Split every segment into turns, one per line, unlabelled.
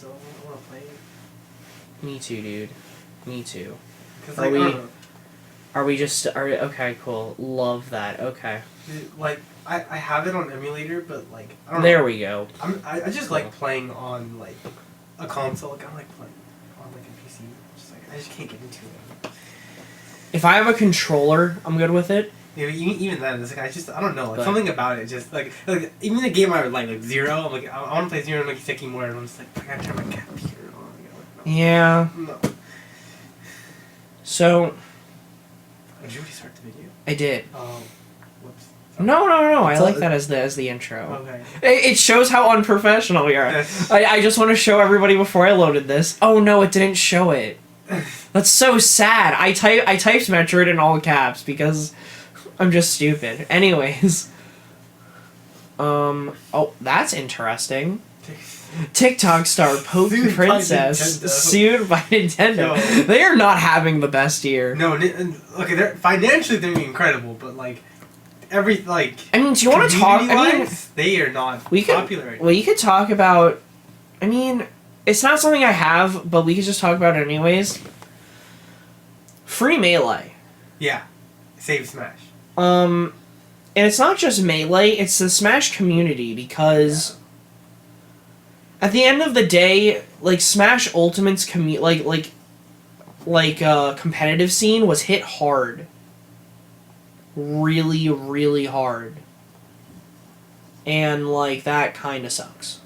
so I want to play it.
Me too, dude. Me too.
Cause,
Are
like,
okay, cool. Love that. Okay.
Like, I have it on emulator, but, like, I don't know.
There we go.
I just
Cool.
like playing on, like, a console. Like, I like playing on, like, a PC. Just, like, I just can't get into it.
If I have a controller, I'm good with it.
Yeah, even then, it's like, I don't know, like,
But-
something about it, just, like, even the game I would like Zero, I'm like, I want to play Zero and, like, Sticky more, and I'm just like, I gotta turn my computer on. Like, no.
Yeah.
No.
So,
Did you already start the video?
I did.
Oh, whoops.
No. I
It's
like
all-
that as the intro.
Okay.
It shows how unprofessional we are. I just want to show everybody before I loaded this. Oh no, it didn't show it. That's so sad. I typed Metroid in all caps because I'm just stupid. Anyways. Oh, that's interesting. TikTok star Poke
Sued by
Princess
Nintendo.
sued by Nintendo.
No.
They are not having the best year.
No, okay, they're financially doing incredible, but like every like.
I mean, do you want to talk? I mean,
community-wise, they are not popular. Right now.
we could talk about. I mean, it's not something I have, but we could just talk about it anyways. Free Melee.
Yeah, Save Smash.
And it's not just Melee; it's the Smash community because. At the end of the day, like Smash Ultimate's competitive scene was hit hard. Really, really hard. And like that kind of sucks.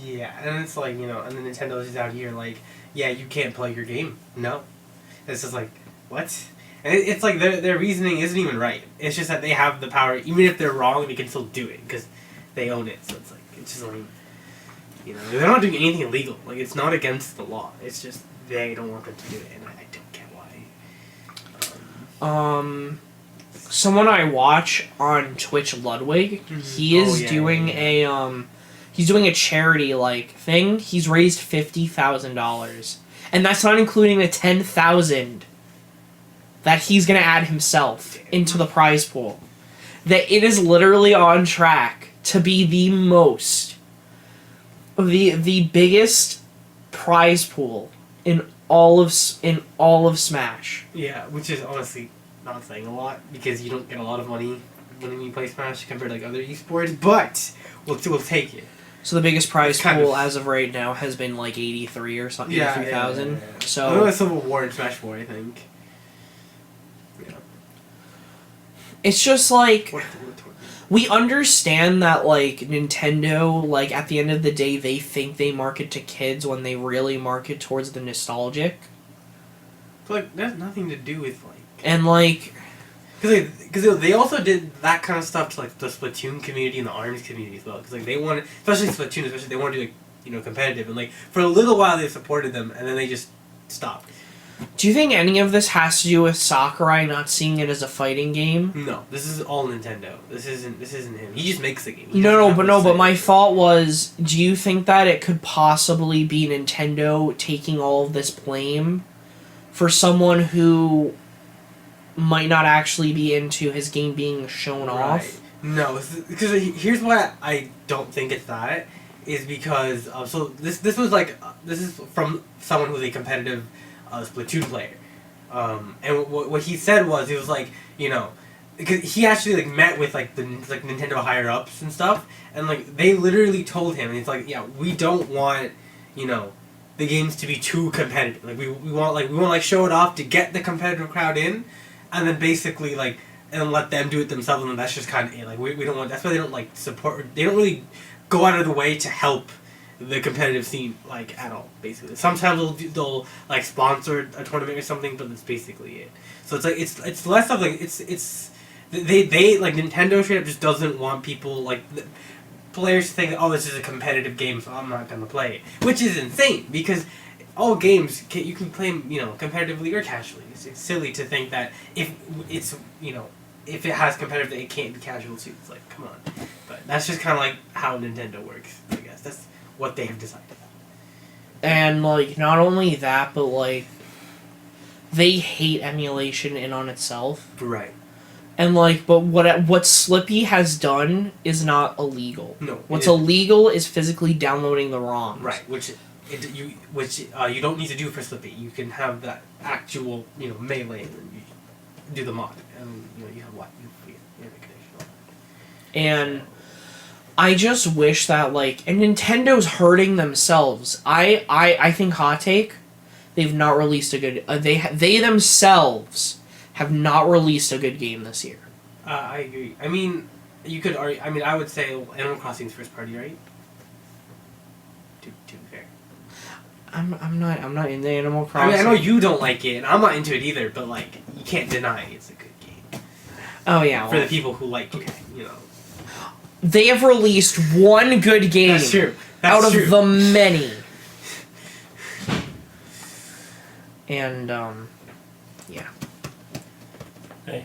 Yeah, and it's like, you know, and then Nintendo's just out here like, yeah, you can't play your game. No, it's just like, what? And it's like their reasoning isn't even right. It's just that they have the power, even if they're wrong, they can still do it because they own it. So it's like it's just like. You know, they're not doing anything illegal. Like, it's not against the law. It's just they don't want them to do it, and I don't get why.
Someone I watch on Twitch, Ludwig, he is doing he's doing a charity thing. He's raised $50,000, and that's not including the 10,000 that he's gonna add himself into the prize pool. That it is literally on track to be the biggest prize pool in all of Smash.
Yeah, which is honestly not saying a lot because you don't get a lot of money when you play Smash compared to like other esports, but we'll take it.
So the biggest prize
It's kind
pool
of-
as of right now has been like 83 or something,
Yeah,
83,000.
yeah.
So
I know it's Civil War and Smash 4, I think. Yeah.
it's just like
What-
we understand that like Nintendo, like at the end of the day, they think they market to kids when they really market towards the nostalgic.
But like, that's nothing to do with like.
And like,
Because they also did that kind of stuff to like the Splatoon community and the ARMS community as well. Because like they wanted, especially Splatoon, they wanted to do like competitive, and like for a little while they supported them, and then they just stopped.
do you think any of this has to do with Sakurai not seeing it as a fighting game?
No, this is all Nintendo. This isn't him. He just makes the game.
But my thought was, do you think that it could possibly be Nintendo taking all of this blame for someone who might not actually be into his game being shown off?
No, because here's why I don't think it's that. Is because so this is from someone who's a competitive Splatoon player, and what he said was he was like, you know, because he actually like met with like the Nintendo higher ups and stuff, and like they literally told him, and it's like, yeah, we don't want, you know, the games to be too competitive. Like we want show it off to get the competitive crowd in, and then basically like and let them do it themselves, and that's just kind of it. Like we don't want. That's why they don't like support. They don't really go out of the way to help the competitive scene like at all. Basically, sometimes they'll like sponsor a tournament or something, but that's basically it. So it's like it's less of like it's they like Nintendo straight up just doesn't want people like players to think that, oh, this is a competitive game, so I'm not gonna play it, which is insane because all games you can play, you know, competitively or casually. It's silly to think that if it's, you know, if it has competitive, it can't be casual too. It's like, come on. But that's just kind of like how Nintendo works, I guess. That's what they have decided.
And like not only that, but like they hate emulation in on itself.
Right.
And like, but what Slippy has done is not illegal.
No.
What's illegal is physically downloading the ROMs.
Right. Which you don't need to do for Slippy. You can have that actual melee and you do the mod, and you have what you have a conditional.
And I just wish that and Nintendo's hurting themselves. I think hot take, they've not released a good. They themselves have not released a good game this year.
I agree. I mean, you could argue. I mean, I would say Animal Crossing's first party, right? To be fair.
I'm not into Animal Crossing.
I mean, I know you don't like it, and I'm not into it either. But you can't deny it's a good game.
Oh yeah.
For the people who like it,
They have released one good game.
That's true.
Out of the many. And yeah.
Hey.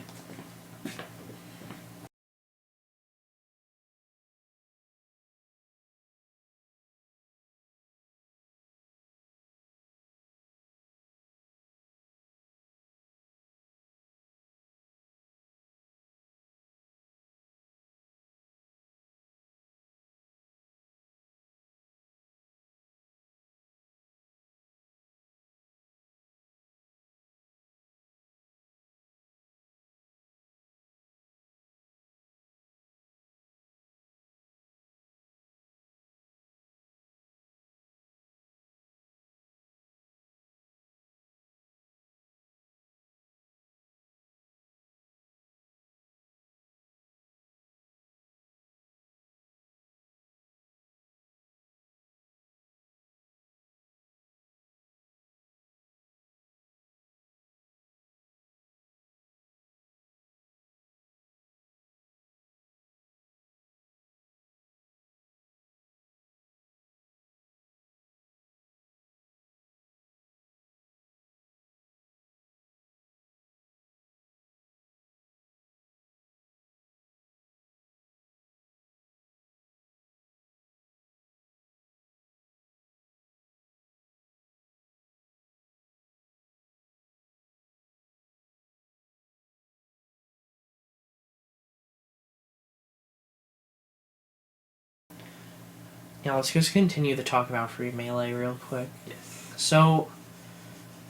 Yeah, let's just continue the talk about Free Melee real quick.
Yes.
So,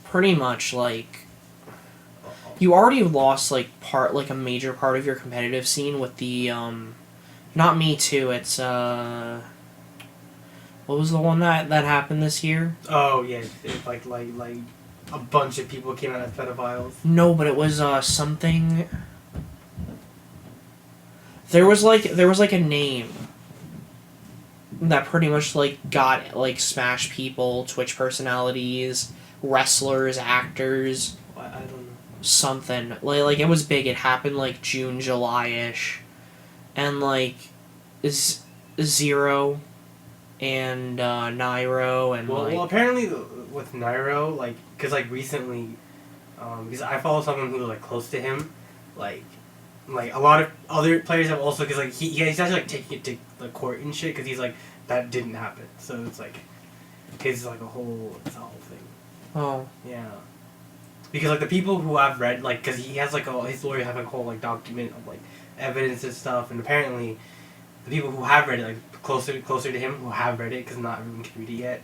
pretty much, you already lost, a major part of your competitive scene with the, not Me Too, it's, what was the one that happened this year?
Oh, yeah, like a bunch of people came out as pedophiles.
No, but it was, something... There was a name that pretty much got Smash people, Twitch personalities, wrestlers, actors.
I don't know.
Something it was big. It happened June, July-ish, and Zero and Nairo and
well apparently with Nairo because recently because I follow someone who's close to him a lot of other players have also because he's actually taking it to the court and shit because he's that didn't happen, so it's his it's a whole thing.
Oh
yeah, because the people who I've read because he has his lawyer have a whole document of evidence and stuff, and apparently the people who have read it closer to him who have read it because not everyone can read it yet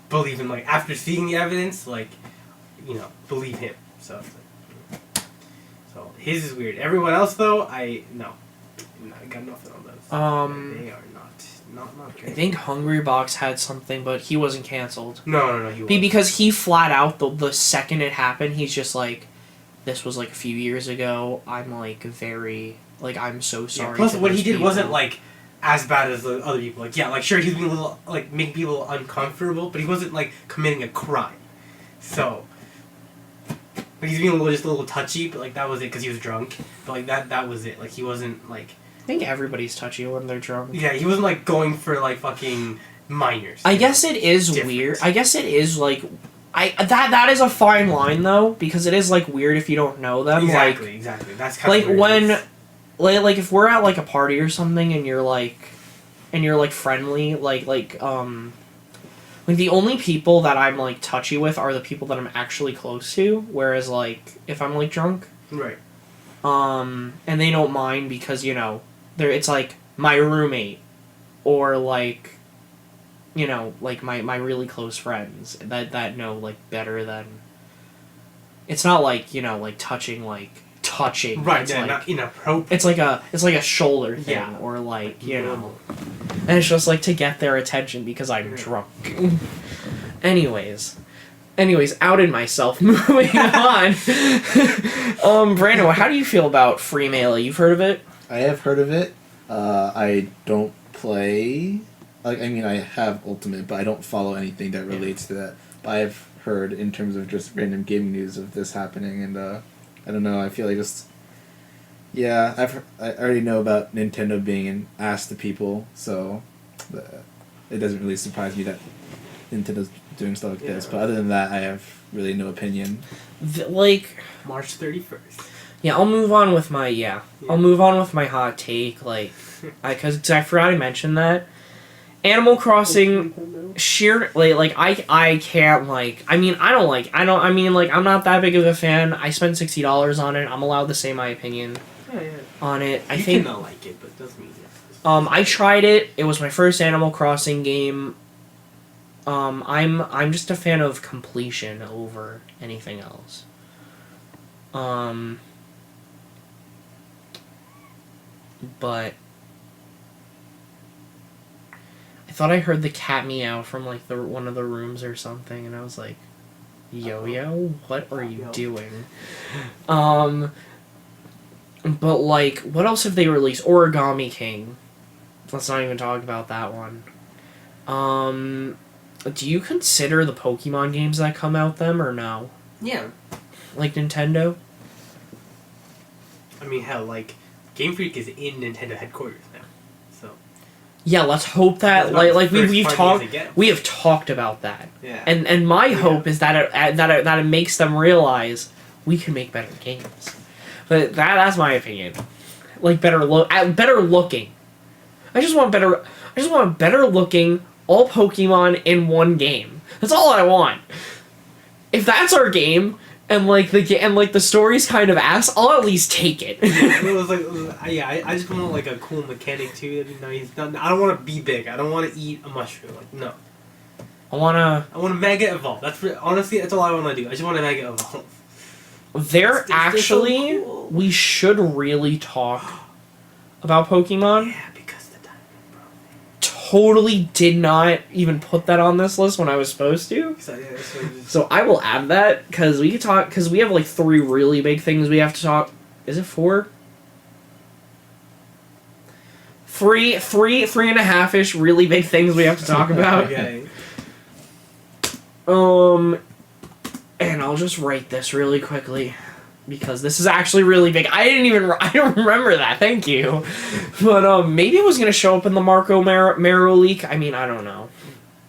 believe him after seeing the evidence believe him, so so his is weird. Everyone else though I got nothing on those. They are not great.
I think Hungrybox had something, but he wasn't canceled.
No, he wasn't.
Because he flat out the second it happened, he's just this was a few years ago. I'm very I'm so sorry.
Yeah, plus, what he did
people.
wasn't as bad as the other people. Sure, he's being a little making people uncomfortable, but he wasn't committing a crime. So he's being just a little touchy, but that was it because he was drunk. But that was it. He wasn't
I think everybody's touchy when they're drunk.
Yeah, he wasn't going for fucking minors.
I guess it is weird. I guess it is that is a fine line though, because it is weird if you don't know them.
Exactly. That's kind of weird.
When if we're at a party or something and you're friendly, the only people that I'm touchy with are the people that I'm actually close to, whereas if I'm drunk,
right,
and they don't mind because it's my roommate or you know, like my really close friends that know like better than. It's not like, you know, like touching.
Right.
It's
Yeah.
like,
Not inappropriate.
it's like a shoulder thing,
Yeah.
or like, you
normal.
know, and it's just like to get their attention because I'm drunk. Anyways, outed myself. Moving on. Brandon, how do you feel about Free Melee? You've heard of it?
I have heard of it. I don't play. Like, I mean, I have Ultimate, but I don't follow anything that relates to that. But I've heard in terms of just random gaming news of this happening, and I don't know. I feel like just I already know about Nintendo being an ass to people, so it doesn't really surprise me that Nintendo's doing stuff like this. But other than that, I have really no opinion.
Like
March 31st.
Yeah, I'll move on with my I'll move on with my hot take. Like, because I forgot to mention that Animal Crossing I can't like. I mean, I mean, like, I'm not that big of a fan. I spent $60 on it. I'm allowed to say my opinion on it. I think
not like it, but it doesn't mean it's
I tried it. It was my first Animal Crossing game. I'm just a fan of completion over anything else. But I thought I heard the cat meow from like one of the rooms or something, and I was like, "Yo, what are you doing?" But like, what else have they released? Origami King. Let's not even talk about that one. Do you consider the Pokemon games that come out them or no?
Yeah.
Like Nintendo?
I mean, hell, like, Game Freak is in Nintendo headquarters now, so.
Yeah, let's hope that we have talked about that.
Yeah.
And my hope is that it makes them realize we can make better games. But that's my opinion. Like better looking. I just want better looking all Pokemon in one game. That's all I want. If that's our game, and the story's kind of ass, I'll at least take it.
I just want like a cool mechanic too. That'd be nice. I don't want to be big. I don't want to eat a mushroom. Like, no. I want to mega evolve. Honestly, that's all I want to do. I just want to mega evolve.
They're so
cool.
We should really talk about Pokemon.
Yeah, because the time, bro.
Totally did not even put that on this list when I was supposed to. So I will add that because we could talk, because we have like 3 really big things we have to talk. Is it 4? 3.5-ish really big things we have to talk about.
Okay.
And I'll just write this really quickly because this is actually really big. I don't remember that. Thank you. But maybe it was gonna show up in the Marco Mero leak. I mean, I don't know.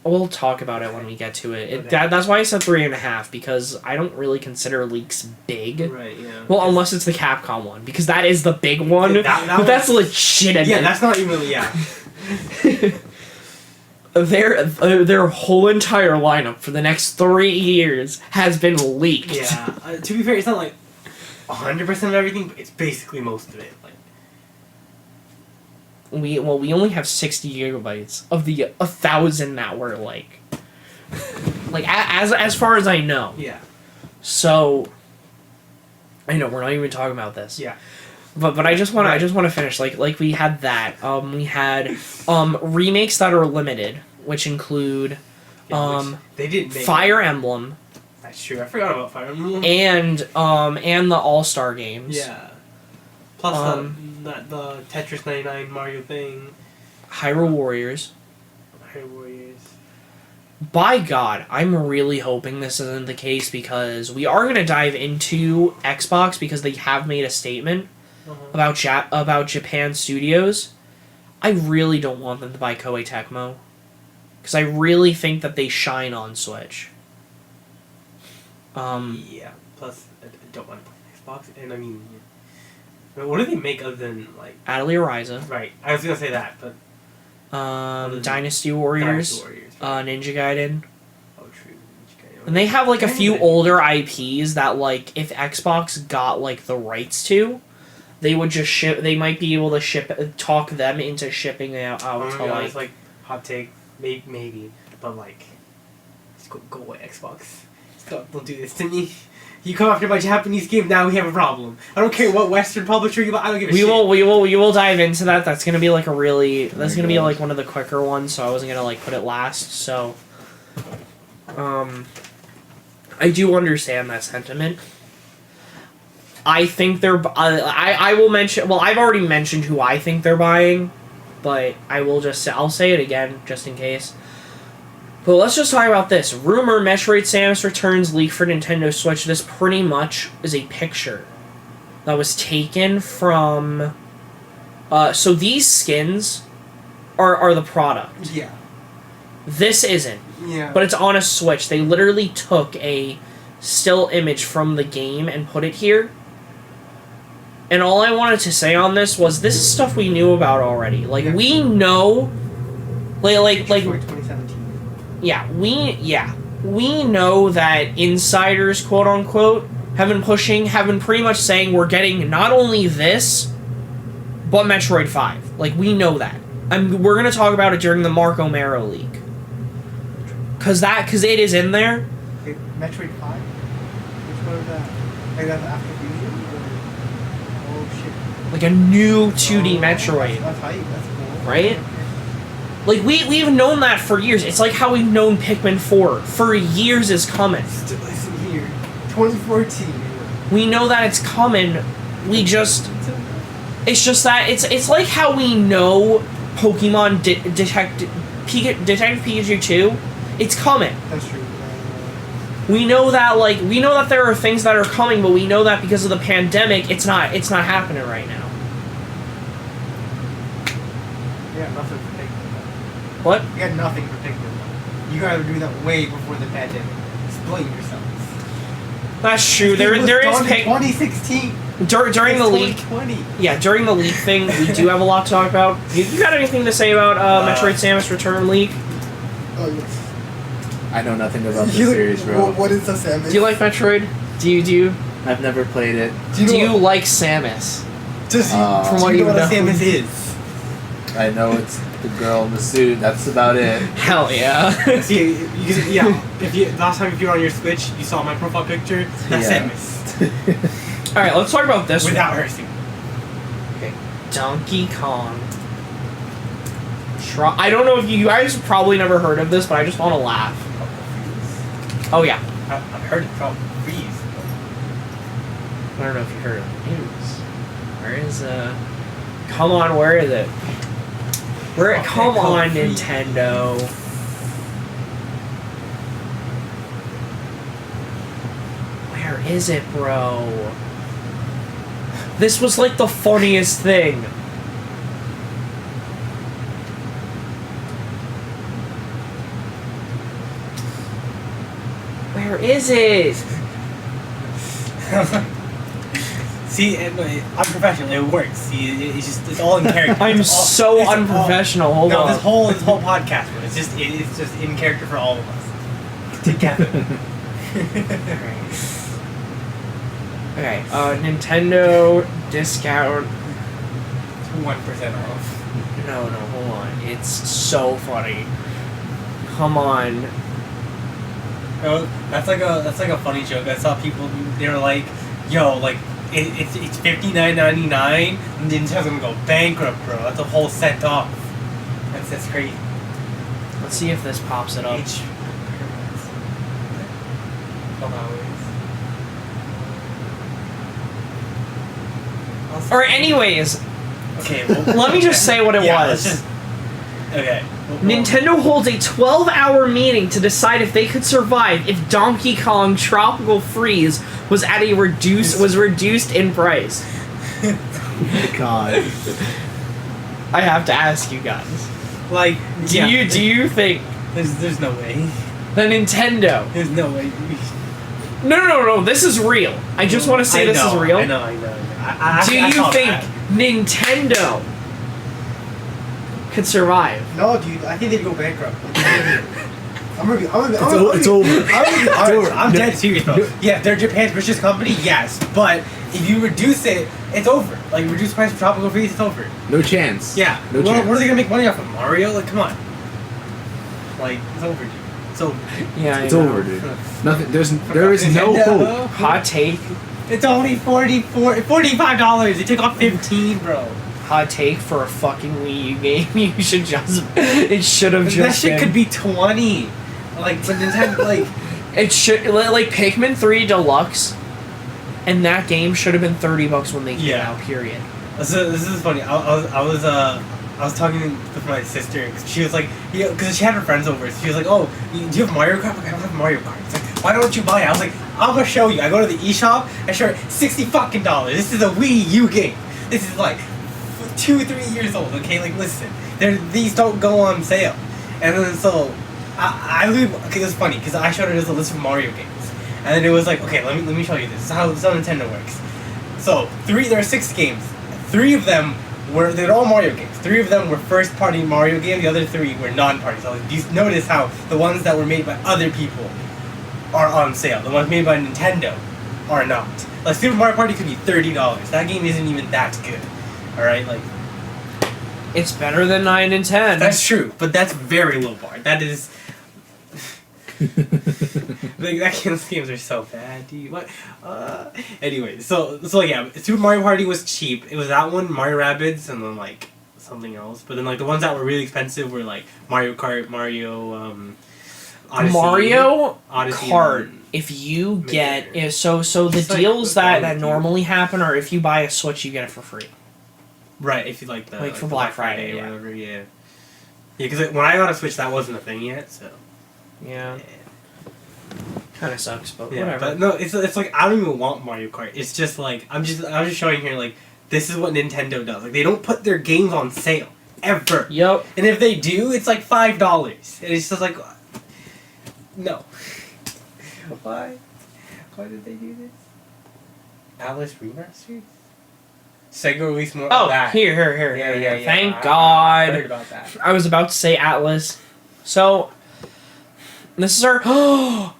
We'll talk about it when we get to it. That's why I said 3.5, because I don't really consider leaks big.
Right. Yeah.
Well, unless it's the Capcom one, because that is the big one.
That
that's legit.
Yeah, that's not even yeah.
Their whole entire lineup for the next 3 years has been leaked.
Yeah. To be fair, it's not like 100% of everything, but it's basically most of it. Like,
we only have 60 gigabytes of the 1,000 that were like as far as I know.
Yeah.
So I know we're not even talking about this.
Yeah.
But I just want to finish like we had that we had remakes that are limited, which include
which they didn't make
Fire Emblem.
That's true. I forgot about Fire Emblem.
And the All-Star games.
Yeah. Plus the Tetris 99 Mario thing.
Hyrule Warriors. By God, I'm really hoping this isn't the case, because we are going to dive into Xbox because they have made a statement about Japan studios. I really don't want them to buy Koei Tecmo, because I really think that they shine on Switch.
Yeah. Plus, I don't want to play Xbox, and I mean, what do they make other than like
Atelier Ryza?
Right. I was gonna say that, but
Dynasty Warriors. Ninja Gaiden.
Oh, true. Ninja Gaiden.
And they have like a few older IPs that, like, if Xbox got like the rights to, they would just ship. They might be able to talk them into shipping out to
like hot take. maybe, but like, just go away, Xbox. Don't do this to me. You come after my Japanese game, now we have a problem. I don't care what Western publisher you buy, I don't give a shit.
We will dive into that. That's gonna be like like one of the quicker ones, so I wasn't gonna like put it last. So, I do understand that sentiment. I think they're. I will mention. Well, I've already mentioned who I think they're buying, but I'll say it again just in case. But let's just talk about this. Rumor Metroid Samus Returns leaked for Nintendo Switch. This pretty much is a picture that was taken from... so these skins are the product.
Yeah.
This isn't.
Yeah.
But it's on a Switch. They literally took a still image from the game and put it here. And all I wanted to say on this was, this is stuff we knew about already. Like, we know... Like
2017.
Yeah, we know that insiders, quote unquote, have been pretty much saying we're getting not only this, but Metroid 5. Like, we know that. We're gonna talk about it during the Mark O'Mara leak. Cause it is in there.
Okay, Metroid 5? Which one is that? Like that's after Fusion? Oh shit.
Like a new 2D Metroid.
That's hype, that's cool.
Right? Like, we've known that for years. It's like how we've known Pikmin 4 for years is coming.
Listen here. 2014.
We know that it's coming. We just... It's just that... It's like how we know Pokemon Detective Pikachu 2. It's coming.
That's true.
We know that there are things that are coming, but we know that because of the pandemic, it's not happening right now.
Yeah, nothing predictable.
What?
You got nothing predictable. You gotta do that way before the pandemic. Explain yourselves.
That's true. There is
2016.
During the leak.
2020.
Yeah, during the leak thing, we do have a lot to talk about. You got anything to say about Metroid Samus Return leak?
Oh yes.
I know nothing about the series, bro.
What is the Samus?
Do you like Metroid? Do you?
I've never played it.
Do you like Samus?
From what you know what a Samus is?
I know it's the girl in the suit. That's about it.
Hell yeah.
See, last time if you were on your Switch, you saw my profile picture. That's Samus.
All right, let's talk about this
without her suit.
Okay, Donkey Kong. I don't know if you guys probably never heard of this, but I just want to laugh. Oh yeah.
I've heard it from Freeze.
I don't know if you heard of the news. Where is Come on, where is it? Come on, Nintendo. Where is it, bro? This was like the funniest thing. Where is it?
See, unprofessional. It works. See, it's all in character.
I'm so unprofessional. Hold on.
This whole podcast, but it's just in character for all of us together.
Okay. Nintendo discount.
1% off.
No, hold on. It's so funny. Come on.
Oh, that's like a funny joke. I saw people. They were like, "Yo, like it's $59.99, and Nintendo's gonna go bankrupt, bro. That's a whole set off. That's crazy."
Let's see if this pops it up. Or anyways.
Okay. Well,
let me just say what it was.
Okay.
Nintendo holds a 12-hour meeting to decide if they could survive if Donkey Kong Tropical Freeze was reduced in price.
God.
I have to ask you guys.
Like,
do you think
there's no way.
The Nintendo?
There's no way.
No. This is real. I just want to say this is real.
I know.
Do you think Nintendo could survive?
No, dude. I think they'd go bankrupt.
It's over.
I'm dead serious, bro. Yeah, if they're Japan's richest company, yes. But if you reduce it, it's over. Like, reduce the price of Tropical Freeze, it's over.
No chance.
Yeah.
No chance.
What are they gonna make money off of? Mario? Like, come on. Like, it's over, dude. It's over.
Yeah,
It's
I know.
over, dude. Nothing. There is no hope.
Hot take.
It's only $45. They took off 15, bro.
Hot take for a fucking Wii U game. You should just. It should have just.
That shit
been,
could be 20. Like, but Nintendo, like.
It should like Pikmin 3 Deluxe, and that game should have been $30 when they came out. Period.
So this is funny. I was talking with my sister because she was like, because she had her friends over. So she was like, "Oh, do you have Mario Kart?" I'm like, I don't have Mario Kart. It's like, why don't you buy it? I was like, I'm gonna show you. I go to the eShop. I show her $60. This is a Wii U game. This is like 2-3 years old. Okay, like listen, these don't go on sale. And then so I okay, it was funny because I showed her this list of Mario games, and then it was like, okay, let me show you this. This is how Nintendo works. So there are 6 games. 3 of them they're all Mario games. 3 of them were first-party Mario games. The other 3 were non-party. So you notice how the ones that were made by other people are on sale. The ones made by Nintendo are not. Like Super Mario Party could be $30. That game isn't even that good. All right, like
it's better than 9 and 10.
that's true, but that's very low bar. That is. Like those games are so bad, dude. What? Anyway, so yeah, Super Mario Party was cheap. It was that one, Mario Rabbids, and then like something else. But then like the ones that were really expensive were like Mario Kart, Mario Odyssey, Odyssey
Kart. If you get so the
It's like
deals
the
that
quality.
normally happen are if you buy a Switch, you get it for free.
Right, if you like the
Like for
the
Black Friday,
or
yeah.
whatever, yeah. Yeah, because when I got a Switch, that wasn't a thing yet, so.
Yeah, kind of sucks, but
Yeah,
whatever.
but no, it's like I don't even want Mario Kart. It's just like I'm just showing here like this is what Nintendo does. Like they don't put their games on sale ever.
Yep.
And if they do, it's like $5. And it's just like no. Why? Why did they do this? Atlas Remastered? Sega released more
Oh,
of that.
here.
Yeah.
Thank
I
God.
heard about that.
I was about to say Atlas. So, this is our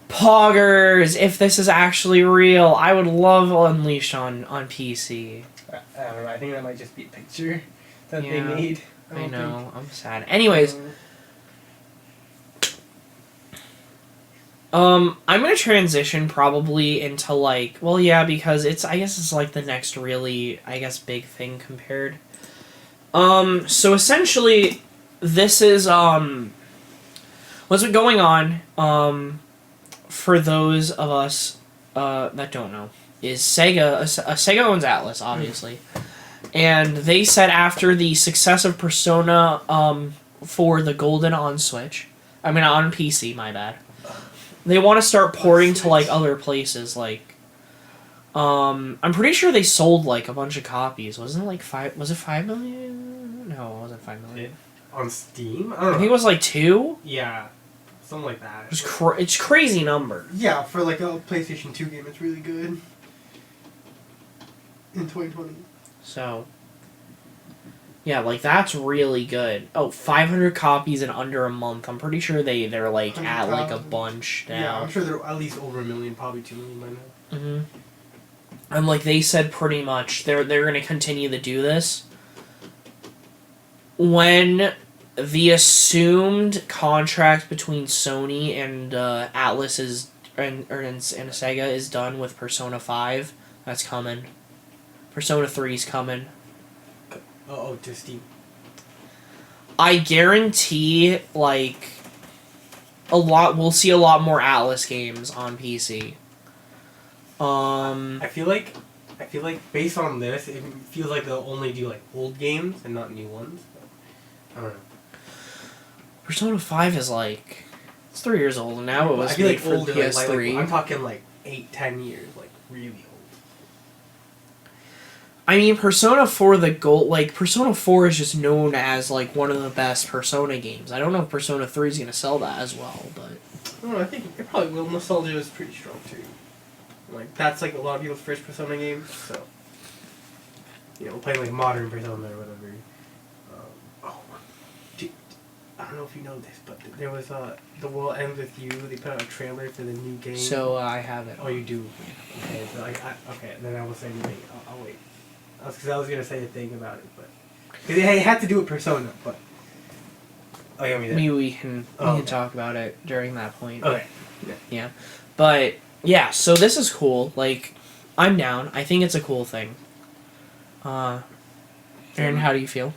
Poggers. If this is actually real, I would love Unleashed on PC.
I don't know. I think that might just be a picture that they
Yeah,
made.
I
don't
know. I'm sad. Anyways,
think.
I'm gonna transition probably into like, well, yeah, because I guess it's like the next really, I guess, big thing compared. So essentially, this is what's been going on. For those of us that don't know, is Sega. Sega owns Atlas, obviously, and they said after the success of Persona, for the Golden on Switch, I mean on PC, my bad. They want to start porting to like other places, like I'm pretty sure they sold like a bunch of copies. Wasn't it like 5? Was it 5 million? No, it wasn't 5 million.
On Steam?
I think it was like 2.
Yeah, something like that.
It's crazy number.
Yeah, for like a PlayStation 2 game, it's really good. In 2020.
So yeah, like that's really good. Oh, 500 copies in under a month. I'm pretty sure they're like at like a bunch now.
Yeah, I'm sure they're at least over 1 million, probably 2 million by now.
Mm-hmm. And like they said, pretty much they're gonna continue to do this. When the assumed contract between Sony and Atlas is and Sega is done with Persona 5, that's coming. Persona 3's coming.
Oh, to Steam.
I guarantee like we'll see a lot more Atlas games on PC.
I feel like based on this, it feels like they'll only do like old games and not new ones. But I don't know.
Persona 5 is like it's 3 years old now. It was
I feel
made
like
for
older,
PS3.
I'm talking like 8-10 years, like really old.
I mean, Persona 4 Persona 4 is just known as like one of the best Persona games. I don't know if Persona 3 is gonna sell that as well, but
I don't know, I think it probably will. Nostalgia is pretty strong too. Like that's like a lot of people's first Persona games, so playing like modern Persona or whatever. Dude, I don't know if you know this, but there was The World Ends With You. They put out a trailer for the new game.
so I have it.
Oh, you do. Okay, so okay, then I will say anything. I'll wait. Because I was gonna say a thing about it, but because they had to do with Persona, but Oh, you want me to?
Maybe we can
okay.
talk about it during that point.
Okay.
Yeah. But yeah, so this is cool. Like, I'm down. I think it's a cool thing. Aaron, how do you feel?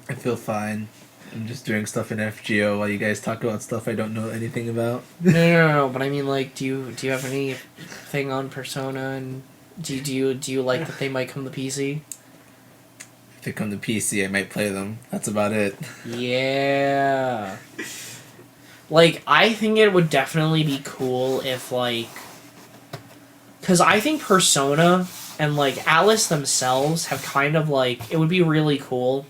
I feel fine. I'm just doing stuff in FGO while you guys talk about stuff I don't know anything about.
No. But I mean, like, do you have anything on Persona, and do you like that they might come to PC?
If they come to PC, I might play them. That's about it.
Yeah. Like, I think it would definitely be cool if, like... Because I think Persona and, like, Alice themselves have kind of, like... It would be really cool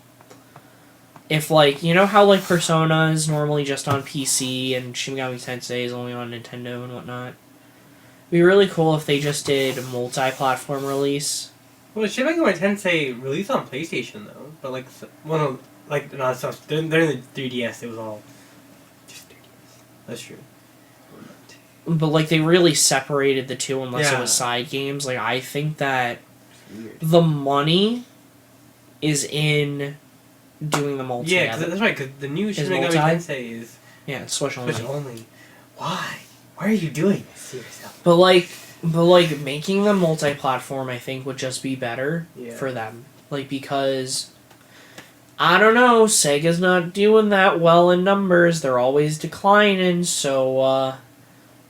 if, like... You know how, like, Persona is normally just on PC and Shin Megami Tensei is only on Nintendo and whatnot? It'd be really cool if they just did a multi-platform release.
Well, Shin Megami Tensei released on PlayStation though, but like no, it's not, they're in the 3DS. It was all just 3DS. That's true.
But, like, they really separated the two unless it
Yeah.
was side games. Like, I think that
Weird.
the money is in doing the multi.
Yeah, that's right. Because the new Shin
Is
Megami
multi?
Tensei is
Yeah, Switch only.
Switch only. Why? Why are you doing this to yourself?
But making them multi-platform, I think, would just be better for them. Like, because I don't know, Sega's not doing that well in numbers. They're always declining, so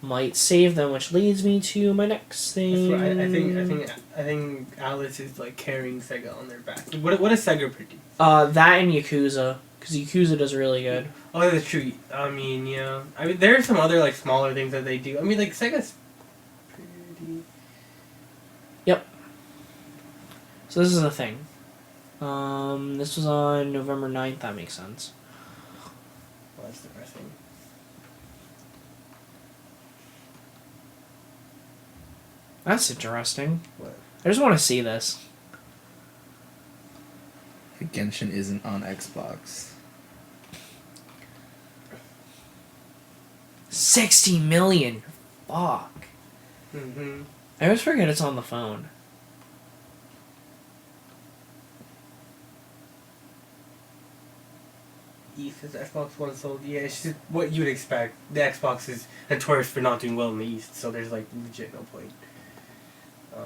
might save them, which leads me to my next thing.
That's right. I think Alice is like carrying Sega on their back. What does Sega produce?
That and Yakuza, because Yakuza does really good.
Oh, that's true. I mean, yeah. I mean, there are some other like smaller things that they do. I mean, like Sega's pretty.
Yep. So this is the thing. This was on November 9th. That makes sense.
Well, that's depressing.
That's interesting.
What?
I just want to see this.
Genshin isn't on Xbox.
60 million. Fuck.
Mm-hmm.
I always forget it's on the phone.
East is Xbox One sold. Yeah, it's just what you'd expect. The Xbox is notorious for not doing well in the East, so there's like legit no point.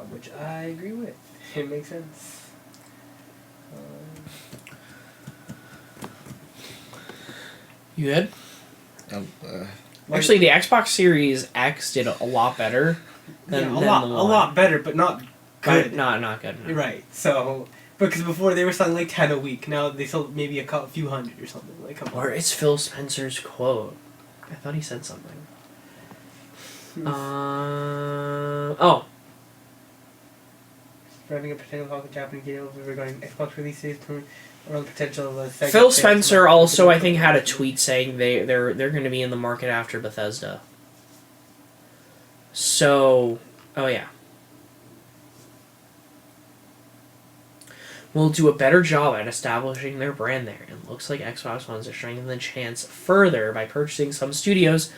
Which I agree with. It makes sense.
You good?
Uh,
Actually, the Xbox Series X did a lot better than,
yeah,
than
a
the
lot better, but not good.
But not good. No.
Right. So, because before they were selling like 10 a week, now they sold maybe a few hundred or something. Like, come
Or
on.
it's Phil Spencer's quote. I thought he said something. Oh.
Having a potential talk with Japanese game regarding Xbox releases or the potential of a Sega
Phil
sales
Spencer
market.
also, I think, had a tweet saying they're going to be in the market after Bethesda. So, oh yeah. Will do a better job at establishing their brand there, and looks like Xbox wants to strengthen the chance further by purchasing some studios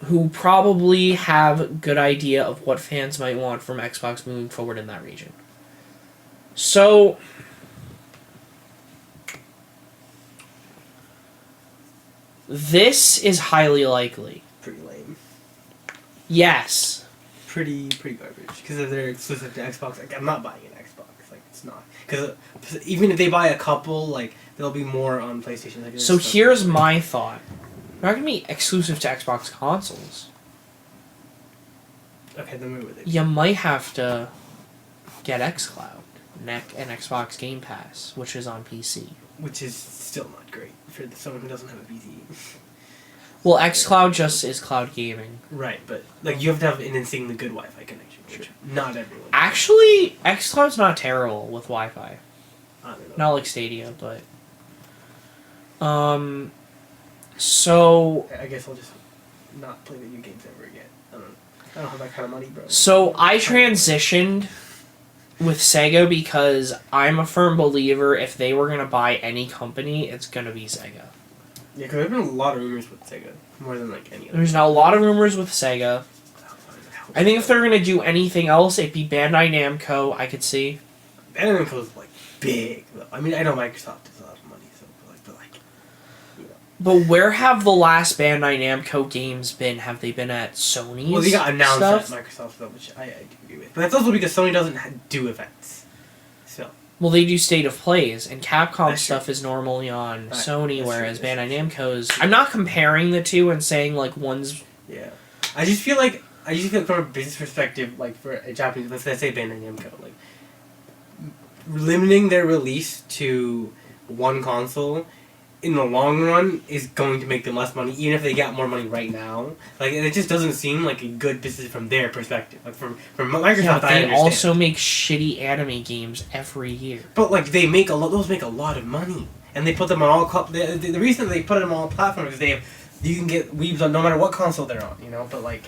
who probably have a good idea of what fans might want from Xbox moving forward in that region. So, this is highly likely.
Pretty lame.
Yes.
Pretty garbage. Because if they're exclusive to Xbox, like, I'm not buying an Xbox. Like, it's not. Because even if they buy a couple, like, there'll be more on PlayStation. Like,
So here's my thought. They're not going to be exclusive to Xbox consoles.
Okay, then where would they be?
You might have to get xCloud and Xbox Game Pass, which is on PC.
Which is still not great for someone who doesn't have a PC.
Well, xCloud just is cloud gaming.
Right, but like you have to have an insanely good Wi-Fi connection, which not everyone.
Actually, xCloud's not terrible with Wi-Fi.
I don't know.
Not like Stadia, but so
I guess I'll just not play video games ever again. I don't have that kind of money, bro.
So I transitioned with Sega because I'm a firm believer if they were going to buy any company, it's going to be Sega.
Yeah, because there's been a lot of rumors with Sega, more than like any other.
There's now a lot of rumors with Sega. I think if they're going to do anything else, it'd be Bandai Namco, I could see.
Bandai Namco's like big. Though. I mean, I know Microsoft has a lot of money, so but like, yeah.
But where have the last Bandai Namco games been? Have they been at Sony's?
Well, they got announced
stuff?
at Microsoft stuff, which I agree with. But that's also because Sony doesn't do events. So.
Well, they do State of Plays, and Capcom
That's
stuff
true.
is normally on
That's
Sony,
true,
whereas
that's
Bandai Namco's... I'm not comparing the two and saying, like, one's...
Yeah. I just feel like from a business perspective, like, for a Japanese, let's say Bandai Namco, like, limiting their release to one console in the long run is going to make them less money, even if they get more money right now. Like, it just doesn't seem like a good business from their perspective. Like, from Microsoft,
Yeah, but
I
they
understand.
also make shitty anime games every year.
But, like, they make those make a lot of money. And they put them on all, the reason they put them on all platforms is you can get weebs on no matter what console they're on, you know, but, like...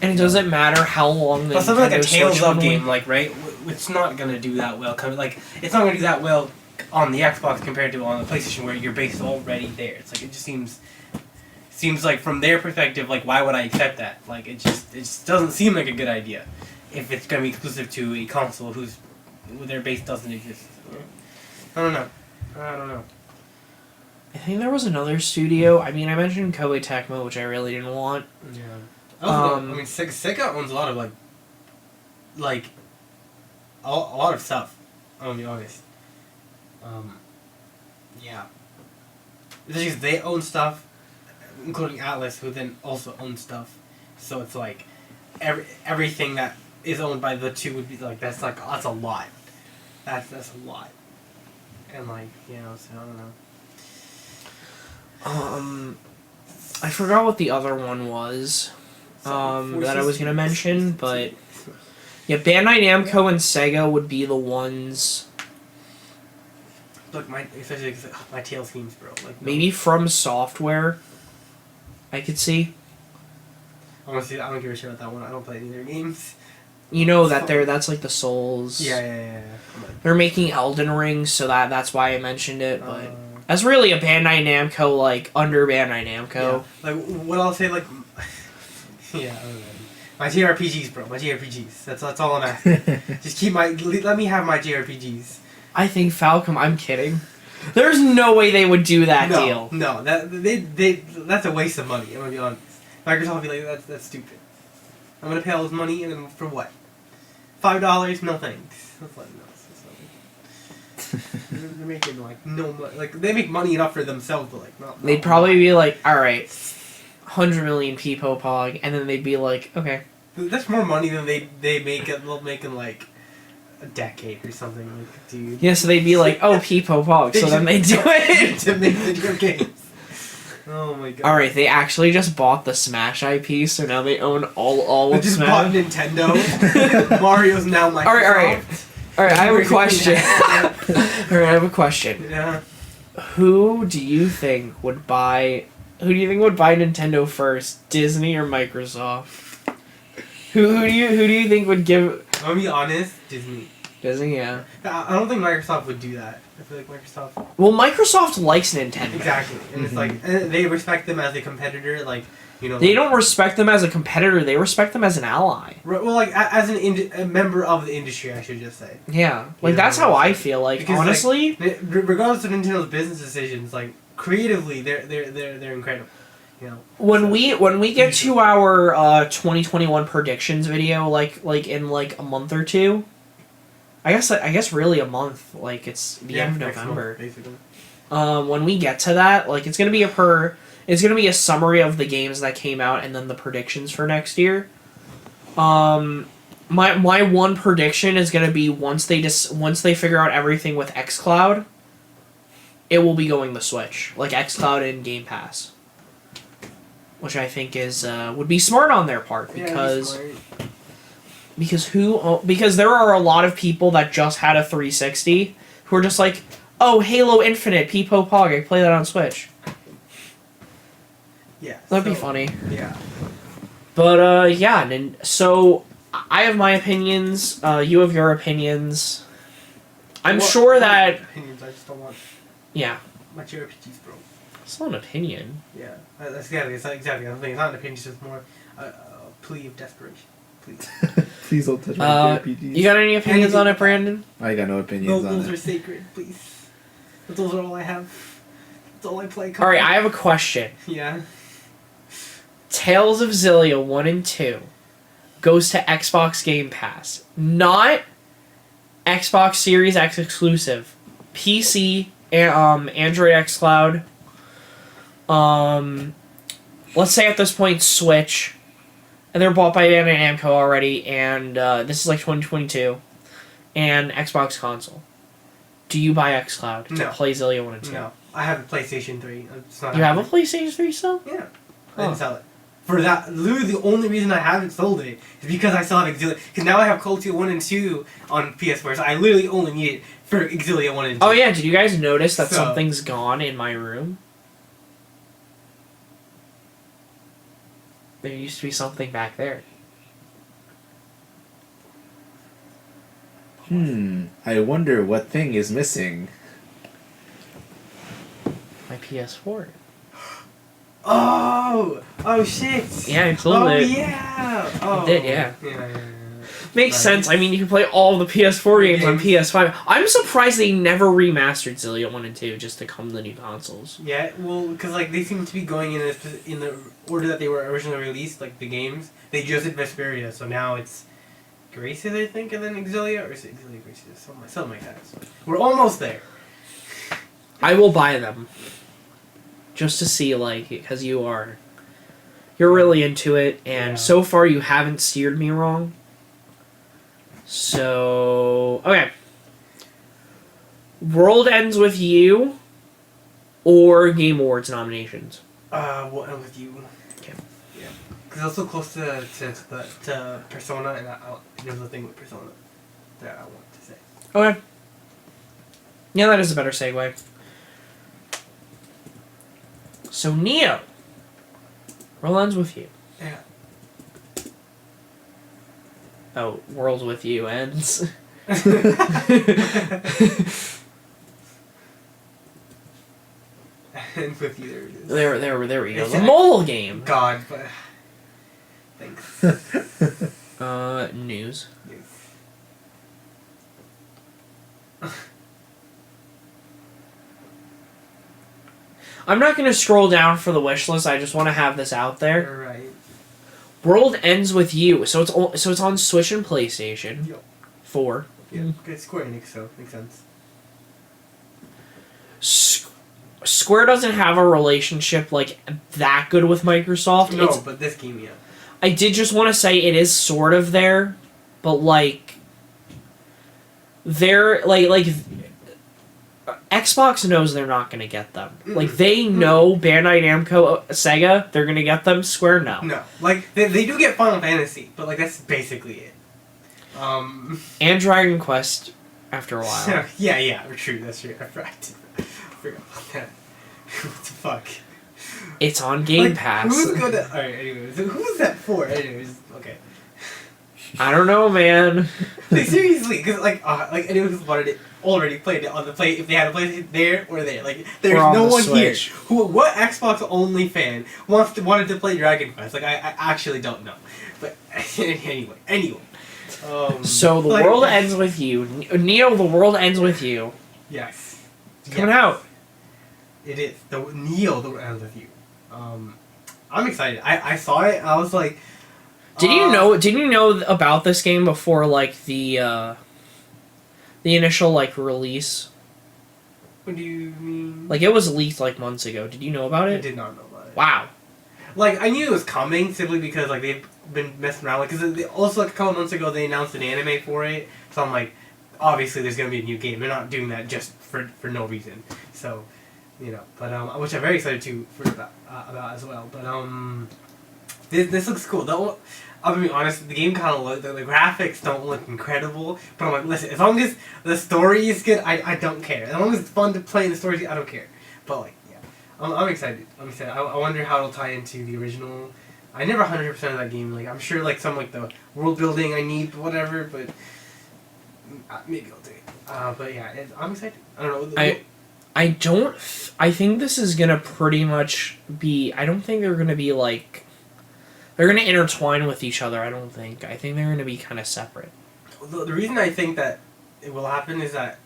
And it doesn't matter how long the
But something like a
Nintendo
Tales
Switch
of
one
game,
will-
like, right, it's not gonna do that well. Like, it's not gonna do that well on the Xbox compared to on the PlayStation, where your base is already there. It's like, it just seems like from their perspective, like, why would I accept that? Like, it just doesn't seem like a good idea if it's gonna be exclusive to a console their base doesn't exist. I don't know.
I think there was another studio. I mean, I mentioned Koei Tecmo, which I really didn't want.
Yeah. I mean, Sega owns a lot of like a lot of stuff. I'll be honest. Yeah. It's just they own stuff, including Atlas, who then also owns stuff. So it's like everything that is owned by the two would be like that's a lot. That's a lot. And like, you know, so I don't know.
I forgot what the other one was. That I was gonna mention, but yeah, Bandai Namco and Sega would be the ones.
Look, especially 'cause, my Tails games, bro. Like, no.
Maybe From Software. I could see.
Honestly, I don't give a shit about that one. I don't play any of their games.
You know that that's like the Souls.
Yeah.
They're making Elden Ring, so that's why I mentioned it. But that's really a Bandai Namco, like under Bandai Namco.
Yeah. Like what I'll say, like yeah, my JRPGs, bro. My JRPGs. That's all I'm asking. Just let me have my JRPGs.
I think Falcom. I'm kidding. There's no way they would do that deal.
No, that's a waste of money. I'm gonna be honest. Microsoft will be like, that's stupid. I'm gonna pay all this money and then for what? $5? No thanks. That's like no. They're making like no money. Like they make money enough for themselves, but like not.
They'd probably be like, all right, 100 million people pog, and then they'd be like, okay.
That's more money than they make in like a decade or something, like, dude.
Yeah, so they'd be like, oh, Peepo Pog, so then they do it.
To make video games. Oh my god.
Alright, they actually just bought the Smash IP, so now they own all
They
of
just
Smash.
bought Nintendo. Mario's now Microsoft.
Alright, I have a question. Alright, I have a question.
Yeah.
Who do you think would buy Nintendo first, Disney or Microsoft? Who do you think would give...
I'm gonna be honest, Disney.
Disney, yeah.
I don't think Microsoft would do that. I feel like Microsoft...
Well, Microsoft likes Nintendo.
Exactly. And it's like, and they respect them as a competitor, like, you know...
They don't respect them as a competitor, they respect them as an ally.
Well, like, as a member of the industry, I should just say.
Yeah. Like,
Yeah,
that's how I feel. Like,
because,
honestly...
Like, regardless of Nintendo's business decisions, like, creatively, they're incredible. You know?
When we get to our 2021 predictions video, like in like a month or two, I guess really a month, like it's the end of
next
November.
month, basically.
When we get to that, like it's gonna be a summary of the games that came out and then the predictions for next year. My one prediction is gonna be once they figure out everything with xCloud, it will be going the Switch, like xCloud and Game Pass. Which I think would be smart on their part because there are a lot of people that just had a 360 who are just like, oh, Halo Infinite, Peepo Pog, I play that on Switch.
Yeah.
That'd be funny.
Yeah.
But yeah, and so I have my opinions. You have your opinions. I'm sure that
Opinions, I just don't want
yeah,
my JRPGs, bro.
it's not an opinion.
Yeah. That's exactly. It's not exactly. I'm thinking it's not an opinion. It's just more a plea of desperation. Please.
Please don't touch my JRPGs.
You got any opinions on it, Brandon?
I got no opinions on
Those
it.
are sacred, please. But those are all I have. That's all I play.
All right, I have a question.
Yeah.
Tales of Xillia 1 and 2 goes to Xbox Game Pass. Not Xbox Series X exclusive. PC, Android xCloud. Let's say at this point Switch. And they're bought by Bandai Namco already, and this is like 2022. And Xbox console. Do you buy xCloud to play Xillia 1 and 2?
No. I have a PlayStation 3. It's not
You have a PlayStation 3 still?
Yeah. I didn't sell it. For that, literally the only reason I haven't sold it is because I still have Xillia. Because now I have Call of Duty 1 and 2 on PS4, so I literally only need it for Xillia 1 and 2.
Oh yeah, did you guys notice that something's gone in my room? There used to be something back there.
I wonder what thing is missing.
My PS4.
Oh! Oh shit!
Yeah, I sold it.
Oh yeah! Oh.
I did, yeah.
Yeah.
Makes sense. I mean, you can play all the PS4 games on PS5. I'm surprised they never remastered Xillia 1 and 2 just to come to the new consoles.
Yeah, well, because like they seem to be going in the order that they were originally released, like the games. They just did Vesperia, so now it's Graces, I think, and then Xillia, or is it Xillia Graces? Something like that. So we're almost there.
I will buy them. Just to see, like, because you're really into it, and so far you haven't steered me wrong. So, okay. World Ends With You or Game Awards nominations?
We'll end with you.
Okay.
Yeah. Because it's so close to Persona, and there's a thing with Persona that I want to say.
Okay. Yeah, that is a better segue. So, Neo. World Ends With You.
Yeah.
Oh, World With You ends.
And with you, there it is.
There we go. The mole game.
God, but thanks.
News. I'm not going to scroll down for the wish list. I just want to have this out there.
You're right.
World Ends With You. So it's on Switch and PlayStation.
Yep.
4.
Yeah. Okay, Square Enix, so makes sense.
Square doesn't have a relationship like that good with Microsoft.
No, but this game, yeah.
I did just want to say it is sort of there, but like they're like Xbox knows they're not going to get them. Like they know Bandai Namco, Sega, they're going to get them. Square, no.
No, like they do get Final Fantasy, but like that's basically it.
And Dragon Quest after a while.
yeah, true. That's true. I forgot about that. What the fuck?
It's on Game Pass.
Who's gonna? All right. Anyways, who's that for? Anyways, okay.
I don't know, man.
Like seriously, because like anyone who's already played it on the play, if they had a PlayStation there or there, like there's no one here what Xbox only fan wanted to play Dragon Quest. Like I actually don't know, but anyway.
So the world ends with you, Neo. The world ends with you.
Yes.
It's coming out.
It is the Neo. The world ends with you. I'm excited. I saw it. I was like.
Did you know about this game before like the initial like release?
What do you mean?
Like it was leaked like months ago. Did you know about it?
I did not know about it.
Wow.
Like I knew it was coming simply because like they've been messing around. Because also like a couple months ago they announced an anime for it. So I'm like, obviously there's gonna be a new game. They're not doing that just for no reason. So, but which I'm very excited about as well. But this looks cool. I'll be honest, the game kind of looks, the graphics don't look incredible, but I'm like, listen, as long as the story is good, I don't care. As long as it's fun to play and the story, I don't care. But like, yeah, I'm excited. I wonder how it'll tie into the original. I never 100% of that game. Like, I'm sure like some like the world building I need, whatever, but maybe I'll do it. But yeah, I'm excited. I don't know.
I think this is gonna pretty much be. I don't think they're gonna be like. They're going to intertwine with each other, I don't think. I think they're going to be kind of separate.
The reason I think that it will happen is that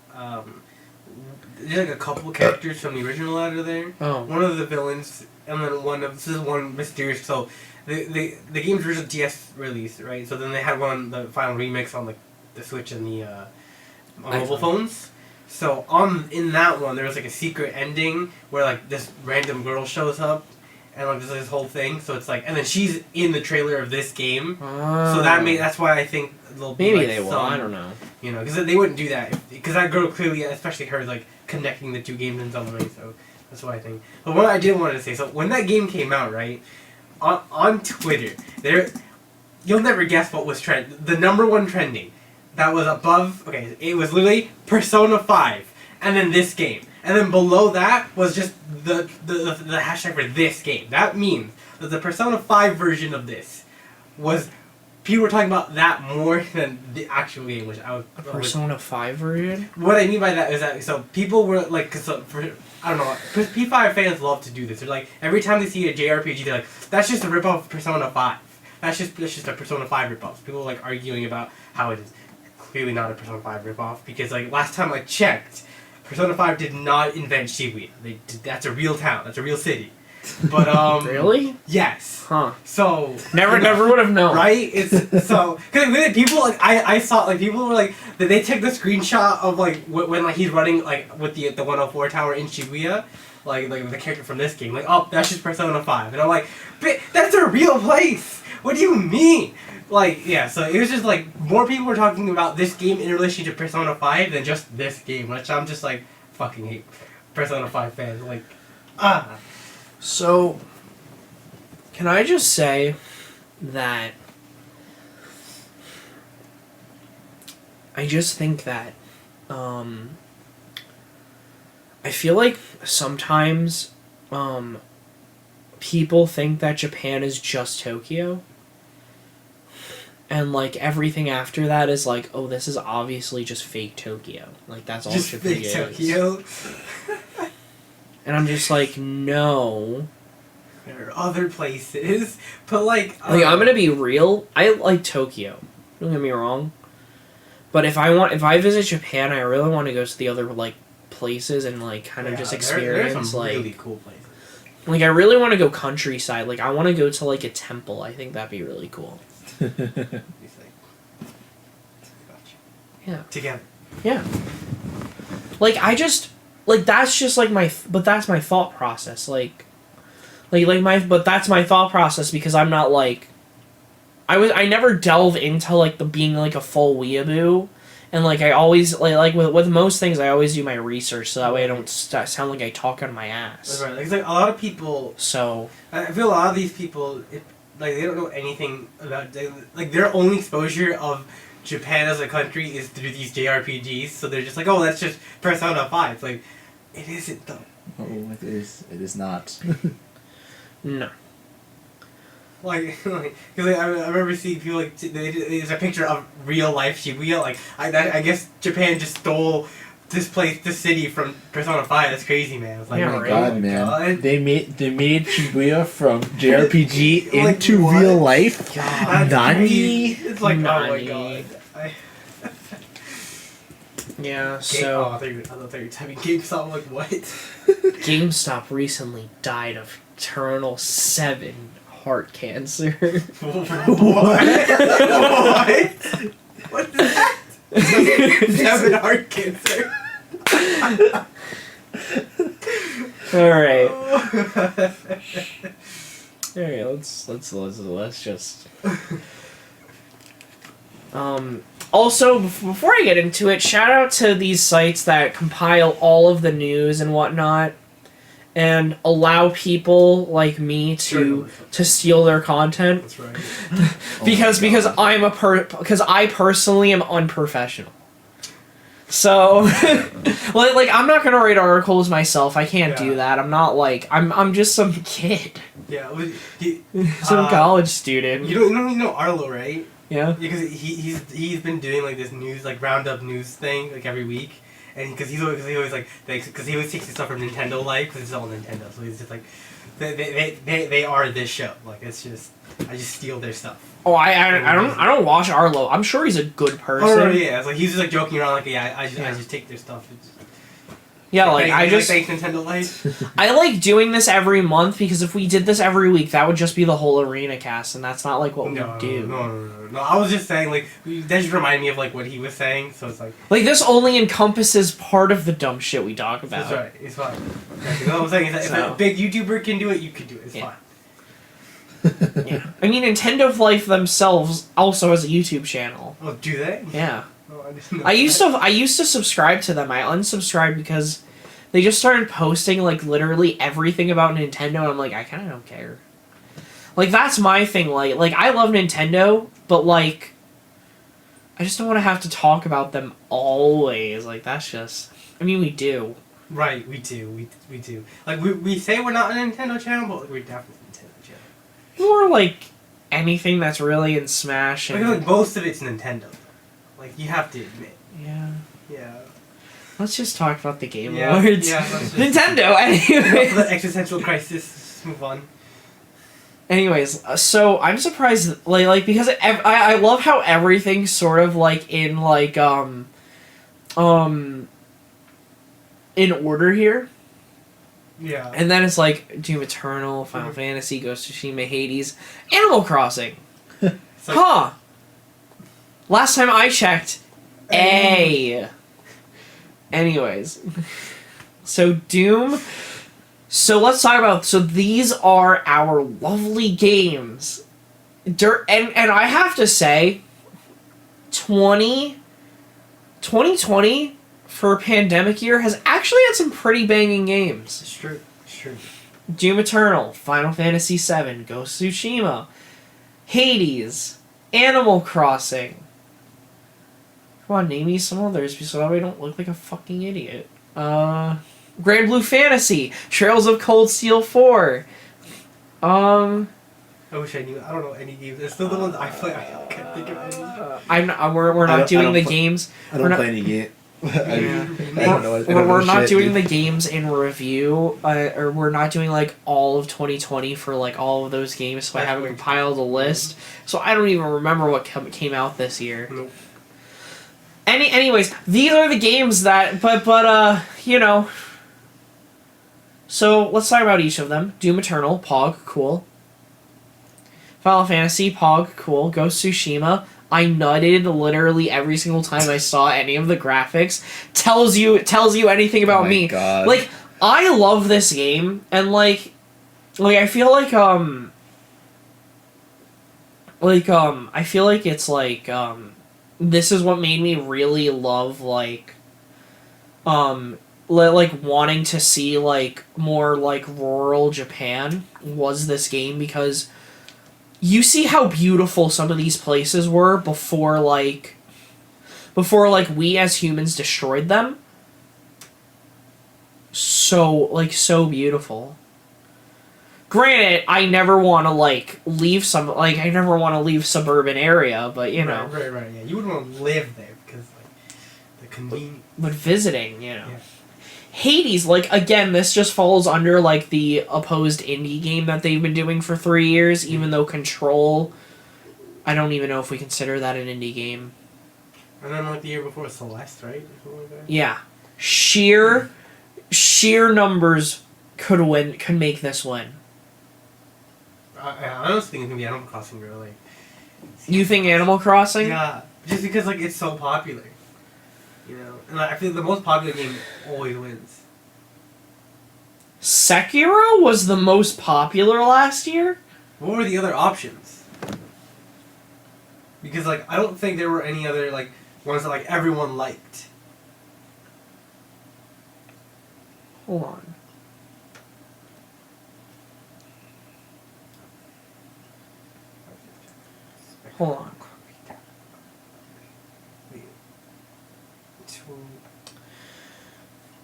there's like a couple characters from the original out of there.
Oh.
One of the villains, and then this is one mysterious. So the game's original DS release, right? So then they had the final remix on the Switch and the on mobile phones. So in that one, there was like a secret ending where like this random girl shows up, and like there's this whole thing. So it's like, and then she's in the trailer of this game. So that's why I think they'll be
maybe
like
they will. I don't know.
You know, because they wouldn't do that because that girl clearly, especially her, like connecting the two games in some way. So that's what I think. But what I did want to say, so when that game came out, right, on Twitter, you'll never guess what was the number one trending. That was above, okay, it was literally Persona 5, and then this game. And then below that was just the hashtag for this game. That means that the Persona 5 version of this was, people were talking about that more than the actual game, which I was...
Persona 5 version?
What I mean by that is that, so people were like, I don't know, P5 fans love to do this. They're like, every time they see a JRPG, they're like, that's just a ripoff of Persona 5. That's just a Persona 5 ripoff. People are like arguing about how it is clearly not a Persona 5 ripoff, because like last time I checked, Persona 5 did not invent Shibuya. That's a real town. That's a real city. But
really?
Yes.
Huh.
So
never would have known.
Right? It's so because really people like I saw like people were like they took the screenshot of like when like he's running like with the 104 tower in Shibuya, like the character from this game, like, oh, that's just Persona 5, and I'm like, but that's a real place. What do you mean? Like, yeah, so it was just like more people were talking about this game in relation to Persona 5 than just this game, which I'm just like fucking hate Persona 5 fans. Like,
So, can I just say that I just think that I feel like sometimes people think that Japan is just Tokyo. And, like, everything after that is like, oh, this is obviously just fake Tokyo. Like, that's all
just
Japan
fake
is.
Tokyo.
And I'm just like, no.
There are other places, but like
I'm gonna be real. I like Tokyo. Don't get me wrong. But if I visit Japan, I really want to go to the other like places and like kind of just experience
there's some
like
really cool places.
Like I really want to go countryside. Like I want to go to like a temple. I think that'd be really cool. Yeah.
Together.
Yeah. Like I just like that's just like but that's my thought process. But that's my thought process because I'm not like I never delve into like the being like a full weeaboo, and like I always like with most things I always do my research so that way I don't sound like I talk out of my ass.
That's right. Like a lot of people.
So
I feel a lot of these people, like they don't know anything about like their only exposure of Japan as a country is through these JRPGs. So they're just like, oh, that's just Persona 5. It's like, it isn't though.
Oh, it is. It is not.
no.
Because I remember seeing people like there's a picture of real life Shibuya. Like I guess Japan just stole this city from Persona 5. That's crazy, man. It's like,
Yeah,
Oh my
right.
god,
Oh my
man!
God.
They made Shibuya from JRPG
Like,
into
what?
real life.
That's
Nani?
crazy. It's like,
Nani.
oh my god.
Yeah.
I
So
thought you were typing GameStop. I'm like, what?
GameStop recently died of terminal 7 heart cancer.
What? What? What is that? 7 heart cancer.
All right. All right. Let's just. Also, before I get into it, shout out to these sites that compile all of the news and whatnot, and allow people like me to steal their content.
That's right.
because I personally am unprofessional. So, like I'm not gonna write articles myself. I can't do that. I'm not like I'm just some kid,
Yeah.
some college student.
You know Arlo, right?
Yeah.
Because he's been doing like this news like roundup news thing like every week, and because he always like because he always takes his stuff from Nintendo Life because it's all Nintendo, so he's just like they are this show, like it's just I just steal their stuff.
Oh, I don't watch Arlo. I'm sure he's a good person.
Oh yeah, it's like he's just like joking around like yeah I just take their stuff.
Yeah, like I just
thanks Nintendo Life.
I like doing this every month because if we did this every week, that would just be the whole Arenacast, and that's not like what we do.
No. I was just saying, like, that just reminded me of like what he was saying. So it's like
this only encompasses part of the dumb shit we talk about.
that's right. It's fine. You know what I'm saying? If a big YouTuber can do it, you can do it. It's fine.
Yeah. I mean, Nintendo Life themselves also has a YouTube channel.
Oh, do they?
Yeah.
Oh, I didn't know
I used to subscribe to them. I unsubscribed because they just started posting like literally everything about Nintendo, and I'm like, I kind of don't care. Like that's my thing. Like I love Nintendo, but like I just don't want to have to talk about them always. Like that's just. I mean, we do.
Right, we do. We do. Like we say we're not a Nintendo channel, but like, we're definitely a Nintendo channel.
Or like anything that's really in Smash. And,
Like most of it's Nintendo. Like you have to admit.
Yeah.
Yeah.
Let's just talk about the Game
Yeah,
Awards.
yeah, let's just-
Nintendo, anyway.
The existential crisis. Let's move on.
Anyways, so I'm surprised, like because I love how everything's sort of like in like in order here,
Yeah.
and then it's like Doom Eternal, Final Fantasy, Ghost of Tsushima, Hades, Animal Crossing.
It's like-
Huh. Last time I checked, A. Anyways, so Doom. So let's talk about. So these are our lovely games. And I have to say, 2020 for a pandemic year has actually had some pretty banging games.
It's true. It's true.
Doom Eternal, Final Fantasy VII, Ghost of Tsushima, Hades, Animal Crossing. Come on, name me some others so that way I don't look like a fucking idiot. Grand Blue Fantasy, Trails of Cold Steel 4.
I wish I knew. I don't know any games. It's still the ones I play. I can't think of any.
We're not doing the games.
I don't play any game. I don't know.
We're not doing the games in review, or we're not doing like all of 2020 for like all of those games. So I haven't compiled a list. So I don't even remember what came out this year.
Nope.
Anyways, these are the games that, but you know. So let's talk about each of them. Doom Eternal, Pog, cool. Final Fantasy, Pog, cool. Ghost of Tsushima, I nutted literally every single time I saw any of the graphics. Tells you anything about me.
God.
Like, I love this game, and like I feel like I feel like it's like this is what made me really love like wanting to see like more like rural Japan was this game, because you see how beautiful some of these places were before we as humans destroyed them. So beautiful. Granted, I never want to leave suburban area, but you know.
Right. Yeah, you wouldn't want to live there because the convenience.
But visiting, you know.
Yeah.
Hades, again, this just falls under the opposed indie game that they've been doing for 3 years, even though Control, I don't even know if we consider that an indie game.
And then the year before Celeste, right? Or something like that?
Yeah. Sheer numbers could make this win.
I honestly think it's gonna be Animal Crossing, really.
You think Animal Crossing?
Yeah, just because it's so popular, you know, and I feel the most popular game always wins.
Sekiro was the most popular last year?
What were the other options? Because I don't think there were any other ones that everyone liked.
Hold on. Hold on.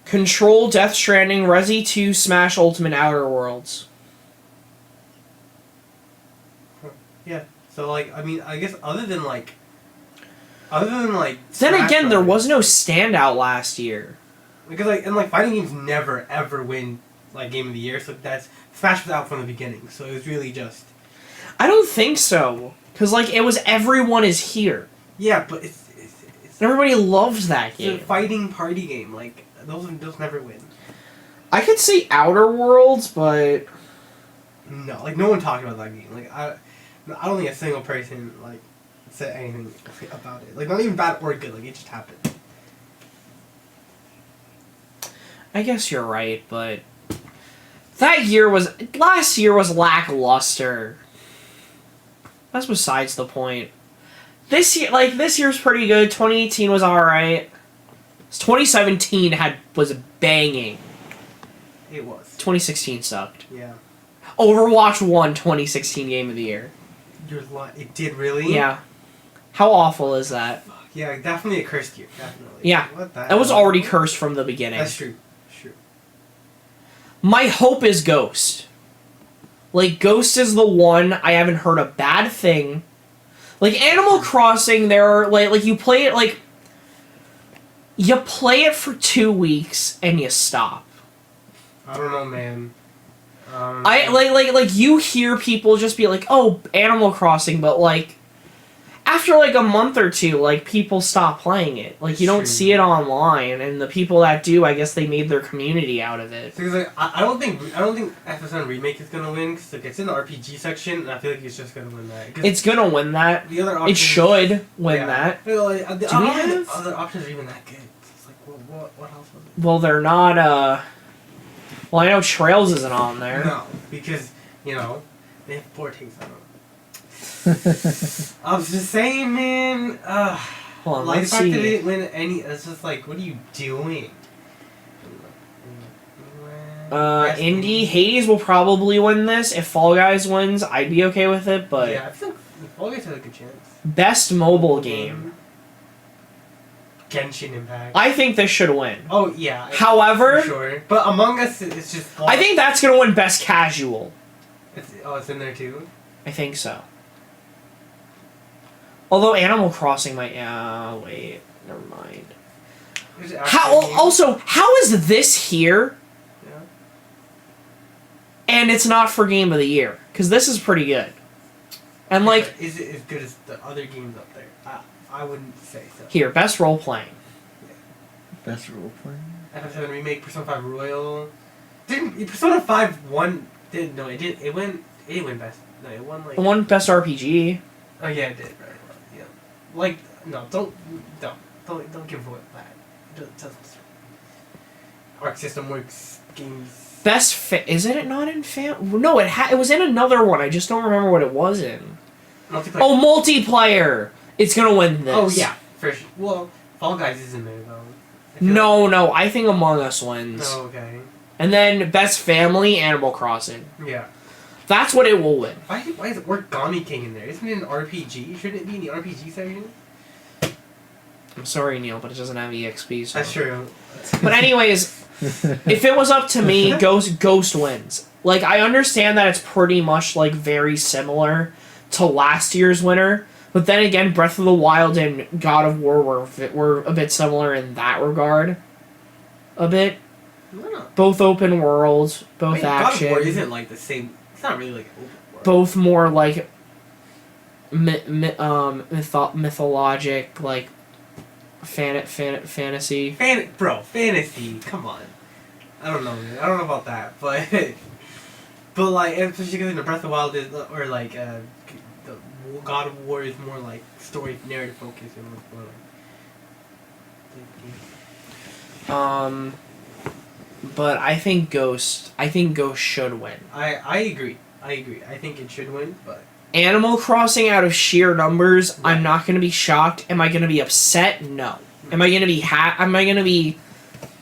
Control, Death Stranding, Resi 2, Smash Ultimate, Outer Worlds.
Yeah. So I guess other than
Then
Smash
again, there
Brothers,
was no standout last year.
because fighting games never ever win Game of the Year, so that's Smash was out from the beginning. So it was really just.
I don't think so. Because, it was Everyone Is Here.
Yeah, but it's
And everybody loved that
it's a
game.
fighting party game. those never win.
I could say Outer Worlds, but
No, like no one talked about that game. Like I don't think a single person like said anything about it. Like not even bad or good. Like it just happened.
I guess you're right. But last year was lackluster. That's besides the point. This year's pretty good. 2018 was alright. 2017 was banging.
It was.
2016 sucked.
Yeah.
Overwatch won 2016 Game of the Year.
It did really?
Yeah. How awful is that?
Yeah, definitely a cursed year. Definitely.
Yeah.
What the
That was
hell?
already cursed from the beginning.
That's true. True.
My hope is Ghost. Like, Ghost is the one I haven't heard a bad thing. Like, Animal Crossing, there are, like you play it, like, you play it for 2 weeks and you stop.
I don't know, man.
Like you hear people just be like, oh, Animal Crossing, but, like, after, like, a month or two, like, people stop playing it. Like, you don't
True.
see it online, and the people that do, I guess they made their community out of it.
Because like I don't think FS1 Remake is gonna win because like it's in the RPG section and I feel like it's just gonna win that. 'Cause
It's gonna win that.
the other
It
options,
should win
yeah.
that.
Well, like, I
Do we
don't think
have-
the other options are even that good. It's like what else was it?
Well, they're not, well, I know Trails isn't on there.
No, because they have 4 takes on them. I was just saying, man.
Hold on,
Like the
let's
fact that they
see.
didn't win any, it's just like, what are you doing? Best
Indie,
indie.
Hades will probably win this. If Fall Guys wins, I'd be okay with it, but
Yeah, I think Fall Guys has a good chance.
best mobile game.
Genshin Impact.
I think this should win.
Oh yeah.
However,
For sure. But Among Us, it's just.
I think that's gonna win best casual.
It's in there too.
I think so. Although Animal Crossing might. Wait, never mind.
There's
How?
actually-
Also, how is this here?
Yeah.
And it's not for Game of the Year, because this is pretty good. And like,
But is it as good as the other games up there? I wouldn't say so.
here, best role playing.
Best role playing.
FF7 Remake, Persona 5 Royal. Didn't Persona 5 won? Did no? It did. It didn't win best. No, it won like.
The one best RPG.
Oh yeah, it did. Right. Yeah. Like no, don't give away that. It doesn't. Arc System Works games.
Best is it not in fam? No, it was in another one. I just don't remember what it was in.
Multiplayer.
Oh, multiplayer. It's gonna win this.
Oh yeah, for sure. Well, Fall Guys is in there though. I feel
No, I think Among Us wins.
Like, oh, okay.
And then best family, Animal Crossing.
Yeah.
That's what it will win.
Why is Origami King in there? Isn't it an RPG? Shouldn't it be in the RPG section?
I'm sorry, Neil, but it doesn't have EXP. So.
That's true.
But anyways, if it was up to me, Ghost wins. Like, I understand that it's pretty much like very similar to last year's winner, but then again, Breath of the Wild and God of War were a bit similar in that regard. A bit.
No.
Both open world, both
Wait, God of
action.
War isn't like the same. It's not really like open world.
Both more like mythologic, like fantasy.
Fantasy. Come on. I don't know, man. I don't know about that, but like especially because the Breath of the Wild is or like the God of War is more like story narrative focused and more like.
But I think Ghost should win.
I agree. I think it should win, but
Animal Crossing out of sheer numbers,
Right.
I'm not gonna be shocked. Am I gonna be upset? No. Am I gonna be Am I gonna be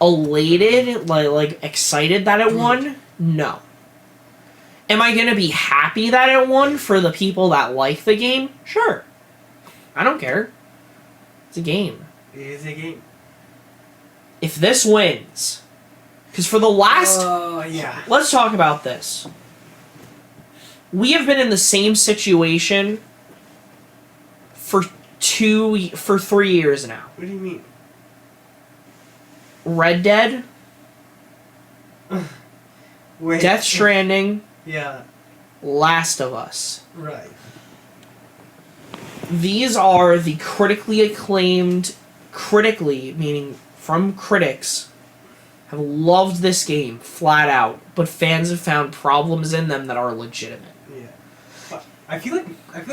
elated, like excited that it won? No. Am I gonna be happy that it won for the people that like the game? Sure. I don't care. It's a game.
it is a game.
If this wins, because for the last
Yeah.
let's talk about this. We have been in the same situation for 3 years now.
What do you mean?
Red Dead,
Wait.
Death Stranding,
Yeah.
Last of Us.
Right.
These are the critically acclaimed, meaning from critics, have loved this game flat out, but fans have found problems in them that are legitimate.
Yeah. But I feel like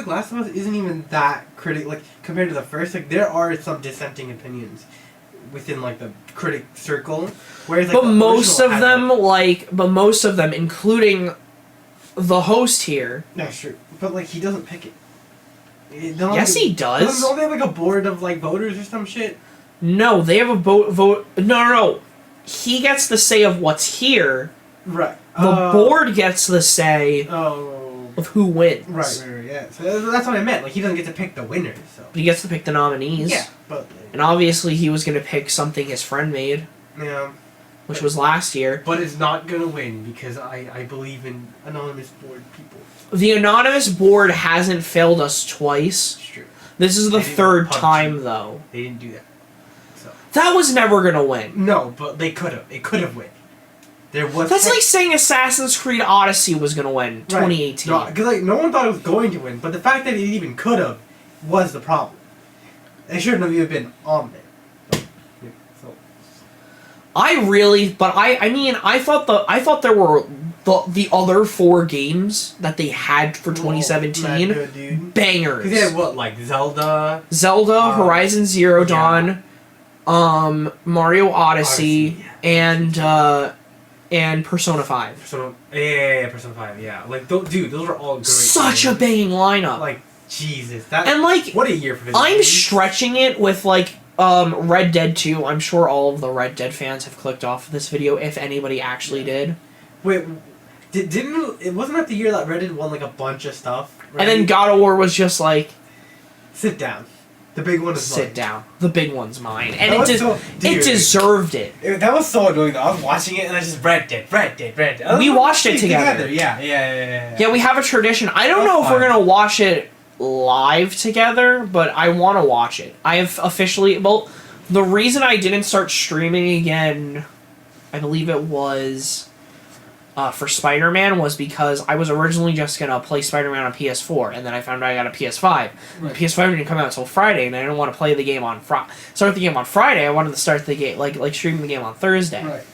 Last of Us isn't even that like compared to the first. Like there are some dissenting opinions within like the critic circle, whereas like
but most of them, including the host here.
That's true. But like he doesn't pick it.
Yes, he does.
Don't they have like a board of like voters or some shit?
No, they have a vote. No. He gets the say of what's here.
Right.
The board gets the say of who wins.
Right, yeah. So that's what I meant. Like, he doesn't get to pick the winners, so.
But he gets to pick the nominees.
Yeah, but...
And obviously he was going to pick something his friend made.
Yeah.
Which was last year.
But it's not going to win, because I believe in anonymous board people.
The anonymous board hasn't failed us twice.
It's true.
This is the third time, though.
They didn't do that. So.
That was never going to win.
No, but they could have. It could have won. There was.
That's like saying Assassin's Creed Odyssey was going to win 2018.
Right. No, because like, no one thought it was going to win, but the fact that it even could have was the problem. It shouldn't have even been on there. So.
I thought there were the other 4 games that they had for 2017
good,
bangers.
Because they had what, like Zelda,
Horizon Zero Dawn, Mario Odyssey, and Persona 5.
Persona 5, yeah. Like, dude, those are all great.
Such a banging lineup.
Like, Jesus, what a year for video
I'm
games.
stretching it with like Red Dead 2. I'm sure all of the Red Dead fans have clicked off of this video if anybody actually did.
Wait, it wasn't that the year that Red Dead won like a bunch of stuff? Right?
And then God of War was just like,
sit down. The big one is mine.
Sit down. The big one's mine, and
it
deserved it.
That was so annoying though. I was watching it and I just Red Dead.
We watched it together.
Yeah.
Yeah, we have a tradition. I don't know if we're gonna watch it live together, but I want to watch it. I have officially... Well, the reason I didn't start streaming again, I believe it was for Spider-Man, was because I was originally just going to play Spider-Man on PS4, and then I found out I got a PS5. Right. The PS5 didn't come out until Friday, and I didn't want to play the game on start the game on Friday. I wanted to start the game, like streaming the game on Thursday.
Right.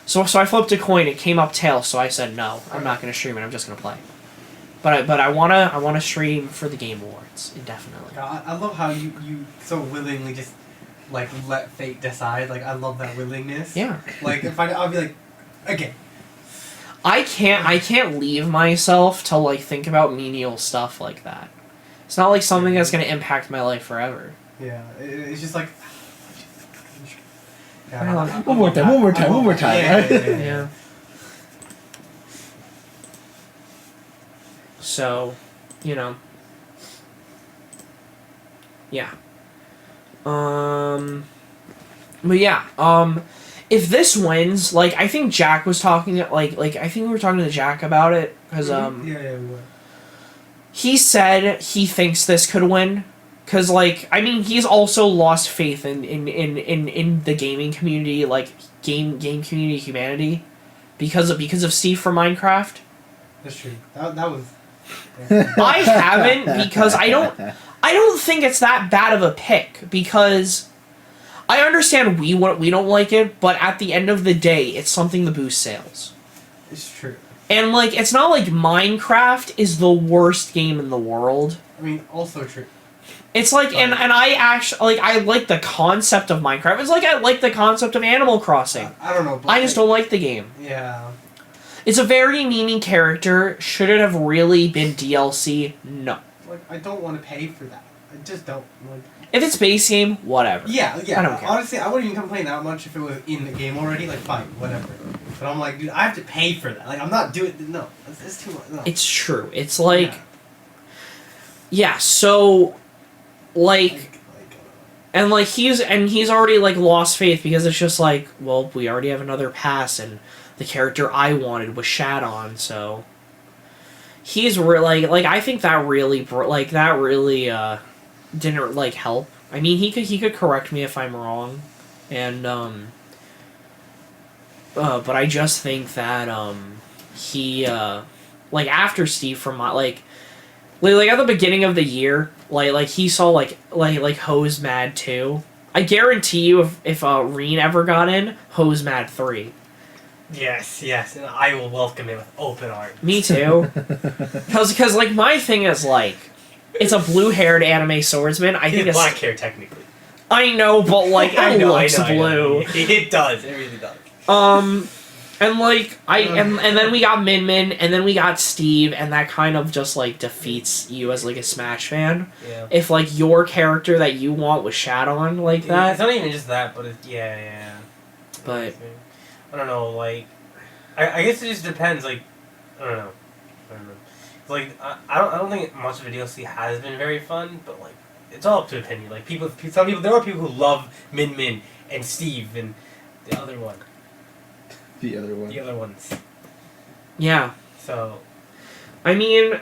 So I flipped a coin, it came up tails, so I said, no, I'm not going to stream it, I'm just going to play. But I wanna stream for the Game Awards indefinitely.
I love how you so willingly just like let fate decide. Like I love that willingness.
Yeah.
Like if I'll be like, again.
I can't leave myself to like think about menial stuff like that. It's not like something that's gonna impact my life forever.
Yeah, it's just like.
One more time.
Yeah. So, you know. Yeah. But yeah, if this wins, like, I think Jack was talking, I think we were talking to Jack about it, because,
we were.
he said he thinks this could win, because, like, I mean, he's also lost faith in the gaming community, like, game community humanity, because of Steve from Minecraft.
That's true. That was...
I haven't, because I don't think it's that bad of a pick, because I understand we don't like it, but at the end of the day, it's something to boost sales.
It's true.
And like, it's not like Minecraft is the worst game in the world.
I mean, also true.
It's like, and I actually, like, I like the concept of Minecraft. It's like I like the concept of Animal Crossing.
I don't know. But
I just don't like the game.
Yeah.
It's a very memey character. Should it have really been DLC? No.
Like, I don't want to pay for that. I just don't. Like,
if it's base game, whatever.
Yeah.
I don't care.
Honestly, I wouldn't even complain that much if it was in the game already. Like, fine, whatever. But I'm like, dude, I have to pay for that. Like, I'm not doing... No. It's too much. No.
It's true. It's like... Yeah, so... And like, he's already, like, lost faith, because it's just like, well, we already have another pass, and the character I wanted was shat on, so... He's really... Like, I think that really... didn't, like, help. I mean, he could correct me if I'm wrong, and, but I just think that, he, like, after Steve from, like, at the beginning of the year, like he saw, like, Ho's Mad too, I guarantee you, if Reen ever got in, Hose Mad 3.
Yes, and I will welcome it with open arms.
Me too. Because like, my thing is, like, it's a blue-haired anime swordsman. I think it's
black hair, technically.
I know, but, like, it looks
I know.
blue.
It does. It really does.
And, like, and then we got Min, and then we got Steve, and that kind of just, like, defeats you as, like, a Smash fan.
Yeah.
If, like, your character that you want was shat on like that.
It's not even just that, but yeah.
But
I don't know, like, I guess it just depends, like, I don't know. Like, I don't think much of a DLC has been very fun, but, like, it's all up to opinion. Like, there are people who love Min and Steve and the other one.
The other
ones.
yeah.
So.
I mean,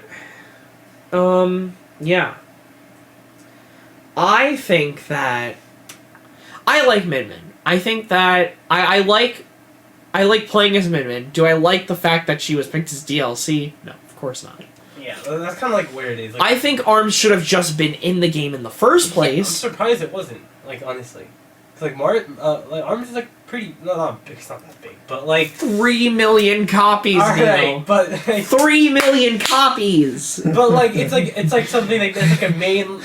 yeah. I think that I like Min. I think that I like playing as Min. Do I like the fact that she was picked as DLC? No, of course not.
Yeah, that's kind of like where it is. Like,
I think ARMS should have just been in the game in the first place.
I'm surprised it wasn't. Like, honestly, it's like ARMS is like pretty. Not big. It's not that big, but like
3 million copies.
Alright, but like,
3 million copies.
But like it's like something like that's like a main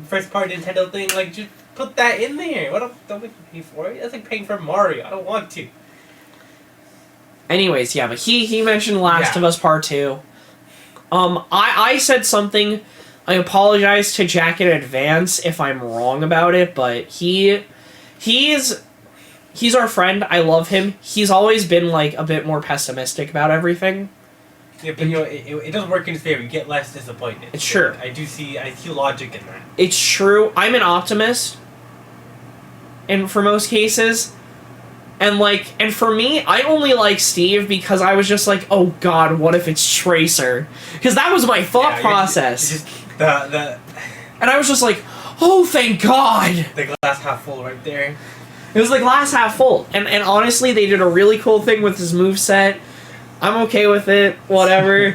first party Nintendo thing. Like, just put that in there. Don't make me pay for it. That's like paying for Mario. I don't want to.
Anyways, yeah, but he mentioned Last of Us Part 2. I said something. I apologize to Jack in advance if I'm wrong about it, but he's our friend. I love him. He's always been like a bit more pessimistic about everything.
Yeah, but it doesn't work in his favor. You get less disappointed.
It's true.
I see logic in that.
It's true. I'm an optimist. And for most cases. And for me, I only like Steve because I was just like, oh god, what if it's Tracer? Because that was my thought process.
Just the
And I was just like, oh, thank god!
The glass half full right there.
It was like glass half full. And honestly, they did a really cool thing with his moveset. I'm okay with it. Whatever.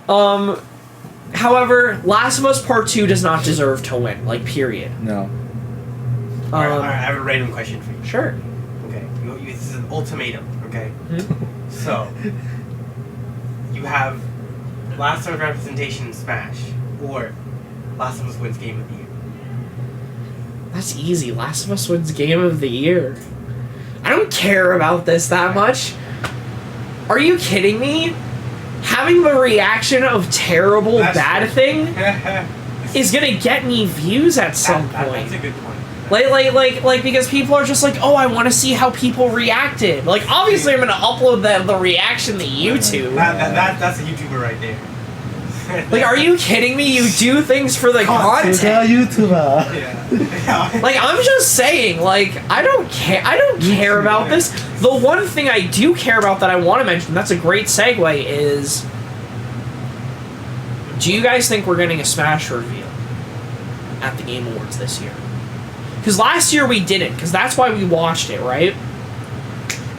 However, Last of Us Part 2 does not deserve to win. Like, period.
No.
Alright, I have a random question for you.
Sure.
Okay. This is an ultimatum, okay?
Mm-hmm.
So, you have Last of Us representation in Smash, or Last of Us wins Game of the Year.
That's easy. Last of Us wins Game of the Year. I don't care about this that much. Are you kidding me? Having the reaction of terrible bad thing is gonna get me views at some point.
That's a good point.
Like, because people are just like, oh, I want to see how people reacted. Like, obviously, I'm gonna upload the reaction to YouTube.
That's a YouTuber right there.
Like, are you kidding me? You do things for the content.
YouTuber.
Yeah.
Like, I'm just saying, like, I don't care about this. The one thing I do care about that I want to mention, that's a great segue, is... Do you guys think we're getting a Smash reveal at the Game Awards this year? Because last year we didn't, because that's why we watched it, right?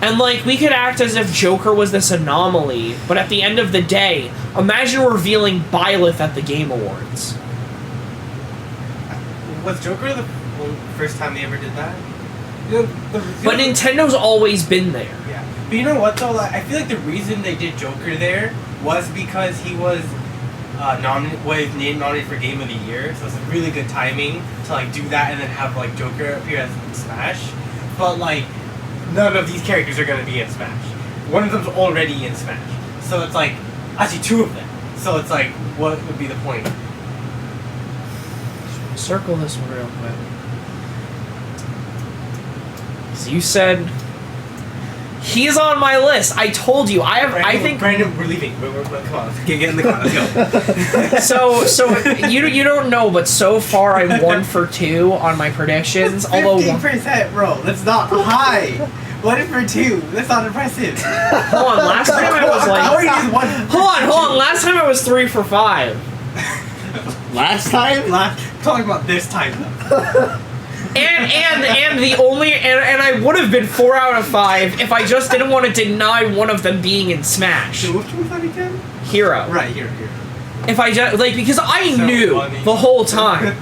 And, like, we could act as if Joker was this anomaly, but at the end of the day, imagine revealing Byleth at the Game Awards.
Was Joker the first time they ever did that?
But Nintendo's always been there.
Yeah. But you know what, though? I feel like the reason they did Joker there was because he was named nominated for Game of the Year, so it's like really good timing to, like, do that and then have, like, Joker appear as in Smash. But, like, none of these characters are going to be in Smash. One of them's already in Smash. So it's like, actually 2 of them. So it's like, what would be the point?
Circle this one real quick. So you said... He's on my list. I told you.
Brandon, we're leaving. Come on. Get in the car. Let's go.
So you don't know, but so far I'm 1 for 2 on my predictions.
15%, bro. That's not high. 1 for 2. That's not impressive.
Hold on. Last time I was like. Hold on. Last time I was 3 for 5.
Last time?
Talking about this time though.
And the only and I would have been 4 out of 5 if I just didn't want to deny one of them being in Smash.
So which one was that again?
Hero.
Right, Hero.
If I just because I
So
knew
funny.
the whole time.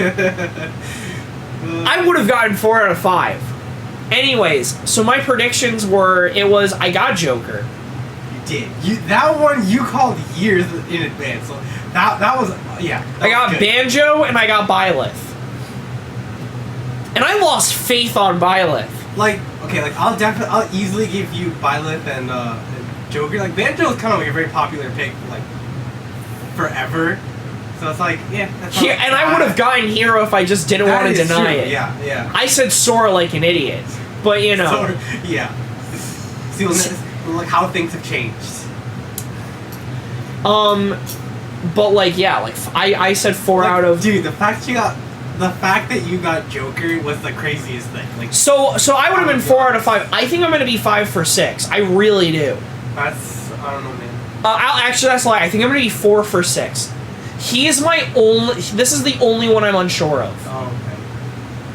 I would have gotten 4 out of 5. Anyways, so my predictions were, I got Joker.
You did. That one you called years in advance. So that was, yeah.
I got
good.
Banjo and I got Byleth. And I lost faith on Byleth.
Like, okay, like I'll easily give you Byleth and Joker. Like Banjo is kind of like a very popular pick, like forever. So it's like, yeah. That's
Here, and I would have gotten Hero if I just didn't want to deny it.
Yeah, yeah.
I said Sora like an idiot, but you know.
So, yeah. See, like how things have changed.
But like, yeah, like I said 4
like,
out of.
Dude, the fact that you got Joker was the craziest thing. Like,
So I would have been 4 out of 5. I think I'm gonna be 5 for 6. I really do.
that's, I don't know, man.
Actually, that's a lie. I think I'm gonna be 4 for 6. He is my only. This is the only one I'm unsure of.
Oh,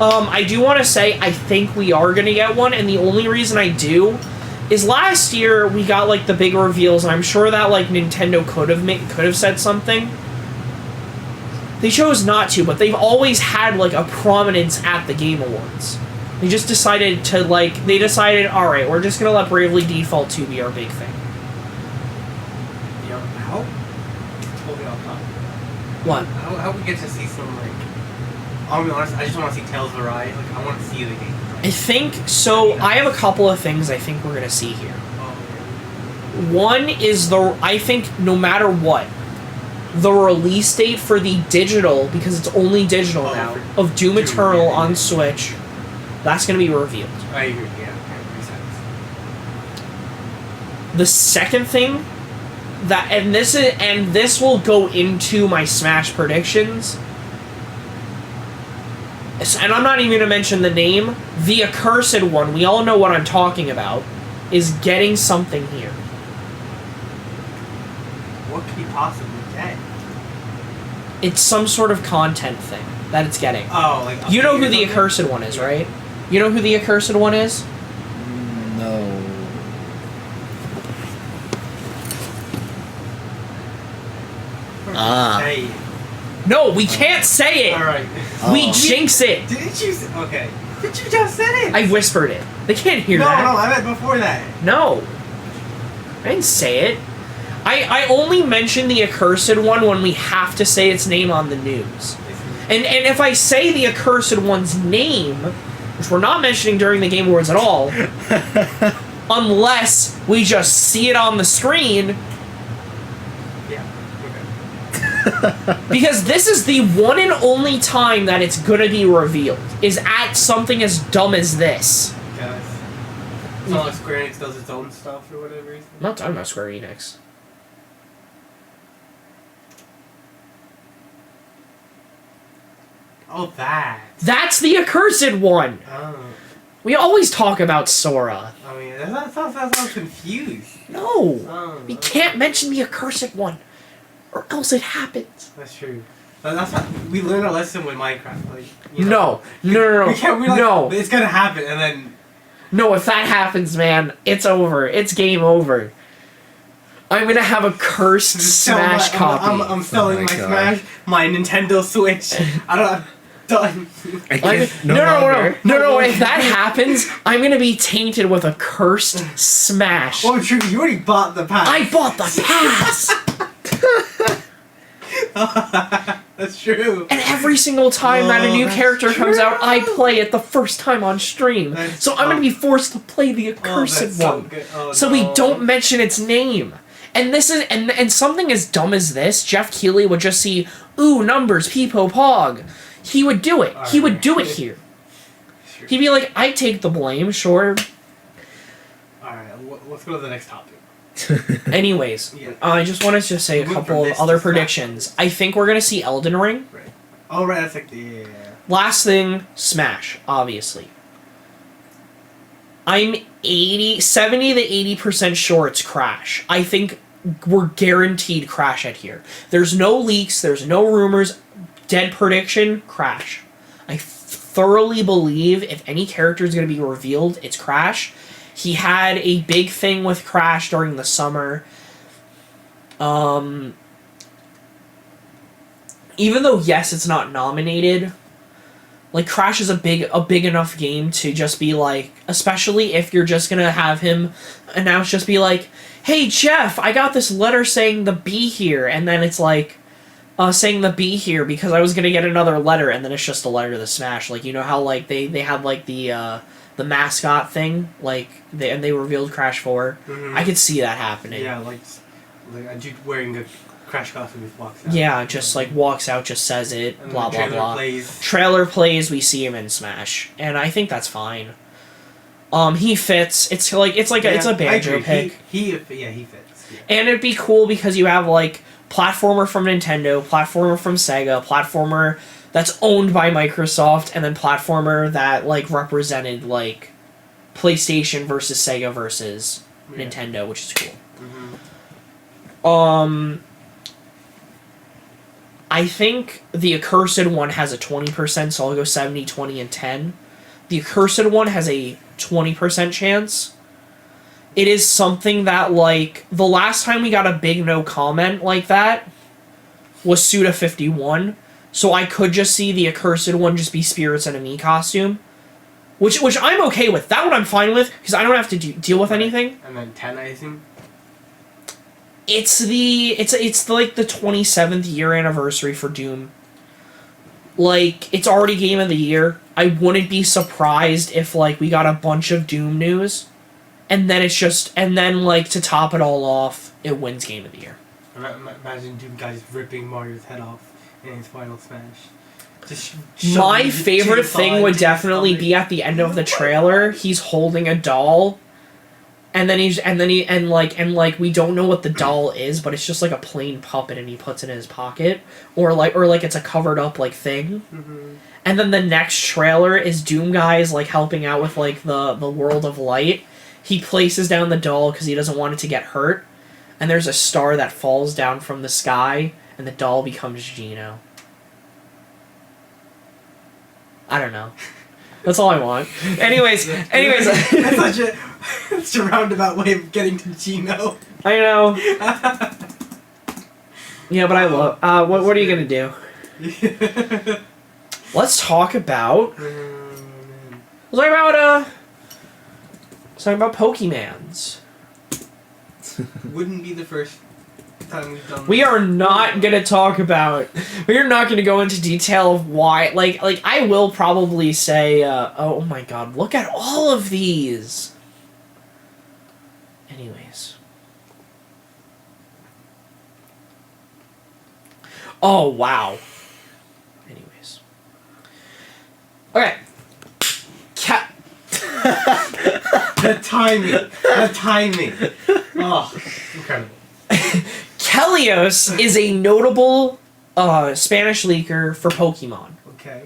okay.
I do want to say I think we are gonna get one, and the only reason I do is last year we got like the big reveals, and I'm sure that like Nintendo could have said something. They chose not to, but they've always had like a prominence at the Game Awards. They just decided to all right, we're just gonna let Bravely Default 2 be our big thing.
Yeah, how? Totally off topic.
What?
How we get to see some like? I'll be honest. I just want to see Tales of Arise. Like I want to see the game.
I think so. I have a couple of things I think we're gonna see here. One is I think no matter what, the release date for the digital, because it's only digital now, of Doom Eternal on Switch, that's gonna be revealed.
I agree. Yeah, that makes sense.
The second thing and this will go into my Smash predictions. And I'm not even going to mention the name. The Accursed One, we all know what I'm talking about, is getting something here.
What could he possibly get?
It's some sort of content thing that it's getting.
Oh, like
you know who the Accursed One is, right? You know who the Accursed One is?
No.
Hey.
No, we can't say it.
All right.
We jinx it.
Didn't you? Okay. Did you just said it?
I whispered it. They can't hear that.
No, I meant before that.
No. I didn't say it. I only mention the Accursed One when we have to say its name on the news. And if I say the Accursed One's name, which we're not mentioning during the Game Awards at all, unless we just see it on the screen.
Yeah. Okay.
Because this is the one and only time that it's gonna be revealed, is at something as dumb as this.
Guys. It's not like Square Enix does its own stuff for whatever reason.
I'm not talking about Square Enix.
Oh, that.
That's the Accursed One!
Oh.
We always talk about Sora.
I mean, that sounds confused.
No!
Oh,
We can't mention the Accursed One, or else it happens.
That's true. That's what we learned a lesson with Minecraft. Like, you know,
No.
we can't. We're like,
No.
It's gonna happen, and then.
No, if that happens, man, it's over. It's game over. I'm gonna have a cursed Smash copy.
I'm selling
my
my
God.
Smash, my Nintendo Switch. I don't. I'm done.
No, if that happens, I'm gonna be tainted with a cursed Smash.
Oh, true. You already bought the pass.
I bought the pass!
That's true.
And every single time that a new
that's
character comes
true.
out, I play it the first time on stream.
That's
So I'm gonna be forced to play the Accursed
that's so
One.
good. Oh,
So
no.
we don't mention its name. And this is and something as dumb as this, Jeff Keighley would just see, ooh, numbers, peepo, pog. He would do it. He would do it here.
Sure.
He'd be like, I take the blame, sure.
Alright, let's go to the next topic.
Anyways,
Yeah.
I just wanted to say a
Moving
couple
from
of
this
other
to Smash.
predictions. I think we're gonna see Elden Ring.
Right. Oh, right, that's like, yeah.
Last thing, Smash, obviously. I'm 70 to 80% sure it's Crash. I think we're guaranteed Crash at here. There's no leaks, there's no rumors. Dead prediction, Crash. I thoroughly believe if any character is going to be revealed, it's Crash. He had a big thing with Crash during the summer. Even though, yes, it's not nominated, Like, Crash is a big enough game to just be like, especially if you're just gonna have him announce, just be like, hey, Jeff, I got this letter saying the B here, and then it's like, saying the B here because I was gonna get another letter, and then it's just a letter to the Smash. Like, you know how, like, they had, like, the mascot thing, like, they revealed Crash 4?
Mm-hmm.
I could see that happening.
Yeah, like a dude wearing a Crash costume just walks out.
Yeah, just, like, walks out, just says it,
And
blah,
the
blah,
trailer
blah.
plays.
Trailer plays, we see him in Smash, and I think that's fine. He fits. It's a banjo pick.
He fits. Yeah.
And it'd be cool because you have, like, platformer from Nintendo, platformer from Sega, platformer that's owned by Microsoft, and then platformer that, like, represented, like, PlayStation versus Sega versus Nintendo, which is cool.
Mm-hmm.
I think the Accursed one has a 20%, so I'll go 70, 20, and 10. The Accursed one has a 20% chance. It is something that, like, the last time we got a big no comment like that was Suda51, so I could just see the Accursed one just be Spirits in a Mii costume, which I'm okay with. That one I'm fine with, because I don't have to deal with anything.
And then 10, I assume?
It's like the 27th year anniversary for Doom. Like, it's already Game of the Year. I wouldn't be surprised if, like, we got a bunch of Doom news, and then, like, to top it all off, it wins Game of the Year.
Imagine Doom guys ripping Mario's head off in his final Smash.
My favorite thing would definitely be at the end of the trailer. He's holding a doll, and we don't know what the doll is, but it's just like a plain puppet, and he puts it in his pocket, or like it's a covered up like thing.
Mm-hmm.
And then the next trailer is Doom guys like helping out with like the World of Light. He places down the doll because he doesn't want it to get hurt, and there's a star that falls down from the sky, and the doll becomes Gino. I don't know. That's all I want. Anyways.
That's such a roundabout way of getting to Gino.
I know. Yeah, but I love. What are you gonna do? Let's talk about. Let's talk about Pokemans.
Wouldn't be the first time we've done.
We are not gonna talk about. We are not gonna go into detail of why. Like I will probably say. Oh my God! Look at all of these. Anyways. Oh wow. Anyways. Okay.
The timing. Oh, incredible.
Kelios is a notable Spanish leaker for Pokemon.
Okay.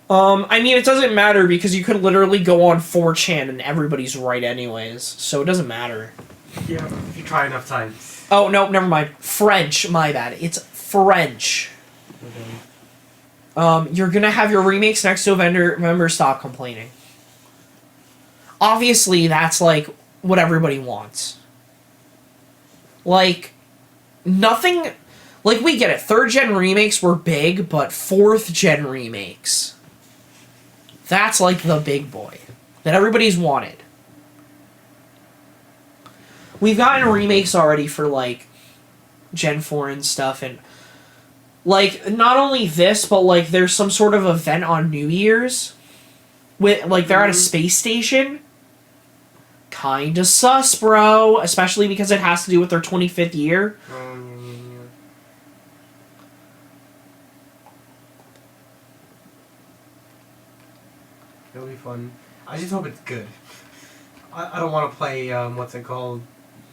I mean, it doesn't matter because you could literally go on 4chan and everybody's right anyways, so it doesn't matter.
Yeah, if you try enough times.
Oh, no, never mind. French, my bad. It's French.
Okay.
You're gonna have your remakes next to a member, stop complaining. Obviously, that's, like, what everybody wants. Like, nothing... Like, we get it. 3rd-gen remakes were big, but 4th-gen remakes... That's, like, the big boy. That everybody's wanted. We've gotten remakes already for, like, Gen 4 and stuff, and... Like, not only this, but, like, there's some sort of event on New Year's. With, like, they're at a space station. Kinda sus, bro. Especially because it has to do with their 25th year.
Yeah. It'll be fun. I just hope it's good. I don't want to play, what's it called?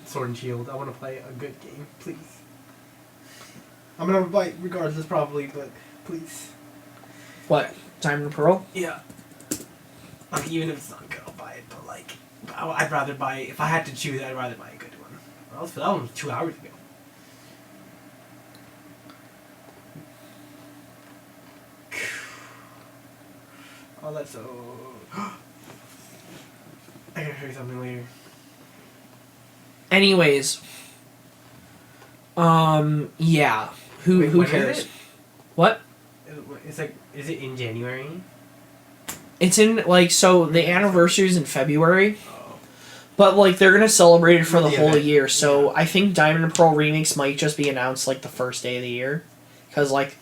Sword and Shield. I want to play a good game, please. I'm gonna bite regardless, probably, but please.
What? Diamond and Pearl?
Yeah. Like, even if it's not good, I'll buy it, but, like, I'd rather buy... If I had to choose, I'd rather buy a good one. That one was 2 hours ago. Oh, that's so... I gotta show you something later.
Anyways. Yeah.
Wait,
Who
when is
cares?
it?
What?
It's like... Is it in January?
It's in like so the anniversary's in February,
Oh.
but like they're gonna celebrate it for the
The
whole
event,
year. So
yeah.
I think Diamond and Pearl remakes might just be announced like the first day of the year, because like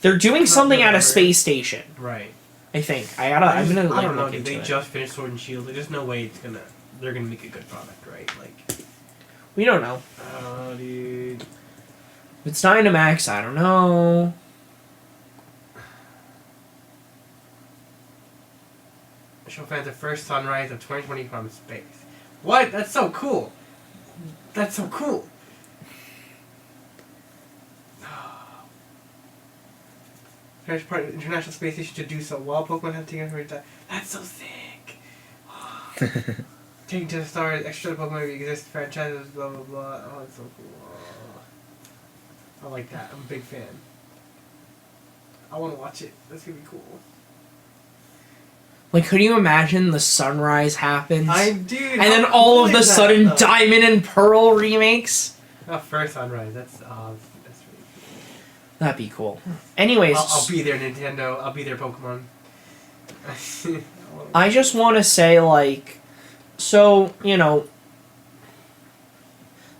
they're doing something at a
November.
space station.
Right.
I think I'm gonna like,
I don't know,
look
dude.
into
They
it.
just finished Sword and Shield. There's no way they're gonna make a good product, right? Like,
We don't know.
dude.
If it's Dynamax, I don't know.
Show fans the first sunrise of 2020 from space. What? That's so cool. That's so cool. International Space Station to do so well. Pokemon have taken over time. That's so sick. Taking to the stars, extra Pokemon exist, franchises, blah blah blah. Oh, that's so cool. I like that. I'm a big fan. I want to watch it. That's gonna be cool.
Like, could you imagine the sunrise happens?
And
then all of a sudden, Diamond and Pearl remakes?
First sunrise. That's really cool.
That'd be cool. Anyways,
I'll be there, Nintendo. I'll be there, Pokemon.
I just want to say, like, so, you know,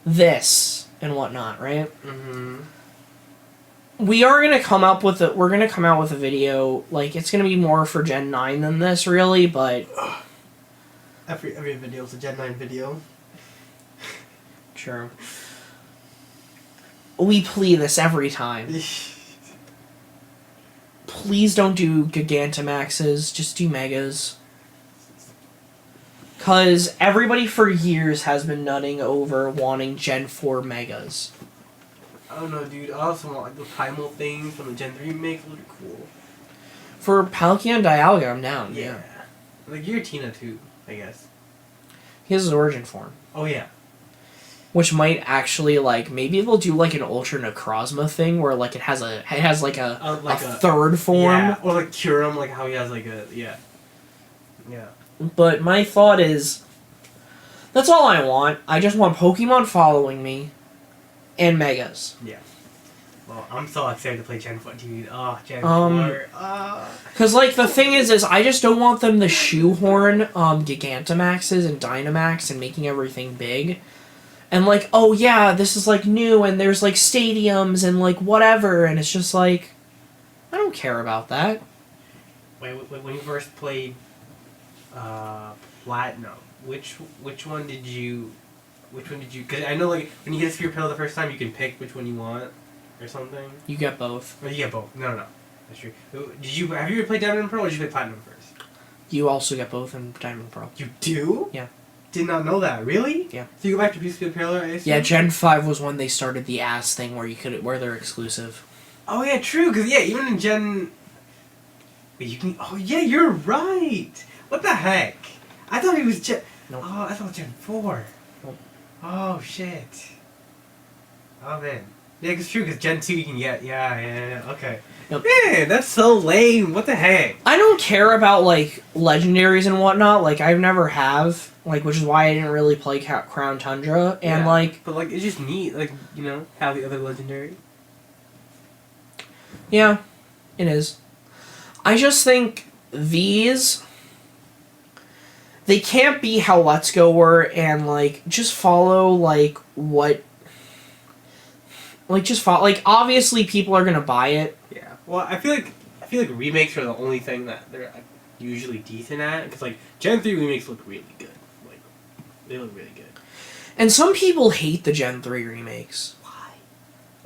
this and whatnot, right?
Mm-hmm.
We're gonna come out with a video, like, it's gonna be more for Gen 9 than this, really, but...
Every video is a Gen 9 video.
Sure. We plea this every time. Please don't do Gigantamaxes, just do Megas. Because everybody for years has been nutting over wanting Gen 4 Megas.
I don't know, dude. I also want like the primal things from the Gen 3 remake. Look cool.
For Palkia Dialga, I'm down, yeah.
Like Giratina too, I guess.
He has his origin form.
Oh yeah.
Which might actually, like, maybe they'll do, like, an Ultra Necrozma thing where, like, it has a third form.
Yeah, or like Kyurem, like how he has like a, yeah. Yeah.
But my thought is, that's all I want. I just want Pokemon following me and Megas.
Yeah. Well, I'm so excited to play Gen 4, dude. Oh, Gen 4.
Because, like, the thing is I just don't want them to shoehorn Gigantamaxes and Dynamax and making everything big. And, like, oh, yeah, this is, like, new, and there's, like, stadiums and, like, whatever, and it's just, like, I don't care about that.
Wait, when you first played Platinum, which one did you... Because I know, like, when you get a Sphere Pill the first time, you can pick which one you want, or something.
You get both.
Oh, you get both. No. That's true. Have you ever played Diamond and Pearl, or did you play Platinum first?
You also get both in Diamond and Pearl.
You do?
Yeah.
Did not know that. Really?
Yeah.
So you go back to Sphere Pill, I assume?
Yeah, Gen 5 was when they started the ass thing where they're exclusive.
Oh, yeah, true, because, yeah, even in Gen... Wait, you can... Oh, yeah, you're right! What the heck? I thought he was Gen...
Nope.
Oh, I thought it was Gen 4.
Nope.
Oh, shit. Oh, man. Yeah, it's true, because Gen 2 you can get... Yeah, okay.
Yep.
Man, that's so lame. What the heck?
I don't care about, like, legendaries and whatnot. Like, I've never have. Like, which is why I didn't really play Crown Tundra. And,
Yeah,
like...
But, like, it's just neat, like, you know, have the other legendary.
Yeah, it is. I just think these... They can't be how Let's Go were and, like, just follow, like, what... Like, just follow... Like, obviously people are gonna buy it.
Yeah. Well, I feel like remakes are the only thing that they're usually decent at, because, like, Gen 3 remakes look really good. Like, they look really good.
And some people hate the Gen 3 remakes.
Why?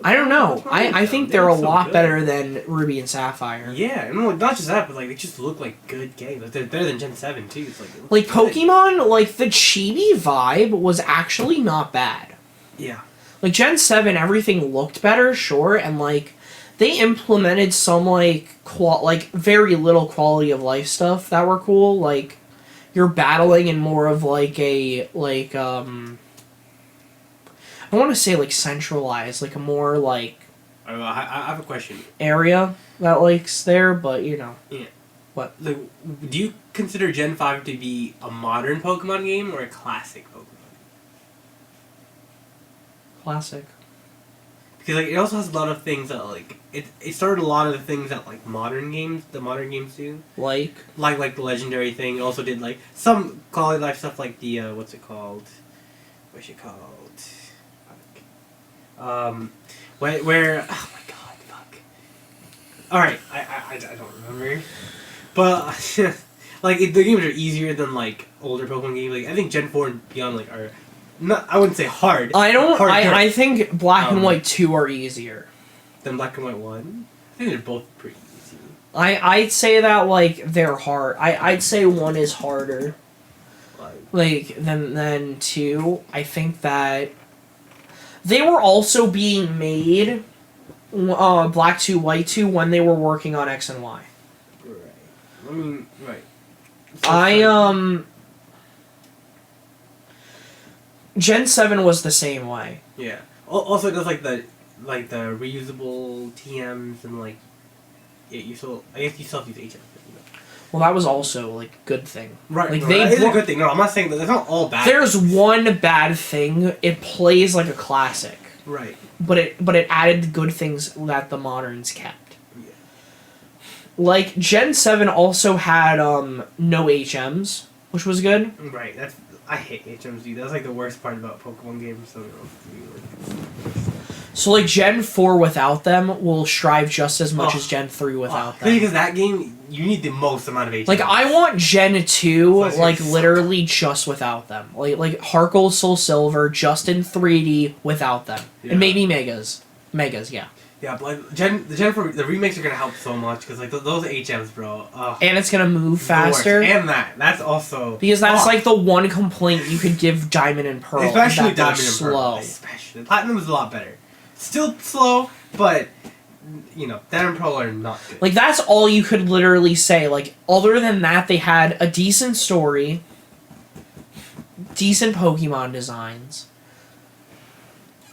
I don't know.
What's wrong with
I
them?
think
They
they're a
look so
lot
good.
better than Ruby and Sapphire.
Yeah, and not just that, but like they just look like good games. Like, they're better than Gen 7 too. It's it looks
Like
good.
Pokemon, like the chibi vibe was actually not bad.
Yeah.
Like Gen 7, everything looked better, sure, and like they implemented some like very little quality of life stuff that were cool. Like you're battling in more of like a I want to say like centralized, like a more like
I have a question.
area that like's there, but you know.
Yeah.
What?
Like, do you consider Gen 5 to be a modern Pokemon game or a classic Pokemon?
Classic.
because like it also has a lot of things that like it started a lot of the things that like the modern games do. Like the legendary thing. It also did like some quality of life stuff like the what's it called? Where oh my god, fuck. All right, I don't remember, but like the games are easier than like older Pokemon games. Like I think Gen 4 and beyond like are not. I wouldn't say hard.
I think Black and White 2 are easier
than Black and White 1. I think they're both pretty easy.
I'd say that like they're hard. I'd say 1 is harder. Like than 2. I think that they were also being made Black 2, White 2 when they were working on X and Y.
Right. I mean, right. So
Gen 7 was the same way.
Yeah. Also, it does like the reusable TMs and like I guess you still have to use HM.
Well, that was also like good thing.
Right.
Like
that is a good thing. No, I'm not saying that. It's not all bad.
There's one bad thing. It plays like a classic.
Right.
But it added good things that the moderns kept.
Yeah.
Like Gen 7 also had no HMs, which was good.
Right. I hate HMs, dude. That's like the worst part about Pokemon games.
So like Gen 4 without them will strive just as much as Gen 3 without them.
Because that game, you need the most amount of HMs.
Like I want Gen 2
So
like literally just without them. Like Heart Gold, Soul Silver just in 3D without them.
Yeah.
And maybe Megas. Megas, yeah.
Yeah, but like the Gen 4, the remakes are gonna help so much because like those HMs, bro.
And it's gonna move faster.
And that's also
because that's like the one complaint you could give Diamond and Pearl.
Especially Diamond and
slow.
Pearl. Especially Platinum is a lot better. Still slow, but Diamond and Pearl are not good.
Like that's all you could literally say. Like other than that, they had a decent story, decent Pokemon designs.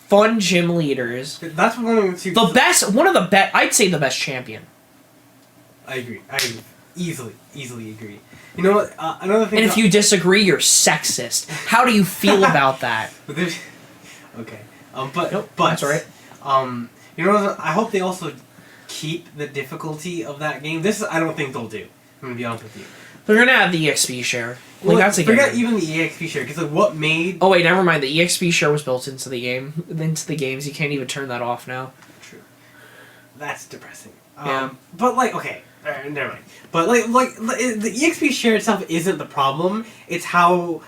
Fun gym leaders.
That's one of
the best. One of the best. I'd say the best champion.
I agree. Easily agree. You know what? Another thing.
And if you disagree, you're sexist. How do you feel about that?
Okay. But
that's all right.
You know what? I hope they also keep the difficulty of that game. This I don't think they'll do. I'm gonna be honest with you.
They're gonna have the EXP share. Like, that's a
forget even the EXP share, because like what made...
Oh wait, never mind. The EXP share was built into the game. Into the games. You can't even turn that off now.
True. That's depressing.
Yeah.
But like, okay, never mind. But like the EXP share itself isn't the problem. It's how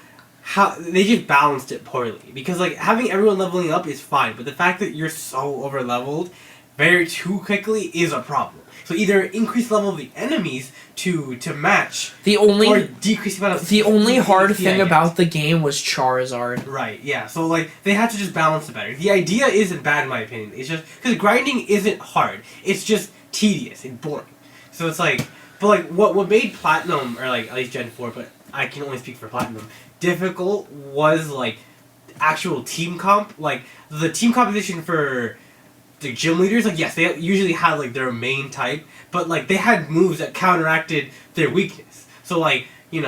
they just balanced it poorly. Because like having everyone leveling up is fine, but the fact that you're so over leveled very too quickly is a problem. So either increase level of the enemies to match, or decrease the amount of...
The only hard thing about the game was Charizard.
Right, yeah. So, like, they had to just balance it better. The idea isn't bad, in my opinion. It's just... Because grinding isn't hard. It's just tedious and boring. So it's like... But, like, what made Platinum, or, like, at least Gen 4, but I can only speak for Platinum, difficult was, like, actual team comp. Like, the team composition for... the gym leaders, like, yes, they usually had, like, their main type, but, like, they had moves that counteracted their weakness. So, like, it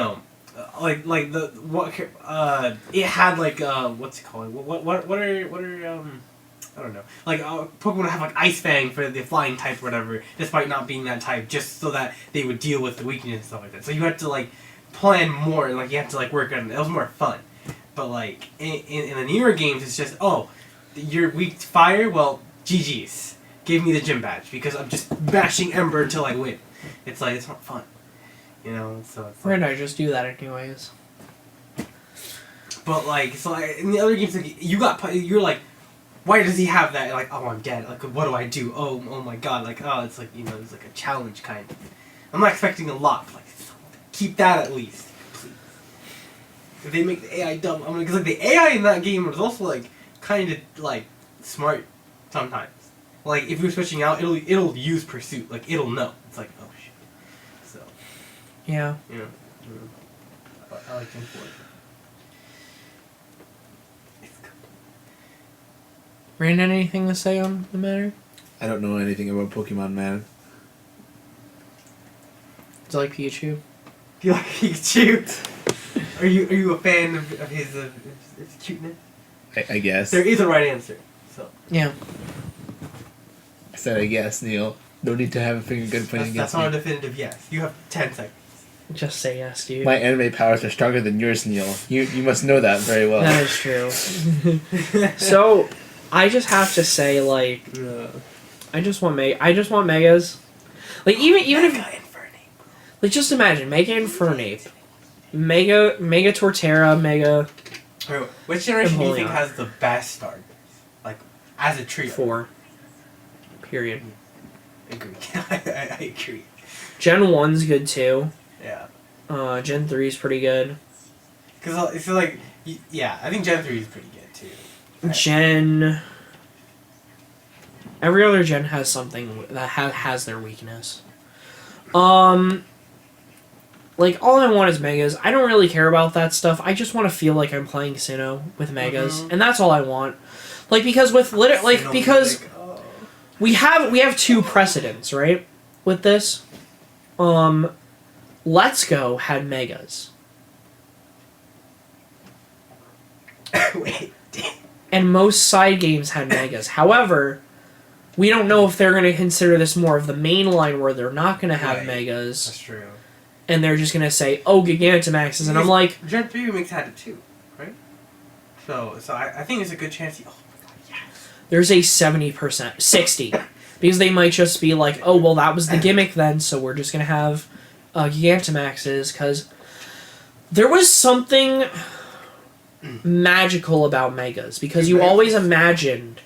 had, like, what's it called? What are, I don't know. Like, Pokemon would have, like, Ice Fang for the flying type or whatever, despite not being that type, just so that they would deal with the weakness and stuff like that. So you had to, like, plan more, and, like, you had to, like, work on it. It was more fun. But, like, in the newer games, it's just, oh, you're weak to fire? Well, GG's. Give me the gym badge, because I'm just bashing Ember until I win. It's like, it's not fun. You know, so it's
like... I just do that anyways.
But, like, so in the other games, like, you're like, why does he have that? Like, oh, I'm dead. Like, what do I do? Oh my god. Like, oh, it's like, it's like a challenge kind of. I'm not expecting a lot. But, like, keep that at least, please. If they make the AI dumb, because, like, the AI in that game was also, like, kind of, like, smart sometimes. Like, if you're switching out, it'll use Pursuit. Like, it'll know. It's like, oh, shit. So.
Yeah.
I like Gen 4.
Brandon, anything to say on the matter?
I don't know anything about Pokemon, man.
Do you like Pikachu?
Do you like Pikachu? Are you a fan of his cuteness?
I guess.
There is a right answer. So.
Yeah.
said a yes, Neil. No need to have a finger gun pointing
That's
against
not a
me.
definitive yes. You have 10 seconds.
Just say yes, dude.
My anime powers are stronger than yours, Neil. You must know that very well.
That is true. So, I just have to say, like, I just want megas. Like, even if like, just imagine Mega Infernape, Mega Torterra, Mega
Wait, which generation do you think
Empoleon.
has the best starters? Like, as a trio.
4. Period.
Agree. I agree.
Gen 1's good too.
Yeah.
Gen 3's pretty good.
Because it's like, yeah, I think Gen 3 is pretty good too.
Gen. Every other gen has something that has their weakness. Like, all I want is megas. I don't really care about that stuff. I just want to feel like I'm playing Sinnoh with megas, and that's all I want. Like, because with because we have 2 precedents, right? With this, Let's Go had megas,
Wait.
and most side games had megas. However, we don't know if they're going to consider this more of the main line where they're not going to have megas.
That's true.
And they're just gonna say, "Oh, Gigantamaxes," and I'm like,
Gen 3 remakes had it too, right? So I think it's a good chance. Oh my god, yes.
there's a 70%, 60, because they might just be like, "Oh, well, that was the gimmick then, so we're just gonna have Gigantamaxes," because there was something magical about megas, because you always imagined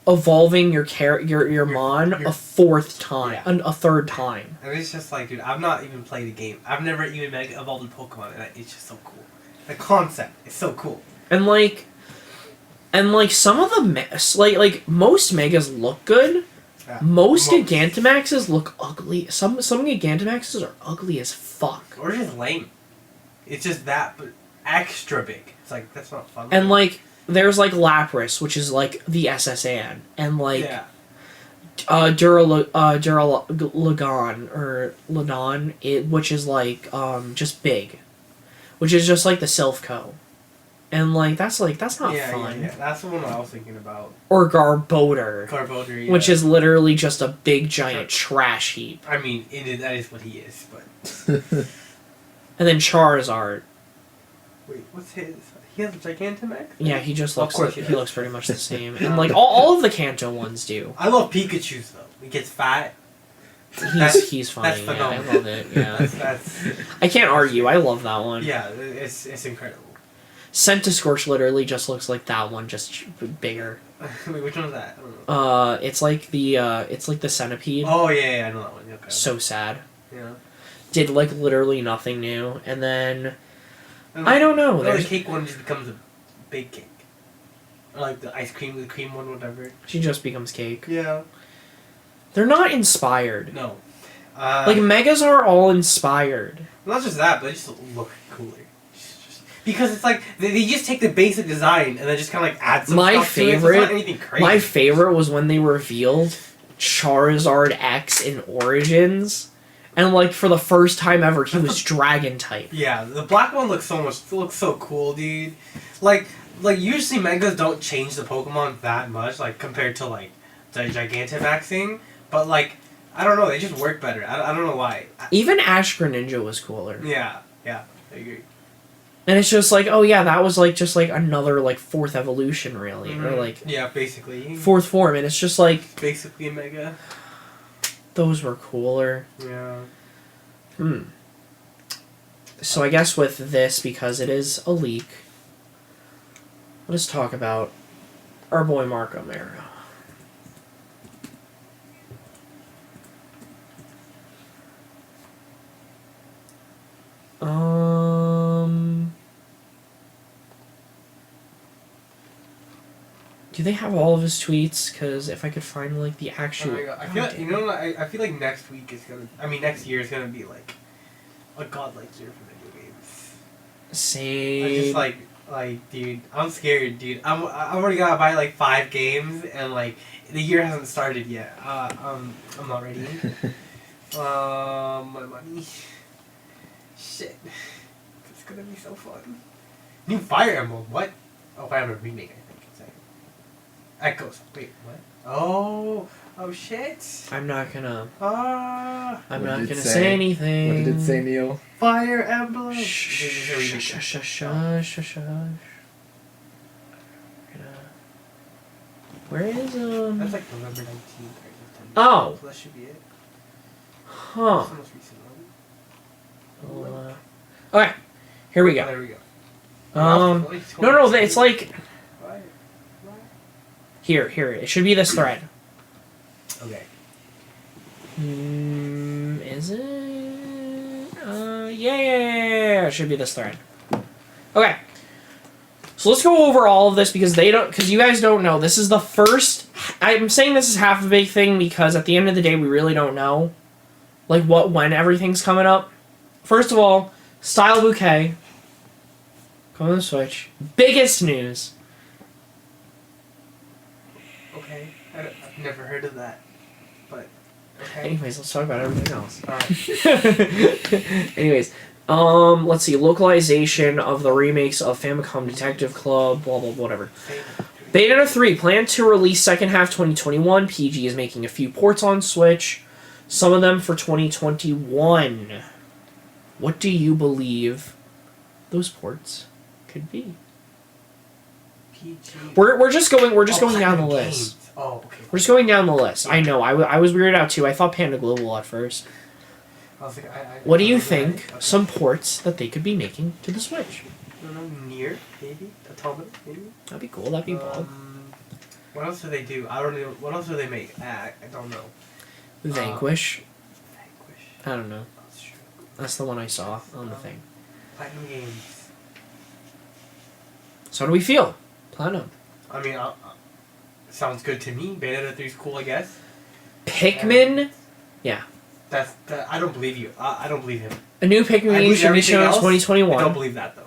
evolving your Mon a fourth time, a third time.
And it's just like, dude, I've not even played a game. I've never even evolved a Pokemon, and it's just so cool. The concept is so cool.
And some of the like most megas look good.
Yeah.
Most Gigantamaxes look ugly. Some Gigantamaxes are ugly as fuck.
Or just lame. It's just that, but extra big. It's like, that's not fun.
And like, there's like Lapras, which is like the SSN, and like Duralagon or Ladon, which is like just big, which is just like the Silphco, and like that's not fun.
Yeah, that's the one I was thinking about.
Or Garbodor,
Yeah.
which is literally just a big giant trash heap.
I mean, that is what he is, but.
And then Charizard.
Wait, what's his? He has a Gigantamax?
Yeah, he just looks he looks pretty much the same, and
Yeah.
like all of the Kanto ones do.
I love Pikachu's though. He gets fat.
He's funny.
That's
Yeah, I
phenomenal.
love it. Yeah,
That's
I can't argue. I love that one.
yeah, it's incredible.
Centiskorch literally just looks like that one, just bigger.
Wait, which one's that? I don't know.
It's like the centipede.
Oh yeah, I know that one. Okay.
So sad.
Yeah.
Did like literally nothing new, and then
And
I don't know.
The
There's,
cake one just becomes a big cake. Or like the cream one, whatever.
she just becomes cake.
Yeah.
They're not inspired.
No.
Like megas are all inspired.
Not just that, but they just look cooler. Because it's like they just take the basic design and then just kind of like add some stuff to it. It's not anything crazy.
My favorite was when they revealed Charizard X in Origins, and like for the first time ever, he was Dragon type.
Yeah, the black one looks so cool, dude. Like usually megas don't change the Pokemon that much, like compared to like the Gigantamaxing, but like I don't know, they just work better. I don't know why.
Even Ash Greninja was cooler.
Yeah, I agree.
And it's just like, oh yeah, that was like just like another like fourth evolution, really, or like
basically
fourth form, and it's just like
basically a mega.
those were cooler.
Yeah.
So I guess with this, because it is a leak, let's talk about our boy Marco Mero. Do they have all of his tweets? Because if I could find like the actual,
Oh my God. I feel like, I feel like next week is gonna. I mean, next year is gonna be like a godlike year for video games.
Same.
I just like, dude, I'm scared, dude. I'm already gotta buy like 5 games, and like the year hasn't started yet. I'm not ready. My money. Shit, it's gonna be so fun. New Fire Emblem. What? Oh, Fire Emblem remake. I think. Echoes. Wait, what? Oh shit.
I'm not gonna
What did it
say anything.
What did it say, Neil?
Fire Emblem.
Shush. Where is
That's like November 19th.
Oh.
So that should be it.
Huh.
That's the most recent one.
Okay. Here we
Oh,
go.
there we go.
No, it's like
Fire.
here. It should be this thread.
Okay.
Is it? Yeah. It should be this thread. Okay. So let's go over all of this because you guys don't know. This is the first. I'm saying this is half a big thing because at the end of the day, we really don't know, like when everything's coming up. First of all, Style Bouquet. Coming on the Switch. Biggest news.
Okay. I've never heard of that. But, okay.
Anyways, let's talk about everything else.
Alright.
Anyways, let's see. Localization of the remakes of Famicom Detective Club, blah, blah, whatever. Bayonetta 3, planned to release second half 2021. PG is making a few ports on Switch. Some of them for 2021. What do you believe those ports could be?
PG.
We're just going down the
Platinum
list.
Games. Oh, okay.
We're just going down the list. I know. I was weirded out too. I thought Panda Global at first.
I was like,
What do you
I
think?
okay.
Some ports that they could be making to the Switch?
I don't know, Nier, maybe? Automata, maybe?
That'd be cool. That'd be bold.
What else do they do? I don't know. What else do they make? I don't know.
Vanquish.
Vanquish.
I don't know.
That's true.
That's the one I saw on the thing.
Platinum Games.
So how do we feel? Platinum.
I mean, sounds good to me. Bayonetta 3 is cool, I guess.
Pikmin. Yeah.
I don't believe you. I don't believe him.
A new Pikmin
I
game
believe
should be shown in
everything else.
2021.
I don't believe that though.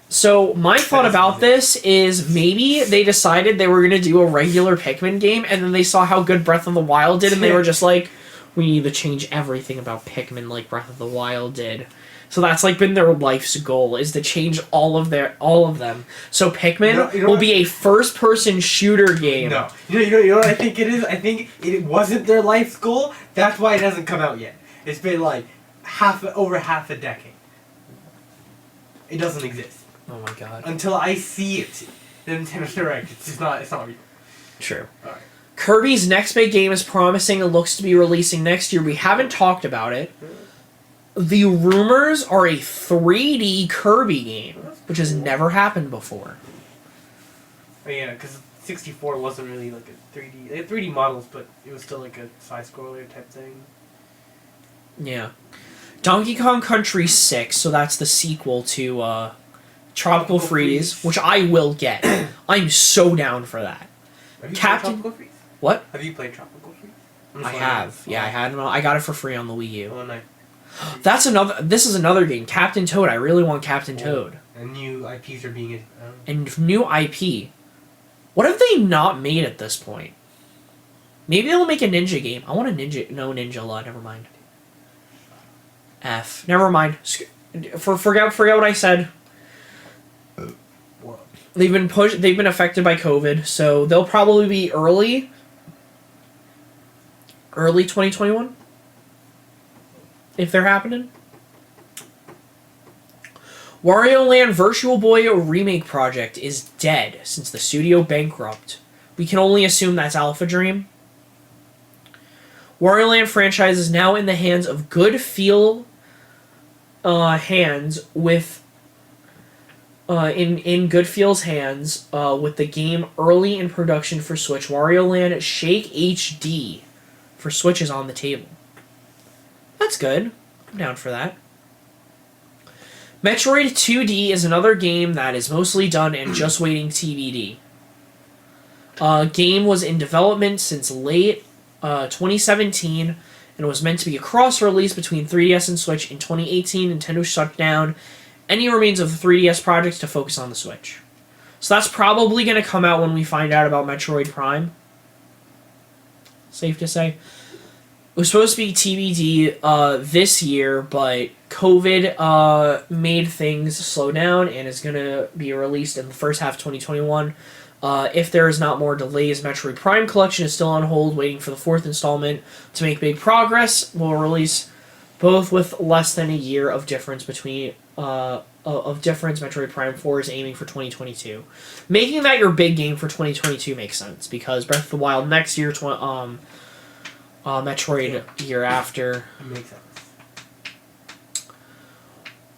So my thought about this is maybe they decided they were going to do a regular Pikmin game, and then they saw how good Breath of the Wild did, and they were just like, we need to change everything about Pikmin like Breath of the Wild did. So that's like been their life's goal, is to change all of them. So Pikmin
You know
will
what?
be a first-person shooter game.
No. You know what I think it is? I think it wasn't their life's goal. That's why it hasn't come out yet. It's been like over half a decade. It doesn't exist.
Oh my god.
Until I see it. The Nintendo Direct. It's not real.
True.
Alright.
Kirby's next big game is promising. It looks to be releasing next year. We haven't talked about it. The rumors are a 3D Kirby game, which has never happened before.
Oh, yeah, because 64 wasn't really like a 3D. They had 3D models, but it was still like a side-scroller type thing.
Yeah. Donkey Kong Country 6, so that's the sequel to Tropical Freeze, which I will get. I'm so down for that.
Have you
Captain-
played Tropical Freeze?
What?
Have you played Tropical Freeze?
I have. Yeah, I had it. I got it for free on the Wii U.
Oh, nice.
This is another game, Captain Toad. I really want Captain Toad.
And new IPs are being...
And new IP. What have they not made at this point? Maybe they'll make a ninja game. I want a ninja... No, Ninja Law. Never mind. F. Never mind. Forget what I said.
What?
They've been affected by COVID, so they'll probably be early 2021. If they're happening. Wario Land Virtual Boy remake project is dead since the studio bankrupt. We can only assume that's Alpha Dream. Wario Land franchise is now in the hands of Good Feel hands with in Good Feel's hands with the game early in production for Switch. Wario Land Shake HD for Switch is on the table. That's good. I'm down for that. Metroid 2D is another game that is mostly done and just waiting TBD. Game was in development since late 2017 and was meant to be a cross-release between 3DS and Switch. In 2018, Nintendo shut down any remains of the 3DS projects to focus on the Switch. So that's probably going to come out when we find out about Metroid Prime. Safe to say. was supposed to be TBD this year, but COVID made things slow down and is going to be released in the first half of 2021. If there is not more delays, Metroid Prime Collection is still on hold, waiting for the 4th installment to make big progress. We'll release both with less than a year of difference between Metroid Prime 4 is aiming for 2022. Making that your big game for 2022 makes sense, because Breath of the Wild next year, Metroid year after.
Makes sense.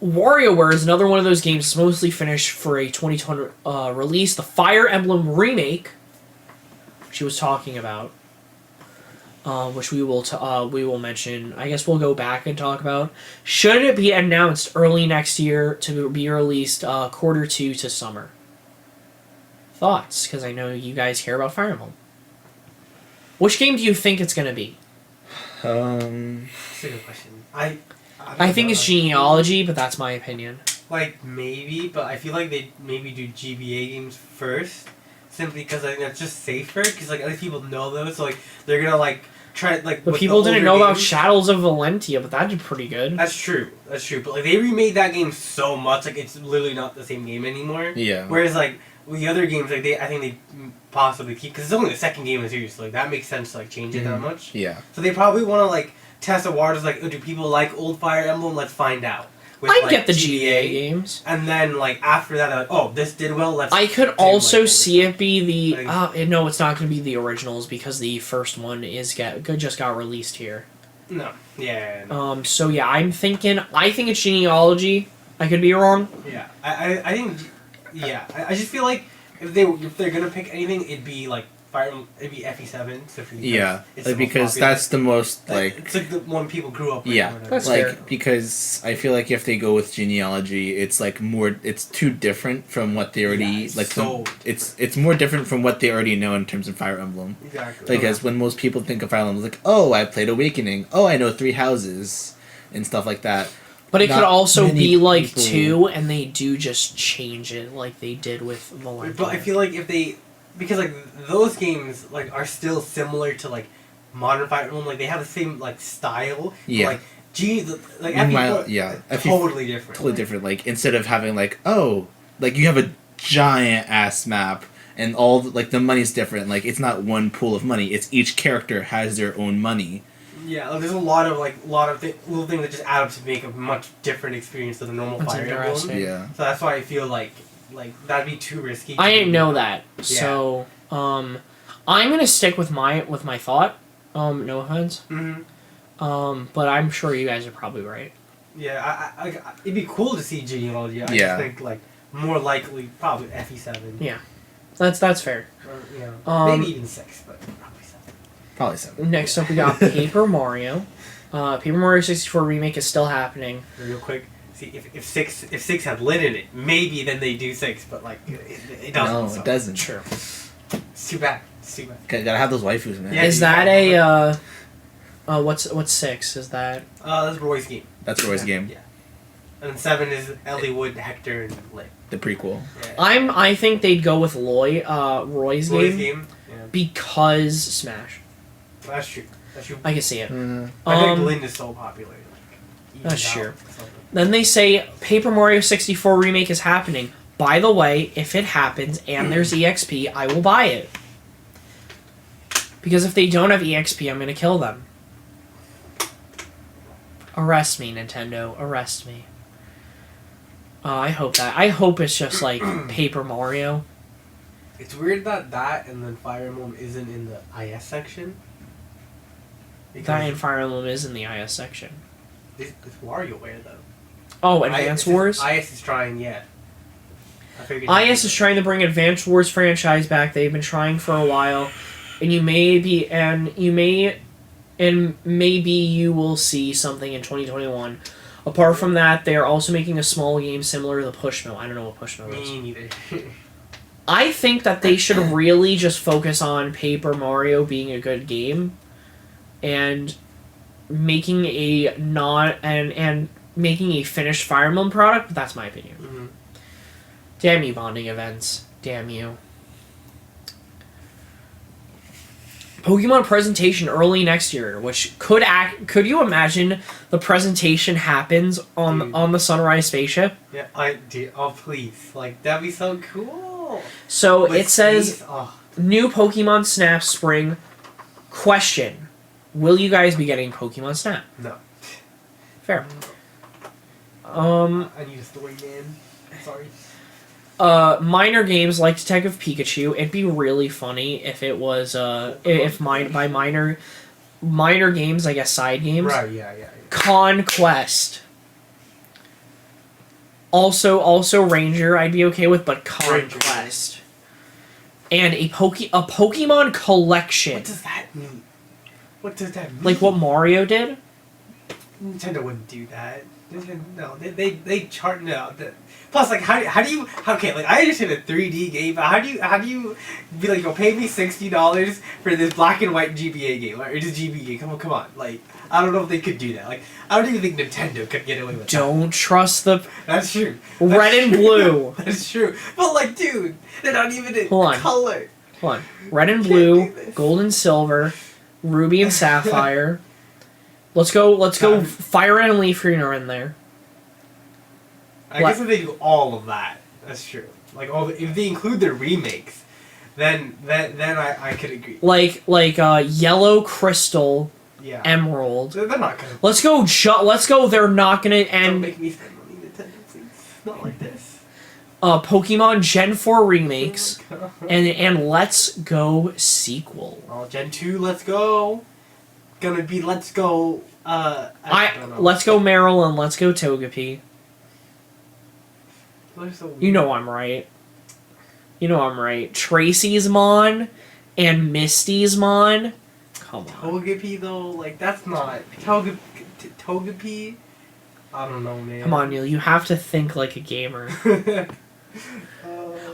WarioWare is another one of those games that's mostly finished for a 2020 release. The Fire Emblem remake, she was talking about, which we will mention. I guess we'll go back and talk about. Should it be announced early next year to be released Q2 to summer? Thoughts? Because I know you guys care about Fire Emblem. Which game do you think it's going to be?
That's a good question.
I think it's Genealogy, but that's my opinion.
Like, maybe, but I feel like they maybe do GBA games first, simply because I think that's just safer, because, like, other people know those, so, like, they're gonna, like, try, like...
But people didn't know about Shadows of Valentia, but that did pretty good.
That's true, but, like, they remade that game so much, like, it's literally not the same game anymore.
Yeah.
Whereas, like, with the other games, like, I think they possibly keep, because it's only the second game in the series, so, like, that makes sense to, like, change it that much.
Yeah.
So they probably want to, like, test the waters, like, oh, do people like old Fire Emblem? Let's find out. With,
I
like,
get the GBA games.
And then, like, after that, they're like, oh, this did well, let's...
I could also see it be the...
Like,
no, it's not going to be the originals, because the first one just got released here.
No. Yeah. No.
So, yeah, I think it's Genealogy. I could be wrong.
Yeah. I think... Yeah. I just feel like if they're going to pick anything, it'd be, like, Fire Emblem, it'd be FE7. So
it's like, because that's the most, like...
It's like the one people grew up with.
Yeah,
that's
like,
fair.
because I feel like if they go with Genealogy, it's, like, more... It's too different from what they already... It's more different from what they already know in terms of Fire Emblem.
Exactly.
Like, as when most people think of Fire Emblem, it's like, oh, I played Awakening. Oh, I know 3 houses. And stuff like that.
But it could also be, like,
people...
2, and they do just change it, like they did with Valentia.
But I feel like if they... Because, like, those games, like, are still similar to, like, modern Fire Emblem. Like, they have the same, like, style.
Yeah.
Like, FE4, totally different.
Totally different. Like, instead of having, like, oh, like, you have a giant-ass map, and all, like, the money's different. Like, it's not one pool of money. It's each character has their own money.
Yeah, there's a lot of little things that just add up to make a much different experience than a normal Fire Emblem.
Yeah.
So that's why I feel like that'd be too risky.
I didn't know that, so I'm gonna stick with my thought. No offense.
Mm-hmm.
But I'm sure you guys are probably right.
Yeah, it'd be cool to see Genealogy. I just think like more likely probably FE7.
Yeah, that's fair.
Or, maybe even 6, but probably 7.
Probably 7.
Next up, we got Paper Mario. Paper Mario 64 remake is still happening.
Real quick. See, if 6 had Lyn in it, maybe then they do 6, but like it doesn't.
No,
so.
it doesn't.
Sure.
It's too bad.
Gotta have those waifus, man.
Yeah,
Is that a what's 6? Is that?
That's Roy's game.
That's Roy's game.
Yeah. And then 7 is Ellie Wood, Hector, and Lyn.
The prequel.
Yeah.
I think they'd go with Roy's game
Yeah.
because Smash.
That's true.
I can see it.
I think Lyn is so popular.
That's true. Then they say Paper Mario 64 remake is happening. By the way, if it happens and there's EXP, I will buy it. Because if they don't have EXP, I'm going to kill them. Arrest me, Nintendo. Arrest me. I hope it's just like Paper Mario.
It's weird that and then Fire Emblem isn't in the IS section.
That and Fire Emblem is in the IS section.
It's WarioWare though.
Oh, Advance Wars?
IS is trying, yeah.
IS is trying to bring Advance Wars franchise back. They've been trying for a while. And maybe you will see something in 2021. Apart from that, they are also making a small game similar to the Pushmo. I don't know what Pushmo is.
Me neither.
I think that they should really just focus on Paper Mario being a good game and making a making a finished Fire Emblem product, but that's my opinion.
Mm-hmm.
Damn you, bonding events. Damn you. Pokemon presentation early next year, which could you imagine the presentation happens on the Sunrise spaceship?
Yeah, I do. Oh, please. Like, that'd be so cool.
So
With
it says,
space, oh.
new Pokemon Snap Spring. Question. Will you guys be getting Pokemon Snap?
No.
Fair.
I need a story, man. Sorry.
Minor games like Detective Pikachu. It'd be really funny if it was by minor games, I guess side games.
Right, yeah.
Conquest. Also Ranger I'd be okay with, but Conquest. And a Pokemon collection.
What does that mean? What does that mean?
Like what Mario did?
Nintendo wouldn't do that. No, they chart no. Plus, like, how do you okay? Like, I understand a 3D game, but how do you be like, you'll pay me $60 for this black and white GBA game or just GBA? Come on, like, I don't know if they could do that. Like, I don't even think Nintendo could get away with that.
Don't trust the.
That's true.
Red and blue.
That's true. But like, dude, they're not even in color.
Hold on. Red and blue, gold and silver, ruby and sapphire. Let's go. Fire and Leaf are in there.
I guess if they do all of that, that's true. Like if they include the remakes, then I could agree.
Like yellow, crystal,
yeah,
emerald.
They're not gonna.
Let's go. They're not gonna end.
Don't make me spend money, Nintendo, please. Not like this.
Pokemon Gen 4 remakes and Let's Go sequel.
Oh, Gen 2, let's go. Gonna be Let's Go.
Let's Go Meryl and Let's Go Togepi.
So
you know I'm right. Tracy's Mon and Misty's Mon. Come on.
Togepi though, like that's not Togepi. I don't know, man.
Come on, Neil. You have to think like a gamer.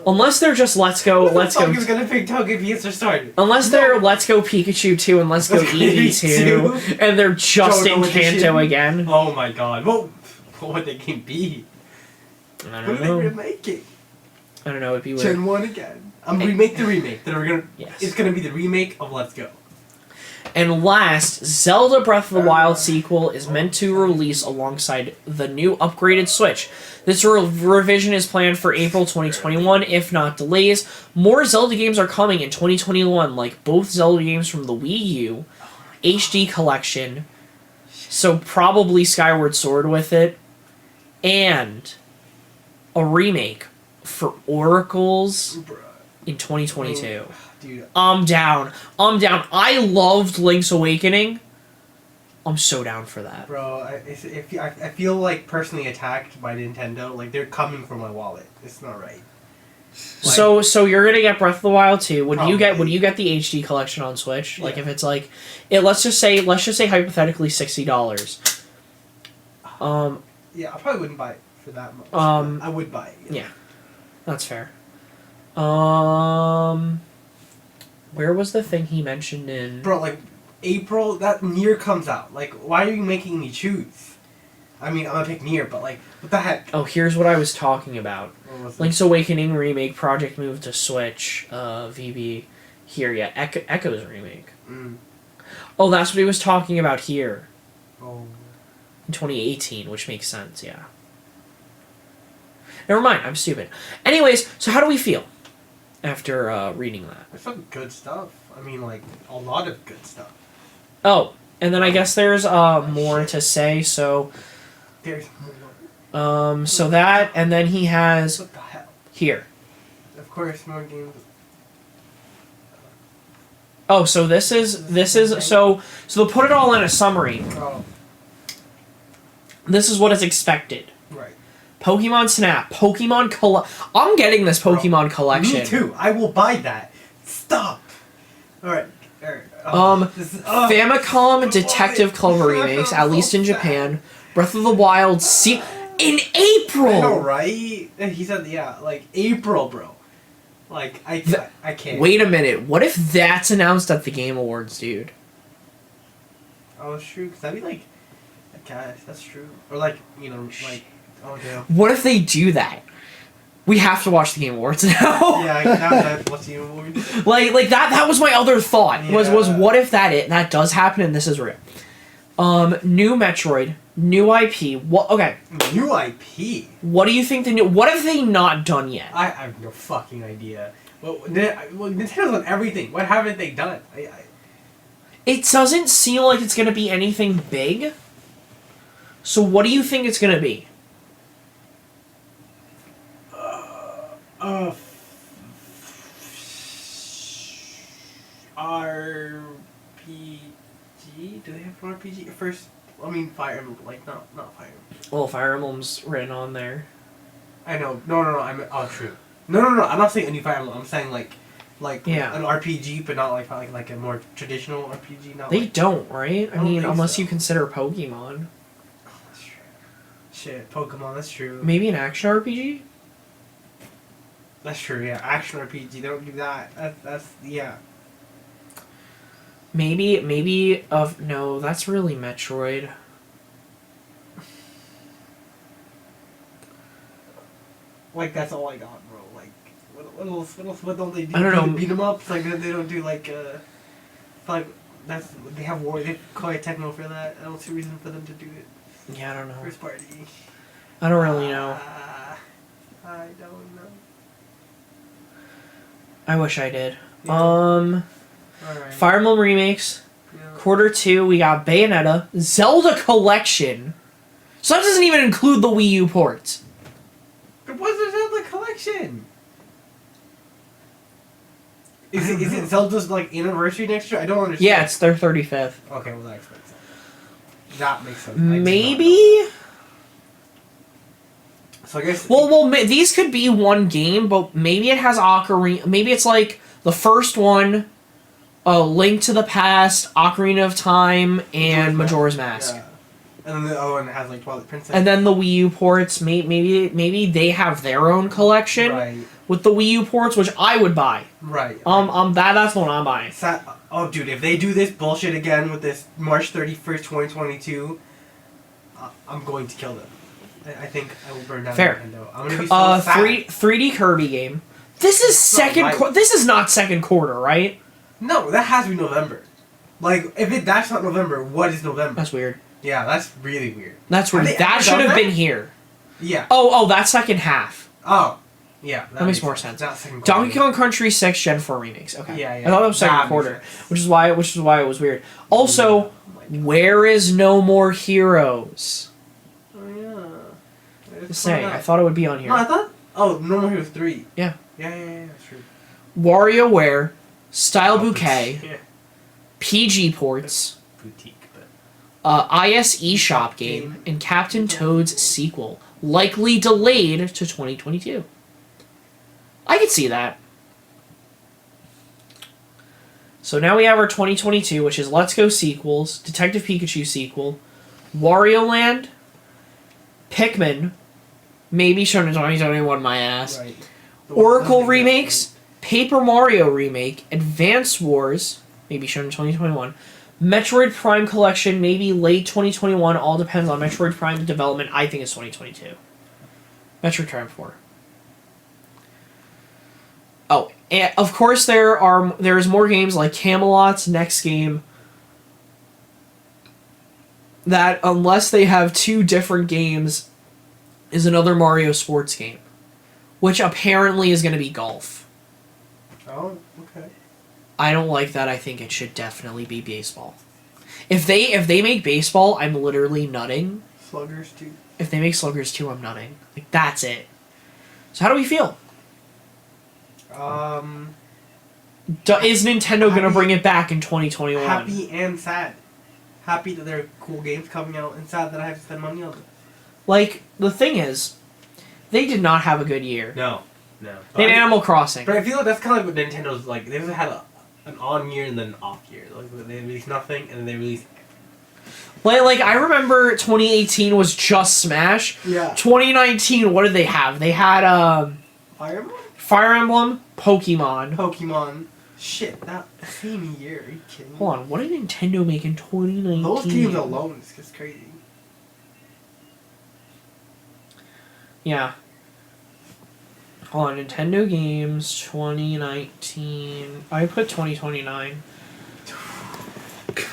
Unless they're just Let's Go.
Who's gonna pick Togepi as their start?
Unless they're Let's Go Pikachu 2 and Let's Go Eevee 2, and they're just in Kanto again.
Oh my god. Well, what would the game be?
I don't
what
know.
are they remaking?
I don't know. It'd be weird.
Gen 1 again. Remake the remake. That are gonna.
Yes.
It's gonna be the remake of Let's Go.
And last, Zelda Breath of the Wild sequel is meant to release alongside the new upgraded Switch. This revision is planned for April 2021, if not delays. More Zelda games are coming in 2021, like both Zelda games from the Wii U, HD Collection, so probably Skyward Sword with it, and a remake for Oracles in 2022.
Dude.
I'm down. I loved Link's Awakening. I'm so down for that.
Bro, I feel like personally attacked by Nintendo. Like they're coming for my wallet. It's not right. Like,
So you're gonna get Breath of the Wild too. Would you get the HD collection on Switch? Like if it's like let's just say hypothetically $60.
Yeah, I probably wouldn't buy it for that much. I would buy it.
Yeah. That's fair. Where was the thing he mentioned in...
Bro, like, April, that Nier comes out. Like, why are you making me choose? I mean, I'm gonna pick Nier, but, like, what the heck?
Oh, here's what I was talking about. Link's Awakening remake, Project Move to Switch, VB. Here, yeah, Echo's remake.
Mm.
Oh, that's what he was talking about here.
Oh.
In 2018, which makes sense, yeah. Never mind, I'm stupid. Anyways, so how do we feel after reading that?
There's some good stuff. I mean, like, a lot of good stuff.
Oh, and then I guess there's more to say, so...
There's more.
So that, and then he has...
What the hell?
Here.
Of course, more games.
Oh, so this is, so they'll put it all in a summary.
Oh.
This is what is expected.
Right.
Pokemon Snap, I'm getting this Pokemon collection.
Me too. I will buy that. Stop. Alright.
Famicom Detective Club remakes, at least in Japan. Breath of the Wild in April.
I know, right? He said, yeah, like April, bro. Like I can't.
Wait a minute. What if that's announced at the Game Awards, dude?
Oh, it's true. Cause that'd be like, I guess that's true. Or like, like, oh damn.
What if they do that? We have to watch the Game Awards now.
Yeah, now that what's the award?
like that was my other thought. Was what if that does happen and this is real? New Metroid, new IP. What? Okay.
New IP.
What do you think the new? What have they not done yet?
I have no fucking idea. Well, Nintendo's on everything. What haven't they done?
It doesn't seem like it's gonna be anything big. So what do you think it's gonna be? RPG? Do they have an RPG? First, I mean Fire Emblem, like not Fire Emblem. Well, Fire Emblem's written on there.
I know. No. True. No. I'm not saying a new Fire Emblem. I'm saying like
yeah.
an RPG, but not like a more traditional RPG. Not
they
like,
don't, right? I mean, unless
so.
you consider Pokemon.
Oh, that's true. Shit, Pokemon. That's true.
Maybe an action RPG.
That's true. Yeah, action RPG. They don't do that. That's yeah.
Maybe no. That's really Metroid.
Like that's all I got, bro. Like what else? What don't they do?
I don't know.
Beat 'em ups. Like they don't do like that's they have war. They call it techno for that. I don't see a reason for them to do it.
Yeah, I don't know.
First party.
I don't really know.
I don't know.
I wish I did.
Yeah. Alright.
Fire Emblem remakes.
Yeah.
Quarter 2, we got Bayonetta, Zelda Collection. So that doesn't even include the Wii U ports.
But what's the Zelda collection? Is it Zelda's like anniversary next year? I don't understand.
Yeah, it's their 35th.
Okay, well that explains it. That makes sense.
Maybe.
So I guess.
Well, these could be one game, but maybe it has Ocarina. Maybe it's like the first one, A Link to the Past, Ocarina of Time, and Majora's Mask.
Yeah. And then the other one has like Twilight Princess.
And then the Wii U ports, maybe they have their own collection
right.
with the Wii U ports, which I would buy.
Right.
That's the one I'm buying.
Oh, dude, if they do this bullshit again with this March 31st, 2022, I'm going to kill them. I think I will burn down
Fair.
Nintendo. I'm gonna be so sad.
3D Kirby game. This is this is not second quarter, right?
No, that has to be November. Like, if that's not November, what is November?
That's weird.
Yeah, that's really weird.
That's weird. That should have been here.
Yeah.
Oh, that's second half.
Oh. Yeah.
That makes more sense.
Not second quarter.
Donkey Kong Country 6 Gen 4 remakes. Okay.
Yeah.
I thought that was second quarter, which is why it was weird. Also, where is No More Heroes?
Oh yeah.
Just saying, I thought it would be on here.
No, I thought. Oh, No More Heroes 3.
Yeah.
Yeah. That's true.
WarioWare, Style Bouquet,
Yeah.
PG ports,
Boutique, but.
ISE shop game, and Captain Toad's sequel, likely delayed to 2022. I could see that. So now we have our 2022, which is Let's Go sequels, Detective Pikachu sequel, Wario Land, Pikmin, maybe shown in 2021, my ass,
Right.
Oracle remakes, Paper Mario remake, Advance Wars, maybe shown in 2021, Metroid Prime Collection, maybe late 2021, all depends on Metroid Prime development. I think it's 2022. Metroid Prime 4. Oh, and of course there's more games like Camelot's next game that, unless they have two different games, is another Mario sports game, which apparently is going to be golf.
Oh, okay.
I don't like that. I think it should definitely be baseball. If they make baseball, I'm literally nutting.
Sluggers too.
If they make Sluggers 2, I'm nutting. Like, that's it. So how do we feel? Is Nintendo going to bring it back in 2021?
Happy and sad. Happy that there are cool games coming out, and sad that I have to spend money on them.
Like, the thing is, they did not have a good year.
No.
They had Animal Crossing.
But I feel like that's kind of like what Nintendo's like. They've had an on year and then an off year. Like they release nothing and then they release.
Like I remember 2018 was just Smash.
Yeah.
2019, what did they have? They had Fire Emblem, Pokemon.
Shit, that same year. Are you kidding me?
Hold on, what did Nintendo make in 2019?
Those games alone is just crazy.
Yeah. Hold on, Nintendo games 2019. I put 2029.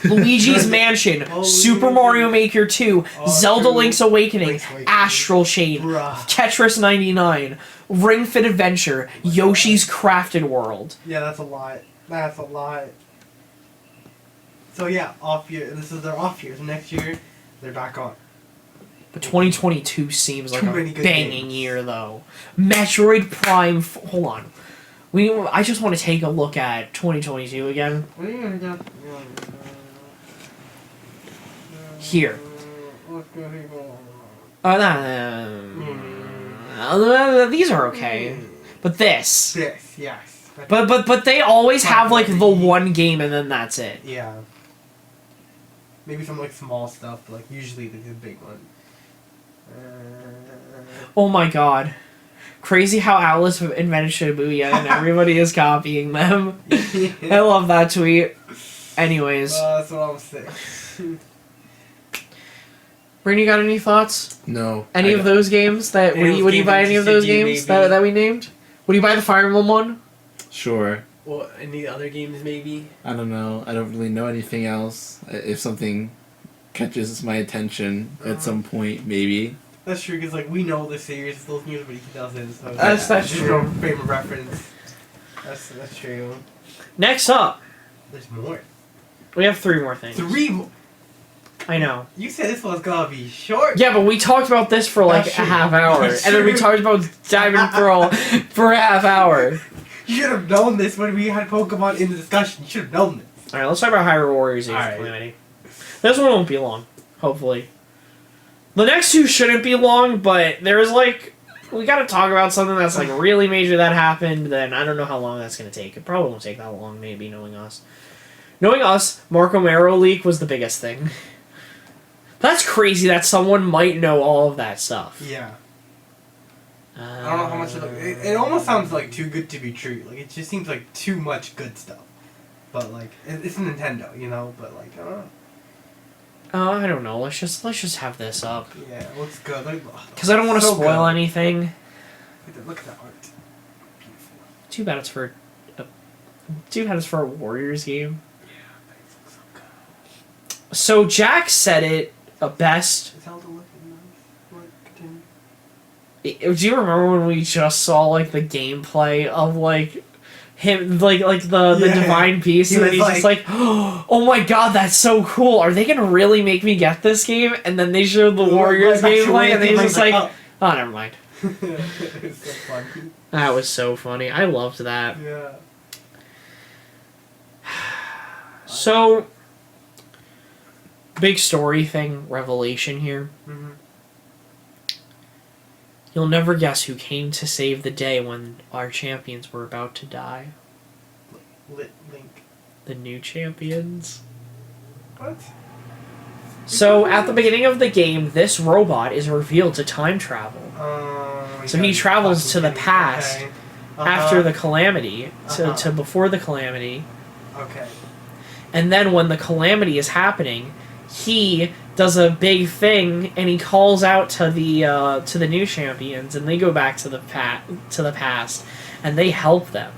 Luigi's Mansion,
Oh,
Super
Luigi.
Mario Maker 2,
Oh,
Zelda
true.
Link's Awakening,
Link's Awakening.
Astral Chain,
Bruh.
Tetris 99, Ring Fit Adventure, Yoshi's Crafted World.
Yeah, that's a lot. That's a lot. So yeah, off year. This is their off year. So next year, they're back on.
But 2022 seems like
Too
a
many good
banging
games.
year, though. Metroid Prime. Hold on. I just want to take a look at 2022 again.
What are you gonna do?
Here.
Let's go here.
These are okay. But this.
This, yes.
But they always have like the one game and then that's it.
Yeah. Maybe some like small stuff, but like usually the big one.
Oh my god. Crazy how Atlas invented Shibuya and everybody is copying them. I love that tweet. Anyways.
That's what I'm saying.
Brandon, you got any thoughts?
No.
Any of those games that
Any of those
would you
games
buy
that
any of
you
those
said,
games
maybe?
that we named? Would you buy the Fire Emblem one?
Sure.
Well, any other games maybe?
I don't know. I don't really know anything else. If something catches my attention at some point, maybe.
That's true, because like we know the series, those games were 2000, so
That's
just
true.
no frame of reference. That's true.
Next up,
There's more.
we have 3 more things.
3 more.
I know.
You said this one's gonna be short.
Yeah, but we talked about this for like
That's
a
true.
half hour,
That's
and then we
true.
talked about Diamond Pearl for a half hour.
You should have known this when we had Pokemon in the discussion. You should have known this.
All right, let's talk about Hyrule Warriors Age of
Alright.
Calamity. This one won't be long, hopefully. The next 2 shouldn't be long, but there's like we got to talk about something that's like really major that happened. Then I don't know how long that's gonna take. It probably won't take that long, maybe knowing us. Knowing us, Marco Mero leak was the biggest thing. That's crazy that someone might know all of that stuff.
Yeah. I don't know how much it almost sounds like too good to be true. Like it just seems like too much good stuff. But like it's Nintendo, you know. But like I don't know.
I don't know. Let's just have this up
Yeah, it looks good. Like,
because I don't want to
so
spoil
good.
anything.
Look at that art. Beautiful.
Too bad it's for a Warriors game.
Yeah, but it looks so good.
So Jack said it best.
Is Zelda looking nice? What? Continue.
Do you remember when we just saw like the gameplay of like him the
Yeah.
divine piece
He
and then
was
he's just like, oh my god, that's so cool. Are they gonna really make me get this game? And then they showed the Warriors
Like,
gameplay and he's
like,
just like,
oh.
oh, never mind.
It's so funny.
That was so funny. I loved that.
Yeah.
So big story thing, revelation here.
Mm-hmm.
You'll never guess who came to save the day when our champions were about to die.
Lit Link.
The new champions.
What?
So, at the beginning of the game, this robot is revealed to time travel. So he travels to the past
Okay.
after the calamity,
Uh-huh.
to before the calamity.
Okay.
And then when the calamity is happening, he does a big thing and he calls out to the new champions and they go back to the past and they help them.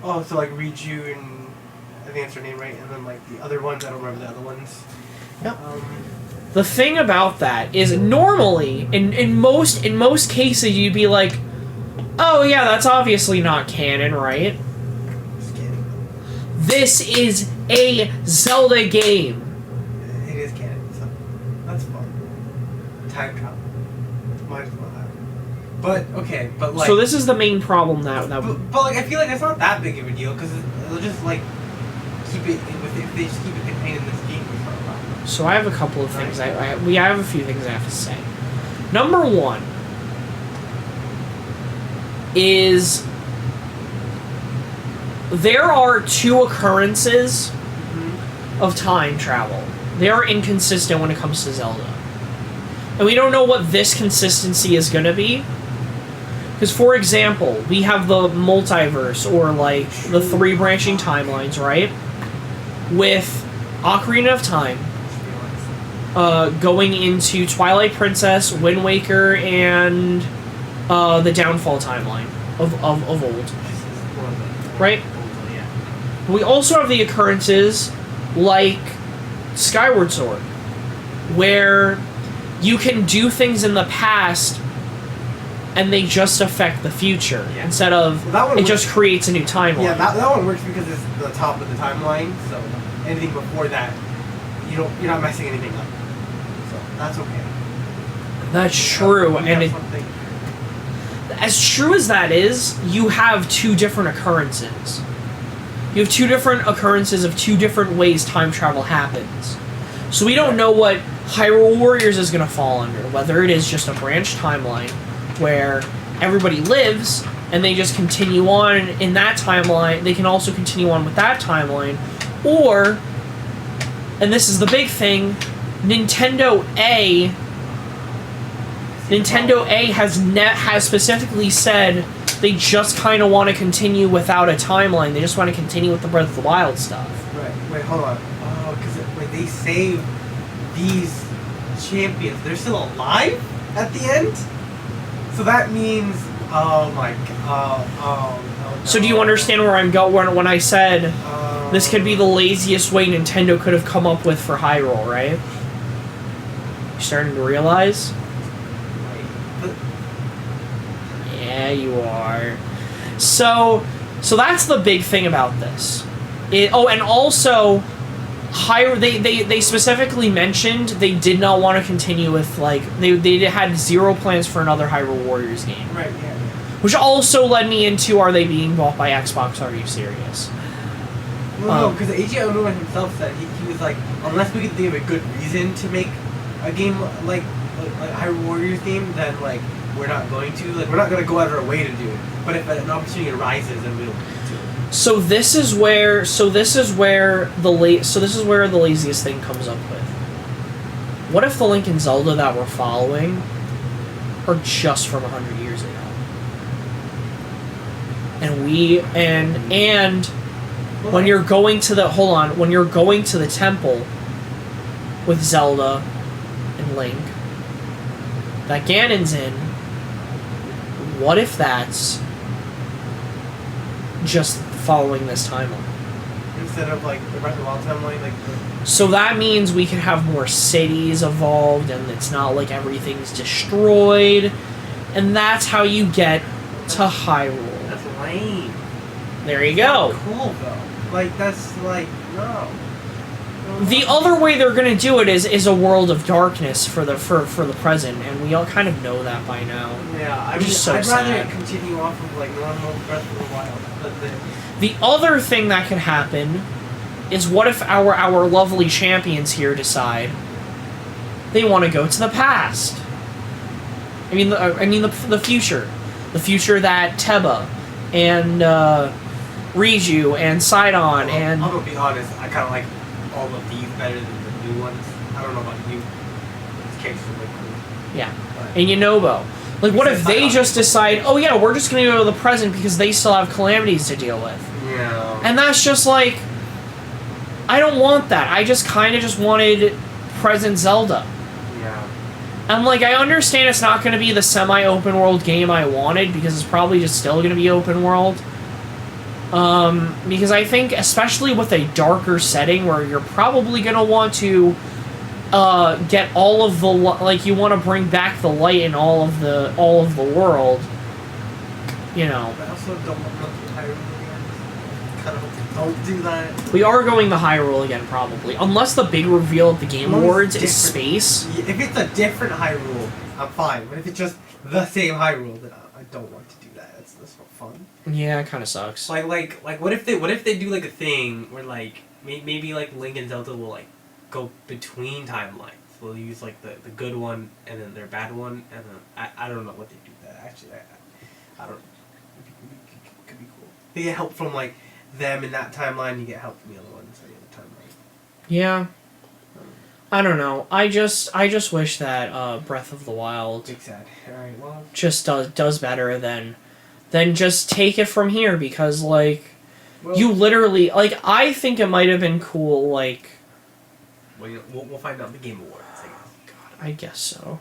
Oh, so like Riju and I think that's her name, right? And then like the other ones, I don't remember the other ones.
Yep. The thing about that is normally in most cases you'd be like, oh yeah, that's obviously not canon, right?
Just kidding.
This is a Zelda game.
It is canon, so that's fun. Time travel. Might as well have. But okay, but like.
So this is the main problem that
But like I feel like it's not that big of a deal because they'll just like keep it if they just keep it contained in this game. It's not a problem.
So I have a couple of things. I have a few things I have to say. Number one is there are 2 occurrences of time travel. They are inconsistent when it comes to Zelda. And we don't know what this consistency is going to be. Because, for example, we have the multiverse, or like the 3 branching timelines, right? With Ocarina of Time, going into Twilight Princess, Wind Waker, and the Downfall timeline. of old,
This is one of the
right?
yeah.
We also have the occurrences like Skyward Sword, where you can do things in the past and they just affect the future
Yeah.
instead of
Well, that one
it
works-
just creates a new timeline.
Yeah, that one works because it's the top of the timeline. So anything before that, you're not messing anything up. So that's okay.
That's true,
We
and
have
it,
something.
as true as that is, you have two different occurrences. You have two different occurrences of two different ways time travel happens. So we don't know what Hyrule Warriors is going to fall under, whether it is just a branch timeline where everybody lives and they just continue on in that timeline, they can also continue on with that timeline, or, and this is the big thing, Nintendo A has specifically said they just kind of want to continue without a timeline. They just want to continue with the Breath of the Wild stuff.
Right. Wait, hold on. Oh, because like they save these champions. They're still alive at the end. So that means, oh my god. Oh no.
So do you understand where I'm going when I said this could be the laziest way Nintendo could have come up with for Hyrule, right? You starting to realize? Yeah, you are. So that's the big thing about this. And also, they specifically mentioned they did not want to continue with, like, they had zero plans for another Hyrule Warriors game.
Right. Yeah.
Which also led me into, are they being bought by Xbox? Are you serious?
Well, no, because Eiji Aonuma himself said he was like, unless we could think of a good reason to make a game like Hyrule Warriors game, then like we're not going to. Like we're not going to go out of our way to do it. But if an opportunity arises, then we'll do it.
So this is where the laziest thing comes up with. What if the Link and Zelda that we're following are just from 100 years ago? And when you're going to the temple with Zelda and Link that Ganon's in, what if that's just following this timeline?
Instead of like the Breath of the Wild timeline, like
So that means we can have more cities evolved, and it's not like everything's destroyed, and that's how you get to Hyrule.
that's lame.
There you go.
Cool though. Like that's like no.
The other way they're gonna do it is a world of darkness for the present, and we all kind of know that by now.
Yeah, I
Which
mean,
is so
I'd rather
sad.
it continue off of like normal Breath of the Wild, but then
The other thing that can happen is what if our lovely champions here decide they want to go to the past? I mean the future, that Teba and Riju and Sidon and
I'm gonna be honest, I kind of like all of these better than the new ones. I don't know about you. These characters are really cool.
yeah,
But
and Yunobo. Like, what if they just decide, oh yeah, we're just gonna go to the present because they still have calamities to deal with?
yeah.
And that's just like, I don't want that. I just kind of just wanted present Zelda.
Yeah.
And like, I understand it's not going to be the semi-open world game I wanted, because it's probably just still going to be open world. Because I think, especially with a darker setting where you're probably going to want to get all of the like, you want to bring back the light in all of the world. You know,
I also don't want to go to Hyrule again. Kind of don't do that.
we are going to Hyrule again probably, unless the big reveal at the Game
Well, it's
Awards is
different.
space.
Yeah, if it's a different Hyrule, I'm fine. But if it's just the same Hyrule, then I don't want to do that. That's not fun.
Yeah, it kind of sucks.
Like what if they do like a thing where like maybe like Link and Zelda will like go between timelines. They'll use like the good one and then their bad one, and then I don't know what they do with that actually. I don't. It could be cool. They get help from like them in that timeline. You get help from the other ones in the other timeline.
Yeah. I don't know. I just wish that Breath of the Wild
Big sad. All right. Well.
just does better than just take it from here, because like
Well,
you literally, like, I think it might have been cool, like,
Well, we'll find out in the Game Awards. I guess.
I guess so.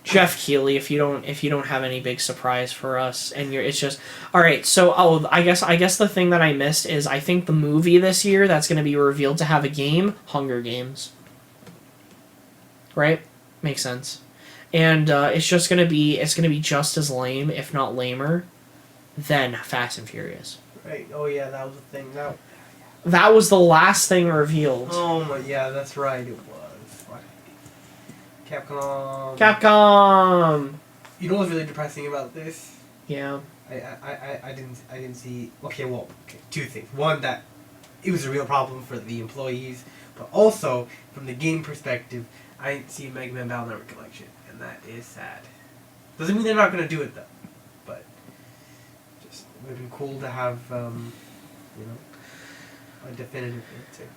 Jeff Keighley, if you don't have any big surprise for us, and it's just all right. So I guess the thing that I missed is I think the movie this year that's going to be revealed to have a game, Hunger Games. Right, makes sense, and it's going to be just as lame, if not lamer, than Fast and Furious.
Right. Oh yeah, that was the thing.
That was the last thing revealed.
Oh my, yeah, that's right. It was. Capcom.
Capcom.
You know what's really depressing about this?
Yeah.
I didn't see. Okay, well, two things. One, that it was a real problem for the employees, but also from the game perspective, I didn't see a Mega Man Battle Network collection, and that is sad. Doesn't mean they're not gonna do it though, but just it would have been cool to have you know, a definitive answer.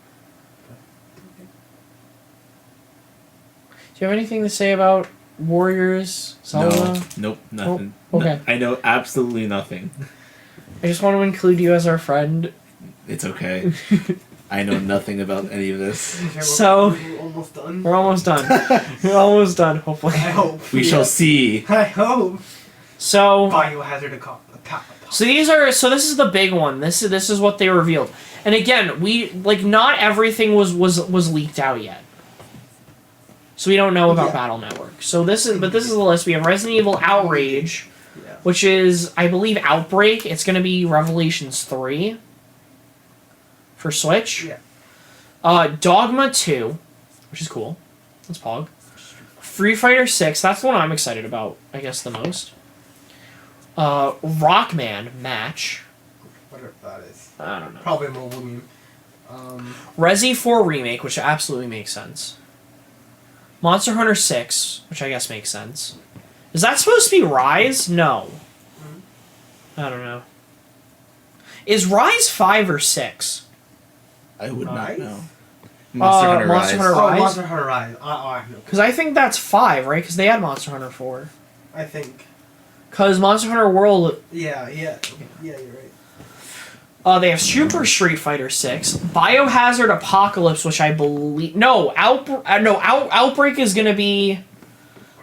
Do you have anything to say about Warriors, Zelda?
No, nope, nothing.
Oh, okay.
I know absolutely nothing.
I just want to include you as our friend.
It's okay. I know nothing about any of this.
So
we're almost done.
We're almost done. We're almost done. Hopefully.
I hope.
We shall see.
I hope.
So.
Biohazard
So this is the big one. This is what they revealed. And again, not everything was leaked out yet. So we don't know about Battle Network. So this is the list. We have Resident Evil Outrage, which is, I believe, Outbreak. It's going to be Revelations 3 for Switch.
Yeah.
Dogma 2, which is cool. That's Pog. Free Fighter 6. That's the one I'm excited about, I guess, the most. Rockman Match.
Whatever that is.
I don't know.
Probably a mobile game.
Resi 4 Remake, which absolutely makes sense. Monster Hunter 6, which I guess makes sense. Is that supposed to be Rise? No. I don't know. Is Rise 5 or 6?
I would not know.
Monster Hunter
Rise. Monster Hunter Rise.
Because I think that's 5, right? Because they had Monster Hunter 4.
I think.
Because Monster Hunter World...
Yeah, you're right.
They have Super Street Fighter 6, Biohazard Apocalypse, which I believe... Outbreak is going to be...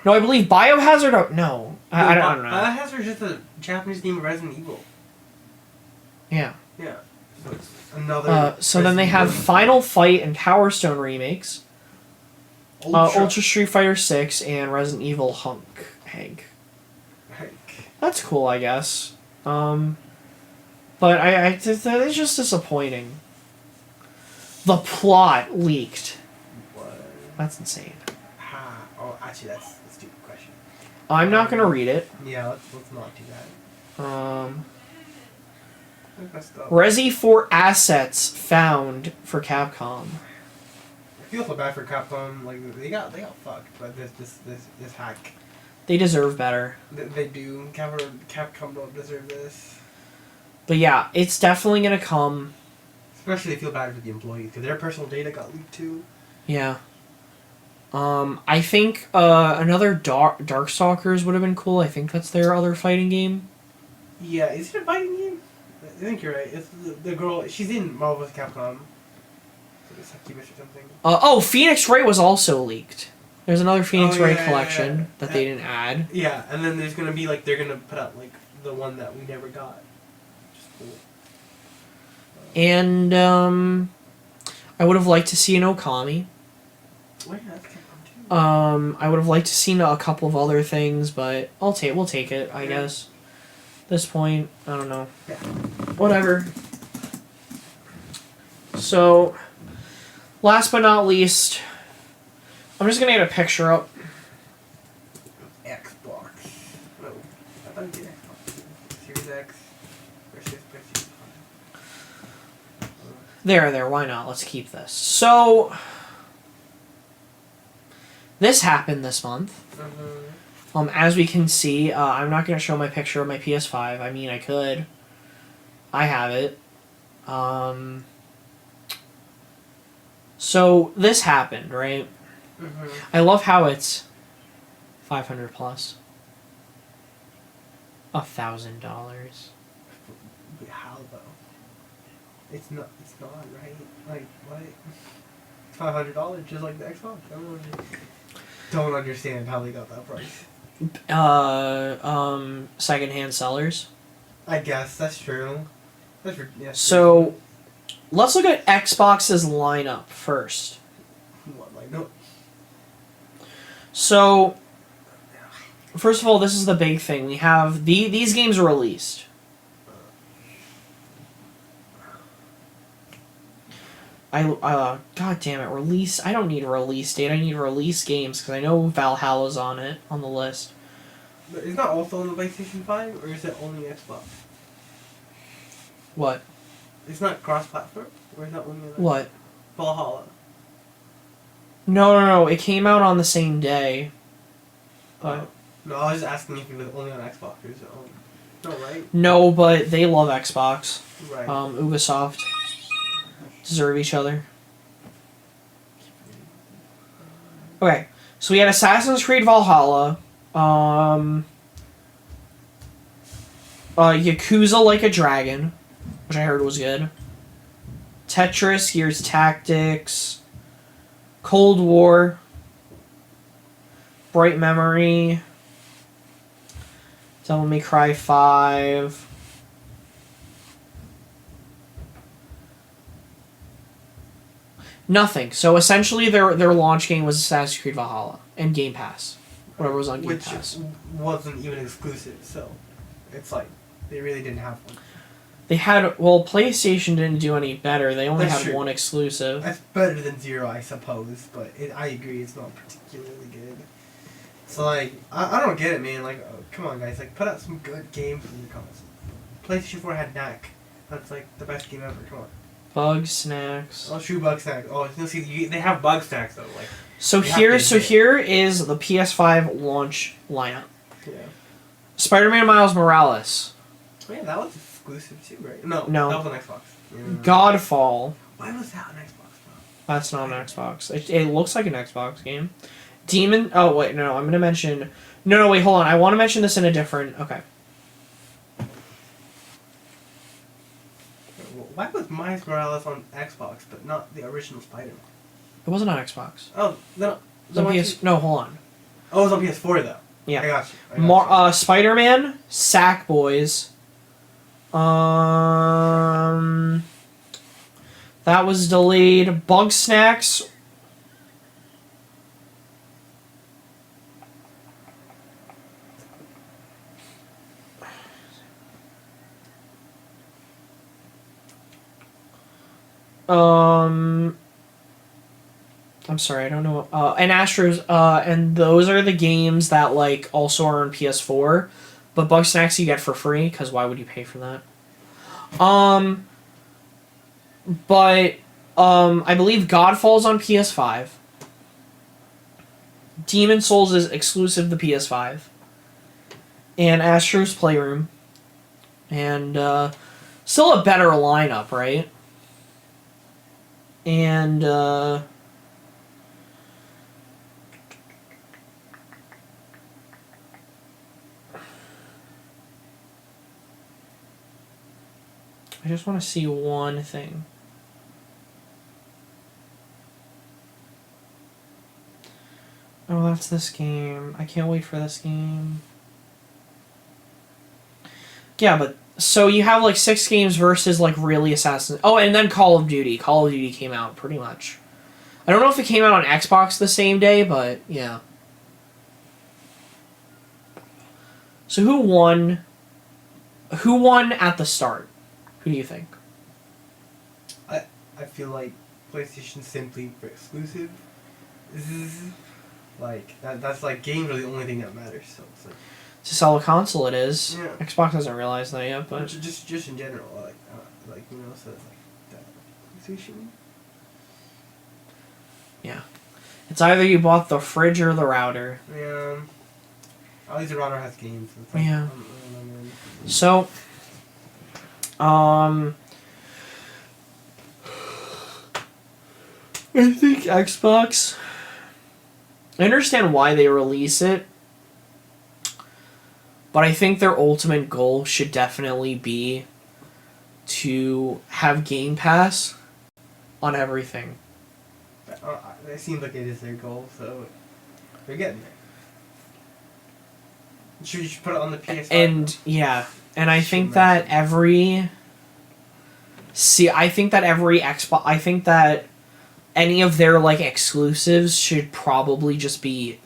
No, I believe Biohazard... No, I don't know.
Biohazard is just a Japanese name of Resident Evil.
Yeah.
Yeah. So it's another...
So then they have Final Fight and Power Stone remakes. Ultra Street Fighter 6 and Resident Evil Hank. That's cool, I guess. But it's just disappointing. The plot leaked.
What?
That's insane.
Oh, actually, that's a stupid question.
I'm not gonna read it.
Yeah, let's not do that.
Resi 4 assets found for Capcom.
I feel so bad for Capcom. Like they got fucked by this hack.
They deserve better.
They do. Capcom don't deserve this.
But yeah, it's definitely gonna come.
Especially they feel bad for the employees because their personal data got leaked too.
Yeah. I think another Darkstalkers would have been cool. I think that's their other fighting game.
Yeah, is it a fighting game? I think you're right. It's the girl. She's in Marvel vs. Capcom. It's Succubus or something.
Phoenix Wright was also leaked. There's another Phoenix Wright
yeah,
collection that they didn't add.
Yeah, and then there's gonna be they're gonna put out the one that we never got. Cool.
And I would have liked to see an Okami.
Oh, yeah, that's Capcom too.
I would have liked to see a couple of other things, but we'll take it, I guess. At this point, I don't know.
Yeah.
Whatever. So, last but not least, I'm just gonna get a picture up.
Xbox. No, I thought you did Xbox. Series X versus PlayStation 5.
There, why not? Let's keep this. So, this happened this month. As we can see, I'm not going to show my picture of my PS5. I mean, I could. I have it. So, this happened, right? I love how it's $500 plus. $1,000.
How though? It's not right. Like what? It's $500 just like the Xbox. I don't know. don't understand how they got that price.
Secondhand sellers.
I guess that's true. Yeah,
So, let's look at Xbox's lineup first.
what, like no?
So, first of all, this is the big thing. We have these games are released. God damn it, release. I don't need a release date. I need release games because I know Valhalla's on the list.
But it's not also on the PlayStation 5, or is it only Xbox?
What?
It's not cross-platform, or is that only on
What?
Valhalla?
No. It came out on the same day. But
No, I was just asking if it was only on Xbox or is it on... No, right?
no, but they love Xbox.
Right.
Ubisoft deserve each other. Okay, so we had Assassin's Creed Valhalla, Yakuza Like a Dragon, which I heard was good. Tetris, Gears Tactics, Cold War, Bright Memory, Devil May Cry 5. Nothing. So essentially, their launch game was Assassin's Creed Valhalla and Game Pass, whatever was on Game
Which
Pass.
wasn't even exclusive, so it's like they really didn't have one.
They had PlayStation didn't do any better. They only
That's
had
true.
one exclusive.
That's better than Zero, I suppose, but I agree, it's not particularly good. So like, I don't get it, man. Like, come on, guys, like put out some good games in your console. PlayStation 4 had Knack. That's like the best game ever. Come on.
Bug Snacks.
Oh, true, Bug Snacks. Oh, you see, they have Bug Snacks though. Like,
So here is the PS5 launch lineup.
yeah.
Spider-Man Miles Morales,
Oh, yeah, that was exclusive too, right? No,
No.
that was on Xbox. Yeah.
Godfall.
Why was that on Xbox?
That's not an Xbox. It looks like an Xbox game. Demon. Oh wait, no. I'm gonna mention. No, wait, hold on. I want to mention this in a different. Okay.
Why was Miles Morales on Xbox but not the original Spider-Man?
It wasn't on Xbox.
Oh, no.
It was on PS. No, hold on.
Oh, it was on PS4 though.
Yeah.
I got you.
Spider-Man, Sackboys. That was delayed. Bug Snacks. I'm sorry, I don't know. And Astros, and those are the games that like also are on PS4, but Bug Snacks you get for free because why would you pay for that? But I believe Godfall's on PS5. Demon Souls is exclusive to PS5. And Astro's Playroom. And still a better lineup, right? And I just want to see one thing. Oh, that's this game. I can't wait for this game. Yeah, but so you have like 6 games versus like really Assassin's. Oh, and then Call of Duty. Call of Duty came out pretty much. I don't know if it came out on Xbox the same day, but yeah. So who won? Who won at the start? Who do you think?
I feel like PlayStation simply for exclusive. Like that's like games are the only thing that matters. So it's like
To sell a console, it is.
Yeah.
Xbox doesn't realize that yet, but
just in general, like you know, so it's like that PlayStation.
yeah, it's either you bought the fridge or the router.
Yeah. At least the router has games. So it's like,
Yeah. So, I think Xbox. I understand why they release it, but I think their ultimate goal should definitely be to have Game Pass on everything.
It seems like it is their goal. So They're getting there. You should put it on the PS5.
And yeah, and I think that every Xbox, I think that any of their like exclusives should probably just be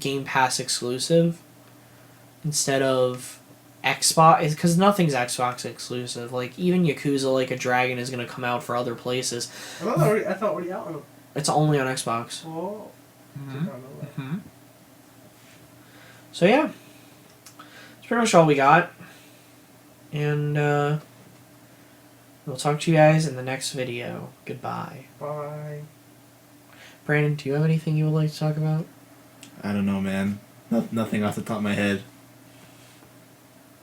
Game Pass exclusive instead of Xbox, because nothing's Xbox exclusive. Like even Yakuza Like a Dragon is gonna come out for other places.
I thought already out on.
It's only on Xbox.
Oh.
Mm-hmm. So yeah, that's pretty much all we got, and we'll talk to you guys in the next video. Goodbye.
Bye.
Brandon, do you have anything you would like to talk about?
I don't know, man. Nothing off the top of my head.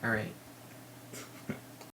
All right.